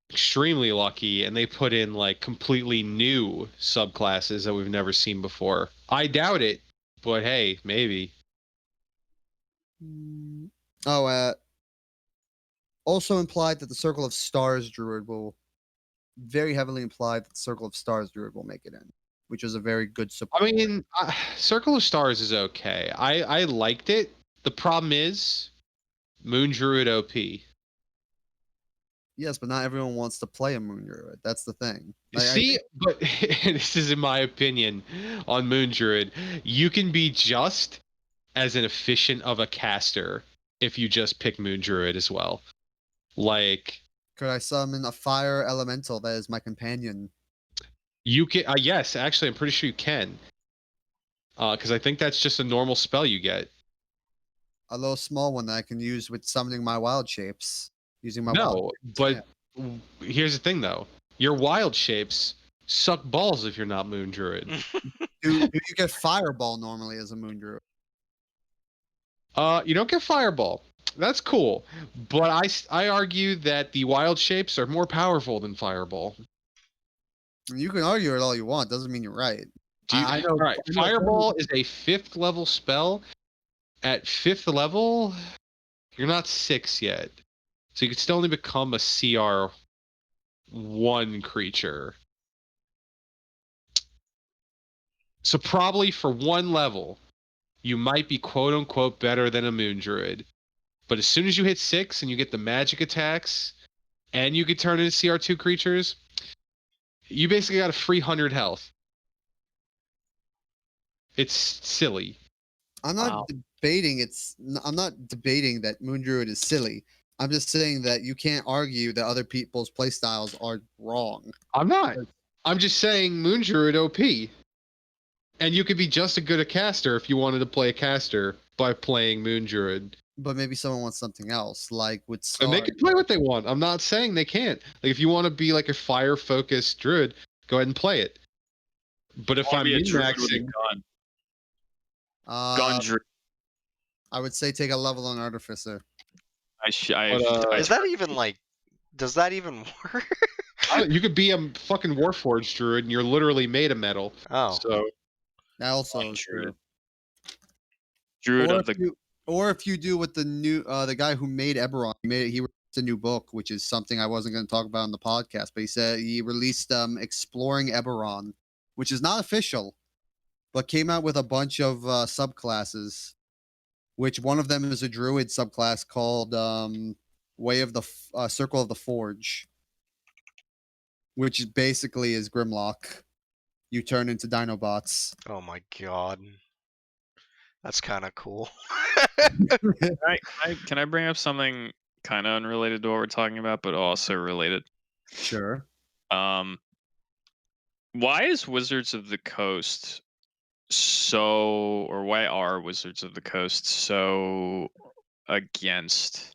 S8: extremely lucky and they put in like completely new subclasses that we've never seen before. I doubt it, but hey, maybe.
S4: Also implied that the Circle of Stars Druid will very heavily imply that the Circle of Stars Druid will make it in, which is a very good support.
S8: I mean, Circle of Stars is okay. I liked it. The problem is Moon Druid OP.
S4: Yes, but not everyone wants to play a Moon Druid. That's the thing.
S8: But this is in my opinion on Moon Druid. You can be just as an efficient of a caster if you just pick Moon Druid as well. Like,
S4: could I summon a fire elemental that is my companion?
S8: you can. Yes, actually, I'm pretty sure you can. Because I think that's just a normal spell you get.
S4: A little small one that I can use with summoning my wild shapes. Using my
S8: No,
S4: wild
S8: but here's the thing though. Your wild shapes suck balls if you're not Moon Druid.
S4: do you get fireball normally as a Moon Druid?
S8: You don't get Fireball. That's cool, but I argue that the wild shapes are more powerful than Fireball.
S4: You can argue it all you want. Doesn't mean you're right.
S8: I know. All right, Fireball is a 5th level spell. At 5th level, you're not 6 yet, so you can still only become a CR 1 creature. So probably for 1 level, you might be quote unquote better than a Moon Druid. But as soon as you hit 6 and you get the magic attacks and you could turn into CR2 creatures, you basically got a free 100 health. It's silly.
S4: I'm not debating I'm not debating that Moon Druid is silly. I'm just saying that you can't argue that other people's playstyles are wrong.
S8: I'm not. I'm just saying Moon Druid OP. And you could be just as good a caster if you wanted to play a caster by playing Moon Druid.
S4: But maybe someone wants something else, like with Star.
S8: And they can play what they want. I'm not saying they can't. Like if you want to be like a fire-focused druid, go ahead and play it. But if I'm min-maxing,
S3: gun druid.
S4: I would say take a level on Artificer.
S7: Is that even like? Does that even work?
S8: You could be a fucking Warforged druid, and you're literally made of metal.
S7: Oh,
S8: so
S4: that also is true.
S3: Druid of the.
S4: Or if you do what the new the guy who made Eberron he released a new book, which is something I wasn't going to talk about on the podcast, but he said he released Exploring Eberron, which is not official, but came out with a bunch of subclasses, which one of them is a druid subclass called Way of the Circle of the Forge, which basically is Grimlock. You turn into Dinobots.
S7: Oh my god. That's kind of cool.
S3: Can I bring up something kind of unrelated to what we're talking about, but also related?
S4: Sure.
S3: Why is Wizards of the Coast why are Wizards of the Coast so against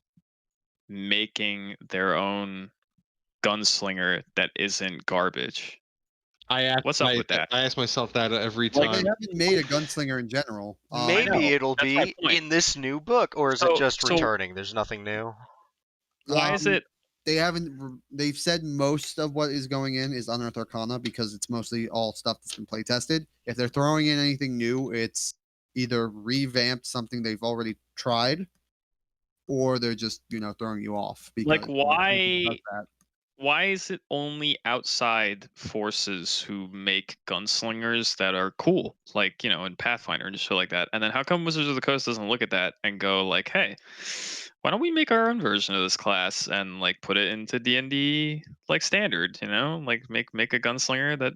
S3: making their own gunslinger that isn't garbage? What's up with that?
S8: I ask myself that every time.
S4: They haven't made a gunslinger in general.
S7: Maybe it'll be in this new book, or is it just returning? There's nothing new.
S3: Why is it?
S4: They haven't. They've said most of what is going in is Unearthed Arcana because it's mostly all stuff that's been play tested. If they're throwing in anything new, it's either revamped something they've already tried, or they're just throwing you off.
S3: Like why is it only outside forces who make gunslingers that are cool, like in Pathfinder and shit like that? And then how come Wizards of the Coast doesn't look at that and go like, hey, why don't we make our own version of this class and like put it into D&D like standard, like make a gunslinger that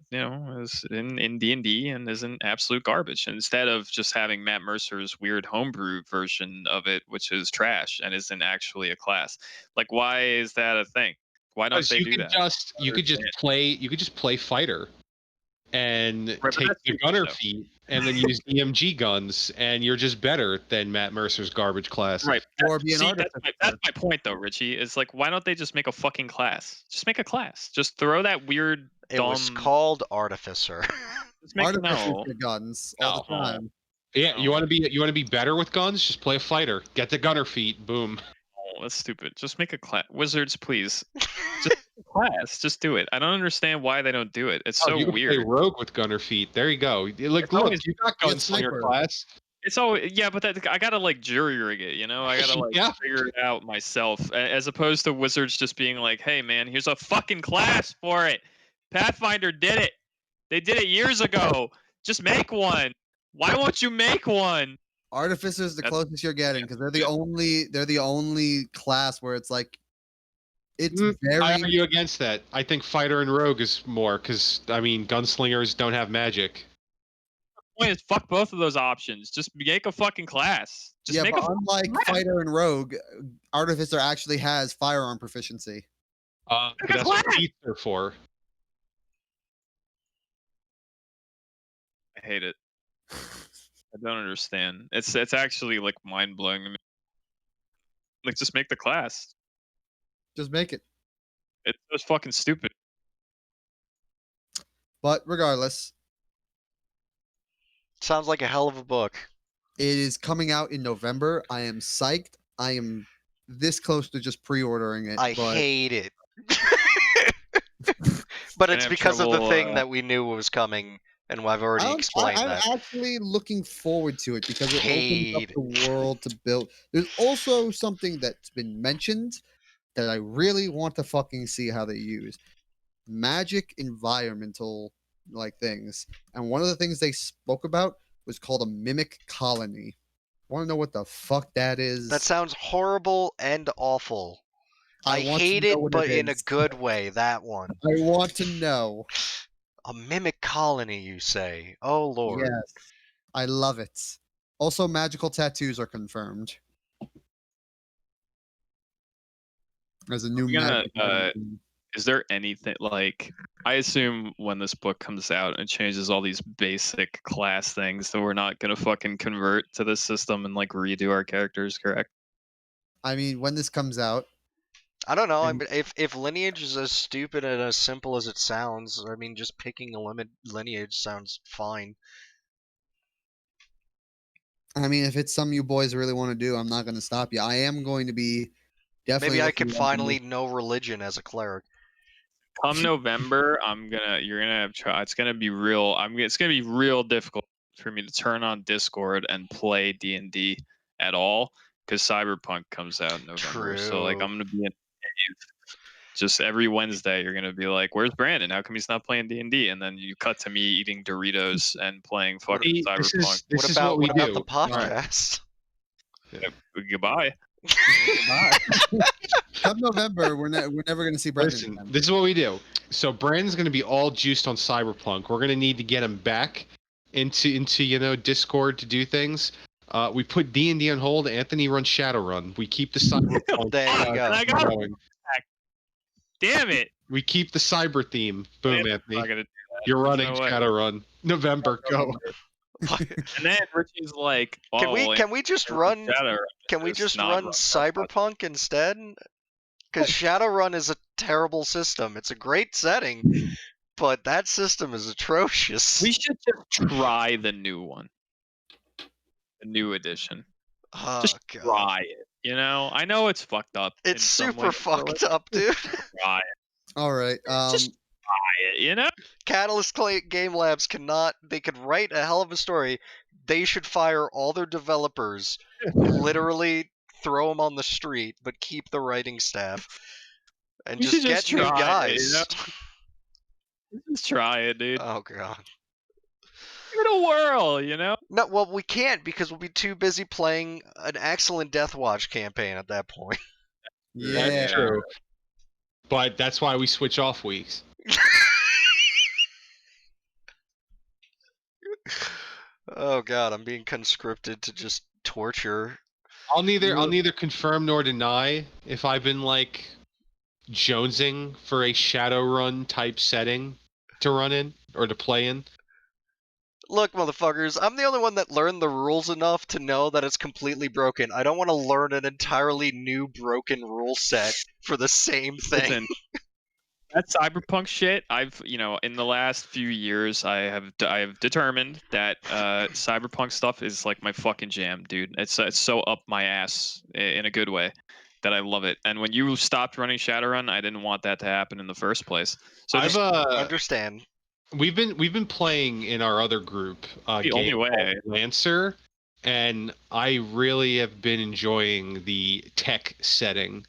S3: is in D&D and isn't absolute garbage, instead of just having Matt Mercer's weird homebrew version of it, which is trash and isn't actually a class. Like, why is that a thing? Why don't they do that?
S8: You could just play fighter and take the gunner feat and then use EMG guns, and you're just better than Matt Mercer's garbage class.
S3: Right. That's my point, though, Richie. Is like, why don't they just make a fucking class? Just make a class. Just throw that weird.
S7: It was called Artificer.
S4: Artificer guns all the time.
S8: Yeah, you want to be better with guns? Just play a fighter. Get the gunner feat. Boom.
S3: Oh, that's stupid. Just make a class. Wizards, please. Just class. Just do it. I don't understand why they don't do it. It's so
S8: you
S3: weird.
S8: Play rogue with gunner feet. There you go. Like, look, you got gunslinger class.
S3: It's always but I gotta like jury rig it. I gotta like figure it out myself, as opposed to Wizards just being like, "Hey, man, here's a fucking class for it. Pathfinder did it. They did it years ago. Just make one. Why won't you make one?"
S4: Artificer is the closest you're getting because they're the only class where it's like It's
S8: I
S4: very
S8: argue against that. I think fighter and rogue is more because I mean gunslingers don't have magic.
S3: Point is, fuck both of those options. Just make a fucking class. Just
S4: yeah,
S3: make
S4: but
S3: a
S4: unlike
S3: class.
S4: fighter and rogue, artificer actually has firearm proficiency.
S8: But that's what feats are for.
S3: I hate it. I don't understand. It's actually like mind blowing to me. Like, just make the class.
S4: Just make it.
S3: It's just fucking stupid.
S4: But regardless,
S7: Sounds like a hell of a book.
S4: it is coming out in November. I am psyched. I am this close to just pre-ordering it.
S7: I
S4: but
S7: hate it. But it's
S3: have
S7: because of the
S3: trouble,
S7: thing that we knew was coming, and I've already explained
S4: I'm
S7: that.
S4: actually looking forward to it because it
S7: Hate
S4: opens up the world to build. There's also something that's been mentioned that I really want to fucking see how they use. Magic environmental like things. And one of the things they spoke about was called a mimic colony. Want to know what the fuck that is?
S7: That sounds horrible and awful. I
S4: want to
S7: hate
S4: know
S7: it,
S4: what
S7: but
S4: it
S7: in a
S4: is.
S7: good way, that one.
S4: I want to know.
S7: A mimic colony, you say? Oh, Lord.
S4: Yes. I love it. Also, magical tattoos are confirmed. As a new
S3: I'm gonna,
S4: magic
S3: is there anything like, I assume when this book comes out and changes all these basic class things that we're not gonna fucking convert to this system and like redo our characters, correct?
S4: I mean, when this comes out,
S7: I don't know. I
S4: And-
S7: mean, if lineage is as stupid and as simple as it sounds, I mean, just picking a lineage sounds fine.
S4: I mean, if it's something you boys really want to do, I'm not going to stop you. I am going to be definitely.
S7: Maybe I
S4: looking
S7: could
S4: into
S7: finally know religion as a cleric.
S3: Come November, you're gonna have it's gonna be real. It's gonna be real difficult for me to turn on Discord and play D&D at all because Cyberpunk comes out in November. So like,
S7: True.
S3: I'm gonna be in a cave. Just every Wednesday, you're gonna be like, "Where's Brandon? How come he's not playing D&D?" And then you cut to me eating Doritos and playing fucking
S8: See,
S3: Cyberpunk.
S8: this is what we
S7: what
S8: do.
S7: about the podcast?
S3: Goodbye.
S4: Come November, we're never going to see Brendan.
S8: Listen,
S4: again.
S8: this is what we do. So Brandon's going to be all juiced on Cyberpunk. We're going to need to get him back into Discord to do things. We put D&D on hold. Anthony runs Shadowrun. We keep the Cyberpunk.
S7: There you go.
S3: And I got
S8: going.
S3: Damn it!
S8: We keep the cyber theme. Boom,
S3: I'm
S8: Anthony.
S3: not gonna do that.
S8: You're
S3: There's
S8: running
S3: no way.
S8: Shadowrun. November, go.
S3: And then Richie's like, "Oh,
S7: Can we just run?
S3: Shadowrun
S7: Can we
S3: is
S7: just
S3: not
S7: run
S3: run
S7: Cyberpunk instead? Because Shadowrun is a terrible system. It's a great setting, but that system is atrocious.
S3: We should just try the new one, the new edition.
S7: Oh,
S3: Just
S7: God.
S3: try it. You know, I know it's fucked up.
S7: It's
S3: in some
S7: super
S3: ways, but
S7: fucked
S3: let's
S7: up, dude.
S3: try it.
S4: All right.
S3: Just try it. You know.
S7: Catalyst Game Labs cannot. They could write a hell of a story. They should fire all their developers, literally throw them on the street, but keep the writing staff, and
S3: We
S7: just
S3: should
S7: get
S3: just
S7: new
S3: try it,
S7: guys.
S3: you know? Just try it, dude.
S7: Oh, God.
S3: Give it a whirl. You know.
S7: No, well, we can't because we'll be too busy playing an excellent Deathwatch campaign at that point.
S4: yeah.
S8: That's true. But that's why we switch off weeks.
S7: Oh, God, I'm being conscripted to just torture.
S8: I'll neither confirm nor deny if I've been like jonesing for a Shadowrun type setting to run in or to play in.
S7: Look, motherfuckers, I'm the only one that learned the rules enough to know that it's completely broken. I don't want to learn an entirely new broken rule set for the same thing.
S3: Listen, that cyberpunk shit, in the last few years, I have determined that cyberpunk stuff is like my fucking jam, dude. It's so up my ass in a good way that I love it. And when you stopped running Shadowrun, I didn't want that to happen in the first place. So
S8: I've
S7: Understand.
S8: we've been playing in our other group
S3: the only
S8: game
S3: way.
S8: called Lancer, and I really have been enjoying the tech setting.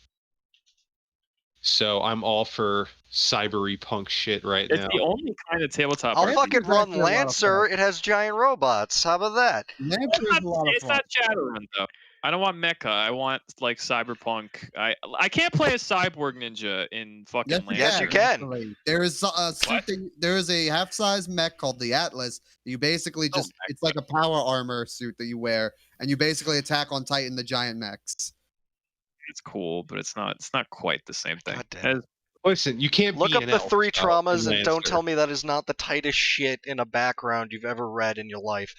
S8: So I'm all for cybery punk shit right
S3: It's
S8: now.
S3: the only kind of tabletop.
S7: I'll
S3: RPG.
S7: fucking run
S4: actually a lot of
S7: Lancer. It has giant robots. How about that?
S4: Lancer is a lot of
S3: It's
S4: fun.
S3: not Shadowrun though. I don't want mecha. I want like cyberpunk. I can't play a cyborg ninja in fucking land.
S7: Yes, you can.
S4: actually. There is a suit there is a half-size mech called the Atlas. You basically just it's like a power armor suit that you wear, and you basically attack on Titan the giant mechs.
S3: It's cool, but it's not quite the same thing.
S7: God damn it.
S8: Listen, you can't
S7: Look
S8: be
S7: up
S8: an
S7: the
S8: elf
S7: 3
S8: without
S7: traumas
S8: an
S7: and don't
S8: answer.
S7: tell me that is not the tightest shit in a background you've ever read in your life.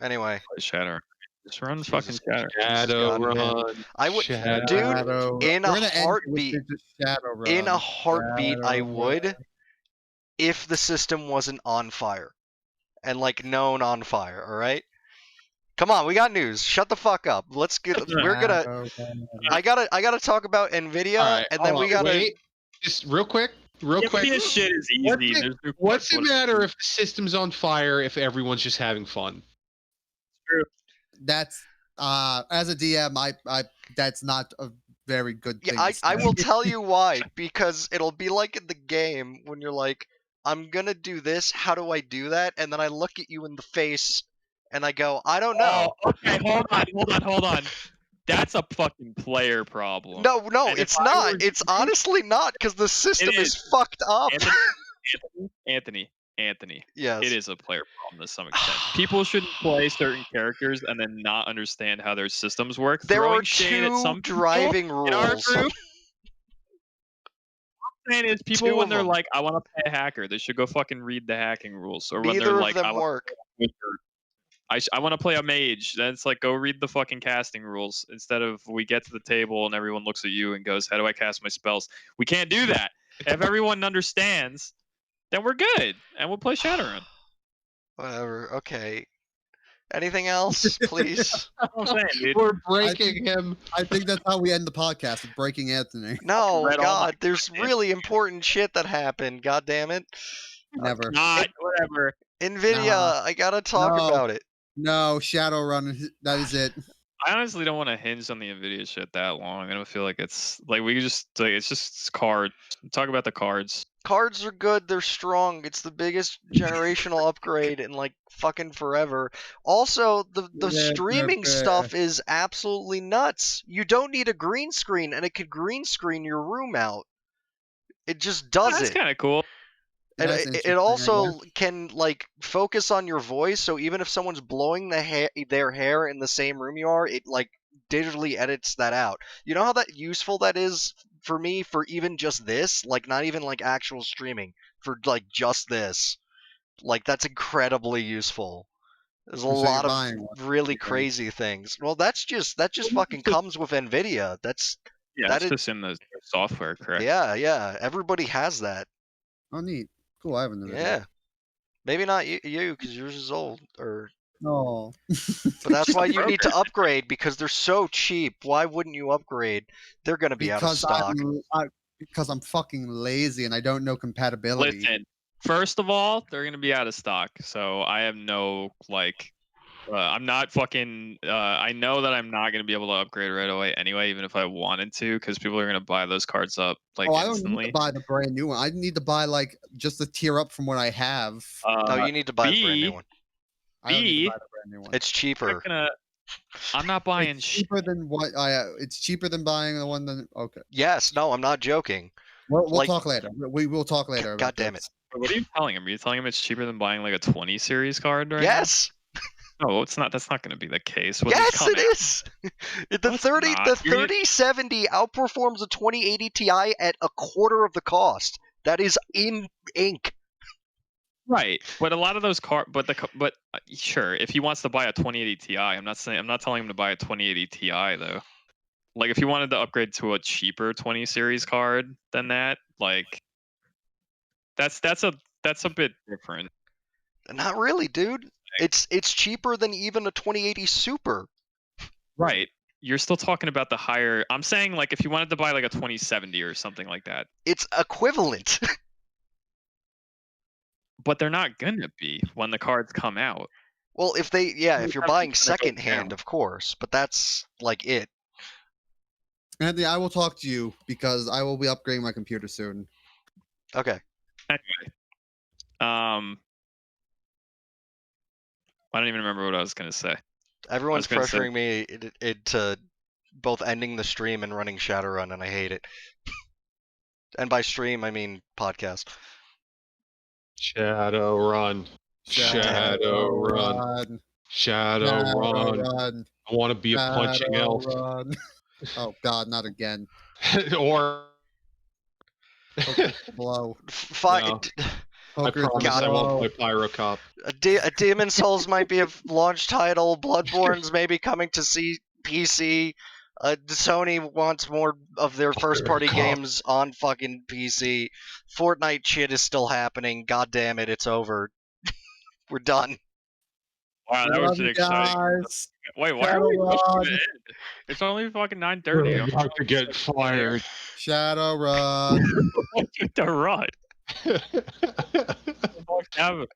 S7: Anyway.
S3: Shadowrun. Just run
S7: Jesus
S3: fucking Shadowrun.
S8: Shadowrun.
S7: I would,
S8: Shadow-
S7: dude, in
S4: We're
S7: a
S4: gonna end
S7: heartbeat,
S4: with just Shadowrun.
S7: in a heartbeat, I
S4: Shadowrun.
S7: would, if the system wasn't on fire, and like known on fire. All right, come on, we got news. Shut the fuck up. Let's get. We're gonna.
S4: Shadowrun.
S7: I gotta talk about Nvidia,
S8: All right,
S7: and then
S8: hold
S7: we
S8: on,
S7: gotta.
S8: wait. Just real quick.
S3: Nvidia shit is easy.
S8: What's it matter if the system's on fire if everyone's just having fun?
S4: That's as a DM, I that's not a very good thing.
S7: Yeah,
S4: to
S7: I
S4: say.
S7: will tell you why. Because it'll be like in the game when you're like, I'm gonna do this. How do I do that? And then I look at you in the face, and I go, I don't know.
S3: Oh, okay, hold on. That's a fucking player problem.
S7: No,
S3: And if
S7: it's
S3: I
S7: not.
S3: were
S7: It's honestly not, because the system is fucked up.
S3: Anthony.
S7: Yes.
S3: It is a player problem to some extent. People shouldn't play certain characters and then not understand how their systems work.
S7: There
S3: Throwing
S7: are
S3: shade at
S7: 2
S3: some people
S7: driving
S3: in our
S7: rules.
S3: group. What I'm saying is, people
S7: 2
S3: when
S7: of
S3: they're
S7: them.
S3: like, "I want to play a hacker," they should go fucking read the hacking rules. Or when
S7: Neither
S3: they're
S7: of
S3: like,
S7: them
S3: "I want
S7: work.
S3: to play a wizard. I want to play a mage." Then it's like, go read the fucking casting rules instead of we get to the table and everyone looks at you and goes, "How do I cast my spells?" We can't do that. If everyone understands, then we're good and we'll play Shadowrun.
S7: Whatever. Okay. Anything else, please?
S3: I'm saying, dude.
S8: We're breaking him.
S4: I think that's how we end the podcast with breaking Anthony.
S7: No,
S3: read all my
S7: God. There's really important shit that happened. God damn it.
S4: Never.
S3: Not whatever.
S7: Nvidia,
S4: Nah.
S7: I gotta talk
S4: No.
S7: about it.
S4: No, Shadowrun. That is it.
S3: I honestly don't want to hinge on the Nvidia shit that long. I don't feel like it's like we just like it's just cards. Talk about the cards.
S7: Cards are good, they're strong. It's the biggest generational upgrade in like fucking forever. Also, the
S4: Yeah,
S7: streaming
S4: okay.
S7: stuff is absolutely nuts. You don't need a green screen, and it could green screen your room out. It just does
S3: That's
S7: it.
S3: kind of cool.
S7: And
S4: That's
S7: it
S4: interesting, I
S7: also can like focus on your voice, so even if someone's blowing their hair in the same room you are, it like digitally edits that out. You know how that useful that is for me for even just this? Like not even like actual streaming, for like just this. Like that's incredibly useful. There's a
S4: So you're
S7: lot of
S4: buying one,
S7: really
S4: you think?
S7: crazy things. Well, that just fucking comes with Nvidia. That's
S3: Yeah,
S7: that
S3: it's
S7: is-
S3: just in the software, correct?
S7: yeah. Everybody has that.
S4: Oh, neat. Cool. I haven't.
S7: Yeah. Maybe not you, because yours is old.
S4: No.
S7: But that's why you need to upgrade, because they're so cheap. Why wouldn't you upgrade? They're gonna be out of stock.
S4: Because I'm fucking lazy and I don't know compatibility.
S3: Listen, first of all, they're gonna be out of stock, so I have no like. I'm not fucking. I know that I'm not gonna be able to upgrade right away anyway, even if I wanted to, because people are gonna buy those cards up like
S4: I don't
S3: instantly.
S4: need to buy the brand new one. I need to buy like just a tier up from what I have.
S7: No, you need to buy the brand new one.
S4: I don't need
S3: B,
S4: to buy the brand new one.
S7: It's cheaper.
S3: I'm not buying
S4: It's
S3: shit.
S4: cheaper than what I. It's cheaper than buying the one that. Okay.
S7: Yes, no, I'm not joking.
S4: We'll
S7: Like-
S4: talk later. We will talk later.
S7: God
S4: about
S7: damn
S4: this.
S3: What are you telling him? Are you telling him it's cheaper than buying like a 20 series card right
S7: Yes,
S3: now? No, it's not. That's not going to be the case. When these
S7: yes,
S3: come
S7: it
S3: out.
S7: is. The
S3: No, it's
S7: 30,
S3: not.
S7: the
S3: You're-
S7: 3070 outperforms a 2080 Ti at a quarter of the cost. That is in ink.
S3: Right, but a lot of those but sure, if he wants to buy a 2080 Ti, I'm not telling him to buy a 2080 Ti though. Like if he wanted to upgrade to a cheaper 20 series card than that, like that's a bit different.
S7: Not really, dude. It's cheaper than even a 2080 Super.
S3: Right. You're still talking about the higher. I'm saying like if you wanted to buy like a 2070 or something like that,
S7: It's equivalent.
S3: but they're not gonna be when the cards come out.
S7: Well, if you're
S3: Everything's
S7: buying
S3: gonna go
S7: secondhand,
S3: down.
S7: of course, but that's like it.
S4: Anthony, I will talk to you because I will be upgrading my computer soon.
S7: Okay.
S3: Anyway, I don't even remember what I was gonna say.
S7: Everyone's
S3: gonna say-
S7: pressuring me into both ending the stream and running Shadowrun, and I hate it. And by stream, I mean podcast.
S8: Shadowrun. Shadowrun. Shadowrun. I want to be a punching elf.
S4: Shadowrun. Oh God, not again.
S8: Or
S4: Blow.
S8: No. I
S4: Poker's
S8: promise I won't play Pyrocop.
S7: A Demon Souls might be a launch title. Bloodborne's maybe coming to PC. Sony wants more of their first-party games on fucking PC. Fortnite shit is still happening. God damn it, it's over. We're done.
S3: Wow, that was an exciting.
S4: Guys.
S3: Wait, why are we rushing
S4: Shadowrun.
S3: to end? It's only fucking 9:30. I'm
S8: about to get fired.
S4: Shadowrun.
S3: to run. What the fuck happened?